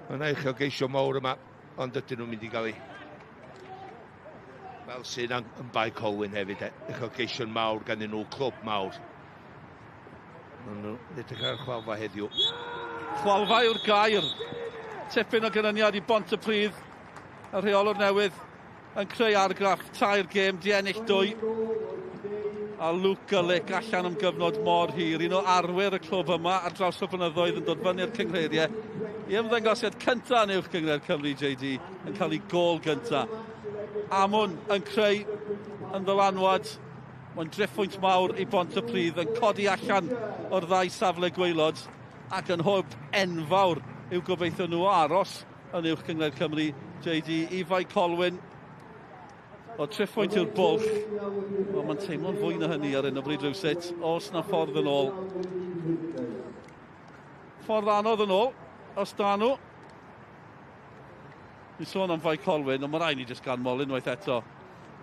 Speaker 2: Mae'n eich o geisio mawr yma, ond ydyn nhw'n mynd i gael ei... Fel sy'n yn Bae Colwyn hefyd, eich o geisio mawr gan nhw clwb mawr. Mae'n nhw edrych ar chwalfa heddiw.
Speaker 3: Chwalfa yw'r gair. Tipyn o gynlyniad i Pontypridd y rheolwr newydd yn creu argraff tair gêm, di ennill 2. A Luke Cummings allan am gyfnod mor hir. Un o arwyr y clwb yma ar draws y blynyddoedd yn dod fyny i'r cyngreiriau. I ymddangosiad cyntaf yn uwch Cymru Premier JD yn cael ei gol gyntaf. Amwn yn creu yn ddylanwad. Mae'n driffwynt mawr i Pontypridd yn codi allan o'r ddau safle gwaelod ac yn hwb enfawr i'w gobeithio nhw aros yn uwch Cymru Cymru JD i Mae Colwyn. O triffwynt yw'r bwlch. Mae'n teimlo'n fwy na hynny ar hyn o bryd rhywsut. Os na ffordd yn ôl. Ffordd anodd yn ôl. Os da nhw. Ni'n sôn am Mae Colwyn, ond mae rai ni jyst ganmol unwaith eto.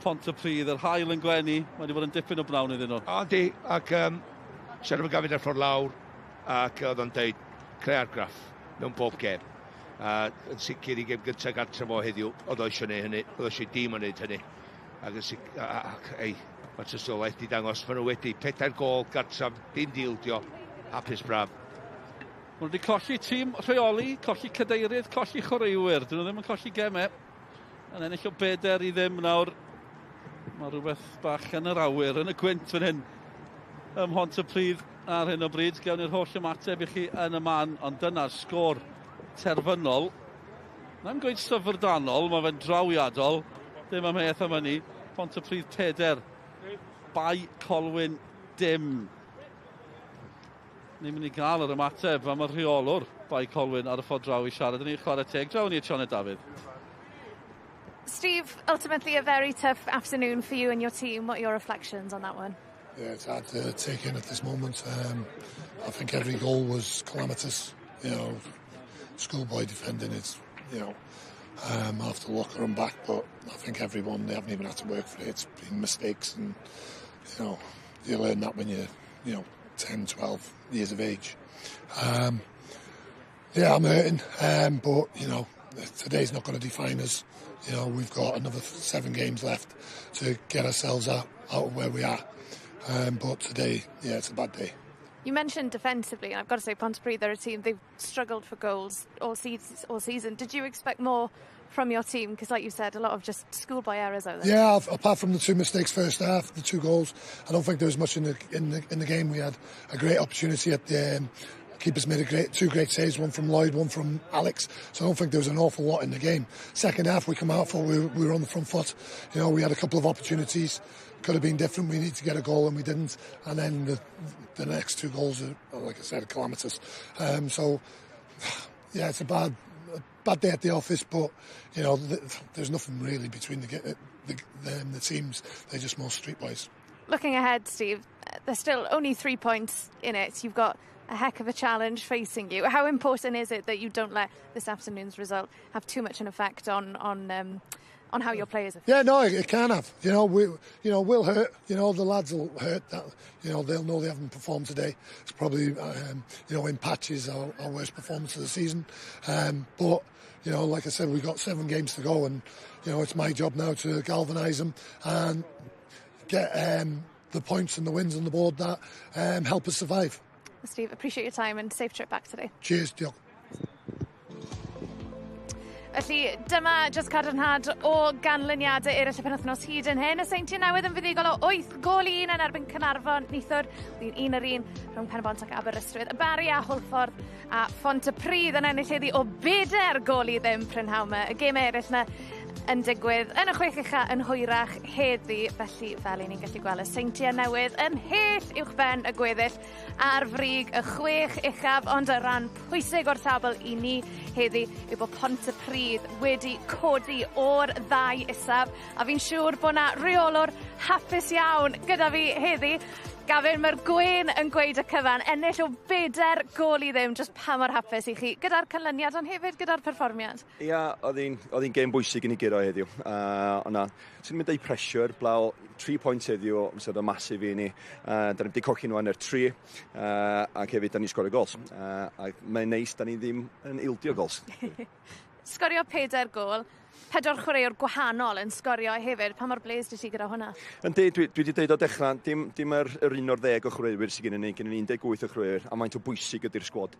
Speaker 3: Pontypridd, yr haul yn gwenu. Mae wedi bod yn dipyn o bnawn iddyn nhw.
Speaker 2: O, di, ac siarad efo Gavin ar ffordd lawr, ac oedd o'n deud creu argraff mewn bob gêm. Yn sicr i gêm gyntaf gartre fo heddiw, oedd o eisiau gwneud hynny, oedd o eisiau dim yn gwneud hynny. Ac yn sicr, mae tystiolaeth di dangos, maen nhw wedi 4 gol gartref, dim dildio, hapus braf.
Speaker 3: Maen nhw wedi colli tîm rheoli, colli cadeirydd, colli chwaraewyr. Dyn nhw ddim yn colli gemau. Yn ennill o 4 i ddim nawr. Mae rhywbeth bach yn yr awyr, yn y gwynt fan hyn. Ym Pontypridd ar hyn o bryd, gawn ni'r holl ymateb i chi yn y man, ond dyna'r sgôr terfynol. Na'n gweud syfrdanol, mae fe'n drawiadol. Dim am heth am hynny. Pontypridd 4. Bae Colwyn dim. Ni'n mynd i gael yr ymateb am y rheolwr Bae Colwyn ar y ffordd draw i siarad. Ni'n chwarae teg. Draw ni Sioned Dafydd.
Speaker 1: Steve, ultimately a very tough afternoon for you and your team. What are your reflections on that one?
Speaker 5: Yeah, it's hard to take in at this moment. I think every goal was calamitous. You know, schoolboy defending is, you know, I'll have to look at them back, but I think everyone, they haven't even had to work for it. It's been mistakes, and, you know, you learn that when you're, you know, 10, 12 years of age. Yeah, I'm hurting, but, you know, today's not going to define us. You know, we've got another 7 games left to get ourselves out of where we are. But today, yeah, it's a bad day.
Speaker 1: You mentioned defensively, and I've got to say, Pontypridd, they're a team, they've struggled for goals all season. Did you expect more from your team? Because like you said, a lot of just schoolboy errors out there.
Speaker 5: Yeah, apart from the 2 mistakes first half, the 2 goals, I don't think there was much in the game. We had a great opportunity at the keepers made 2 great saves, one from Lloyd, one from Alex. So I don't think there was an awful lot in the game. Second half, we come out for we were on the front foot. You know, we had a couple of opportunities. Could have been different. We need to get a goal and we didn't. And then the next 2 goals are, like I said, calamitous. So yeah, it's a bad day at the office. But you know, there's nothing really between the teams. They're just more streetwise.
Speaker 1: Looking ahead, Steve, there's still only 3 points in it. You've got a heck of a challenge facing you. How important is it that you don't let this afternoon's result have too much an effect on how your players are feeling?
Speaker 5: Yeah, no, it can have. You know, we'll hurt. You know, the lads will hurt. That, you know, they'll know they haven't performed today. It's probably, you know, in patches our worst performance of the season. But you know, like I said, we've got 7 games to go, and you know, it's my job now to galvanise them and get the points and the wins on the board that help us survive.
Speaker 1: Steve, appreciate your time and safe trip back today.
Speaker 5: Cheers, diolch.
Speaker 1: Felly, dyma just cadarnhad o ganlyniadau eraill y penwythnos hyd yn hyn. Y seintiau newydd yn fuddugol o 8 gol i 1 yn erbyn Caernarfon, Nithwr, un ar un rhwng Penybont ac Aberystwyth. Y Bari a Hwlffordd a Pontypridd yn ennill heddi o 4 gol i ddim prynhawn yma. Y gêm eraill na yn digwydd yn y 6 ucha yn hwyrach heddi, felly fel ni'n gallu gweld y seintiau newydd yn hell uwchben y gweddill ar frig y 6 uchaf, ond y rhan pwysig o'r tabl i ni heddi yw bod Pontypridd wedi codi o'r 2 isaf, a fi'n siŵr bod na reolwr hapus iawn gyda fi heddi. Gavin, mae'r gwen yn gweud y cyfan, ennill o 4 gol i ddim, just pa mor hapus i chi, gyda'r canlyniad, ond hefyd gyda'r perfformiad.
Speaker 4: Ia, oedd hi'n gêm bwysig i ni giro heddiw. O'na, sy'n mynd ei pressure, blaw 3 pwynt heddiw, sydd o masif i ni. Da ni wedi cochi nhw yn yr 3, ac hefyd da ni sgorio gols. A mae'n neis, da ni ddim yn ildio gols.
Speaker 1: sgorio 4 gol, 4 chwaraewr gwahanol yn sgorio hefyd. Pa mor bles dy ti gyda hwnna?
Speaker 4: Yndi, dwi wedi dweud o dechrau, dim yr 1 o'r 10 o chwaraewyr sydd gennym ni 18 o chwaraewyr, a maent o bwysig ydy'r sgwad.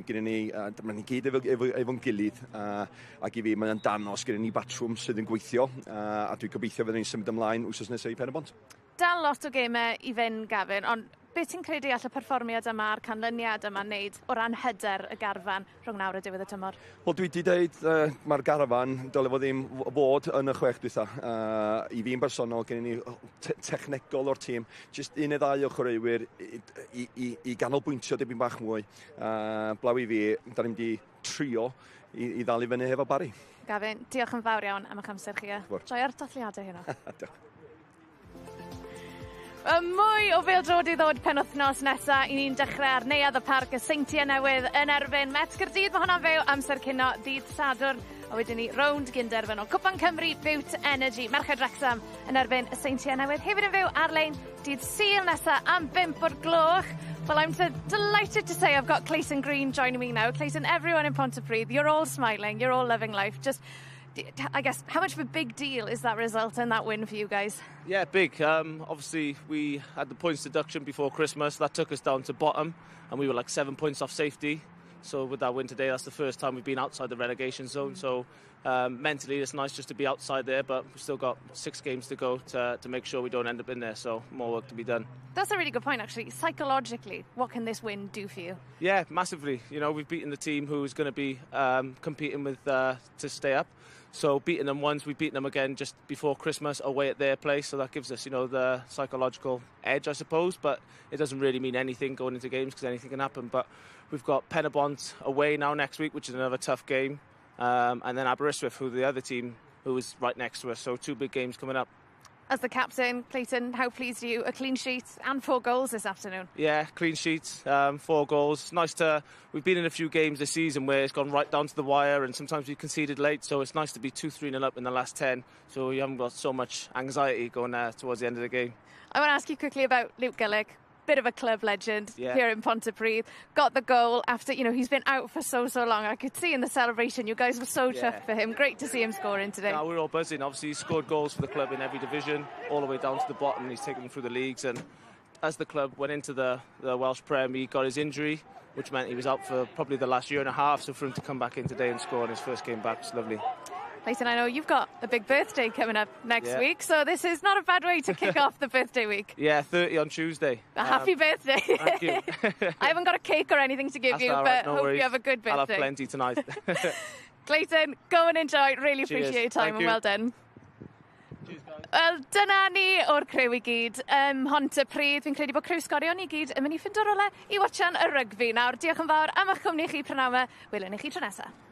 Speaker 4: Gennym ni, dyma ni gyd efo'n gilydd, ac i fi mae'n danos gennym ni batrwm sydd yn gweithio, a dwi'n gobeithio fyddwn ni'n symud ymlaen wsos nesaf i Pen-y-bont.
Speaker 1: Dal lot o gemau i fynd, Gavin, ond beth ti'n credu all y perfformiad yma a'r canlyniad yma'n neud o ran hyder y garfan rhwng nawr a diwedd y tymor?
Speaker 4: Wel, dwi wedi dweud mae'r garfan dyle fod ddim fod yn y chwech dwytha. I fi'n bersonol, gen ni technegol o'r tîm, jyst 1 neu 2 o chwaraewyr i ganolbwyntio dipyn bach mwy. Blaw i fi, da ni'n mynd i trio i ddal i fyny hefo Barry.
Speaker 1: Gavin, diolch yn fawr iawn am eich amser chi. Joio'r dathliadau hynna.
Speaker 4: Diolch.
Speaker 1: Mwy o bêl-drod i ddod penwythnos nesa. I ni'n dechrau ar neuadd y parc y Seintiau newydd yn erbyn Met Caerdydd. Mae hwnna'n fyw amser cynno Dydd Sadwrn. A wedyn ni rownd gynderfyn o Cwpan Cymru, Bwt Energy, Merched Wrexham yn erbyn y Seintiau newydd. Hefyd yn fyw ar-lein Dydd Sul nesa am 5 o'r gloch. Well, I'm delighted to say I've got Clayton Green joining me now. Clayton, everyone in Pontypridd, you're all smiling, you're all loving life. Just, I guess, how much of a big deal is that result and that win for you guys?
Speaker 14: Yeah, big. Obviously, we had the points deduction before Christmas. That took us down to bottom, and we were like 7 points off safety. So with that win today, that's the first time we've been outside the relegation zone. So mentally, it's nice just to be outside there, but we've still got 6 games to go to make sure we don't end up in there. So more work to be done.
Speaker 1: That's a really good point, actually. Psychologically, what can this win do for you?
Speaker 14: Yeah, massively. You know, we've beaten the team who's going to be competing with to stay up. So beating them once, we've beaten them again just before Christmas away at their place. So that gives us, you know, the psychological edge, I suppose. But it doesn't really mean anything going into games because anything can happen. But we've got Pen-y-bont away now next week, which is another tough game. And then Aberystwyth, who are the other team, who is right next to us. So 2 big games coming up.
Speaker 1: As the captain, Clayton, how pleased are you? A clean sheet and 4 goals this afternoon.
Speaker 14: Yeah, clean sheets, 4 goals. Nice to... We've been in a few games this season where it's gone right down to the wire and sometimes we've conceded late, so it's nice to be 2-3-0 up in the last 10, so you haven't got so much anxiety going towards the end of the game.
Speaker 1: I want to ask you quickly about Luke Cummings. Bit of a club legend here in Pontypridd. Got the goal after, you know, he's been out for so long. I could see in the celebration, you guys were so chuffed for him. Great to see him scoring today.
Speaker 14: Yeah, we're all buzzing. Obviously, he's scored goals for the club in every division, all the way down to the bottom. He's taken them through the leagues. And as the club went into the Welsh Prem, he got his injury, which meant he was out for probably the last year and a half. So for him to come back in today and score in his first game back was lovely.
Speaker 1: Clayton, I know you've got a big birthday coming up next week, so this is not a bad way to kick off the birthday week.
Speaker 14: Yeah, 30 on Tuesday.
Speaker 1: Happy birthday.
Speaker 14: Thank you.
Speaker 1: I haven't got a cake or anything to give you, but
Speaker 14: no
Speaker 1: hope
Speaker 14: worries.
Speaker 1: you have a good birthday.
Speaker 14: I'll have plenty tonight.
Speaker 1: Clayton, go and enjoy. Really appreciate your time and well done. Wel, dyna ni o'r crew I gyd Pontypridd. Fi'n credu bod crew sgorion I gyd yn mynd I ffindo rwle I watchan y rygbi. Nawr, diolch yn fawr am eich cwmni chi prynawn 'ma. Welwn ni chi tro nesaf.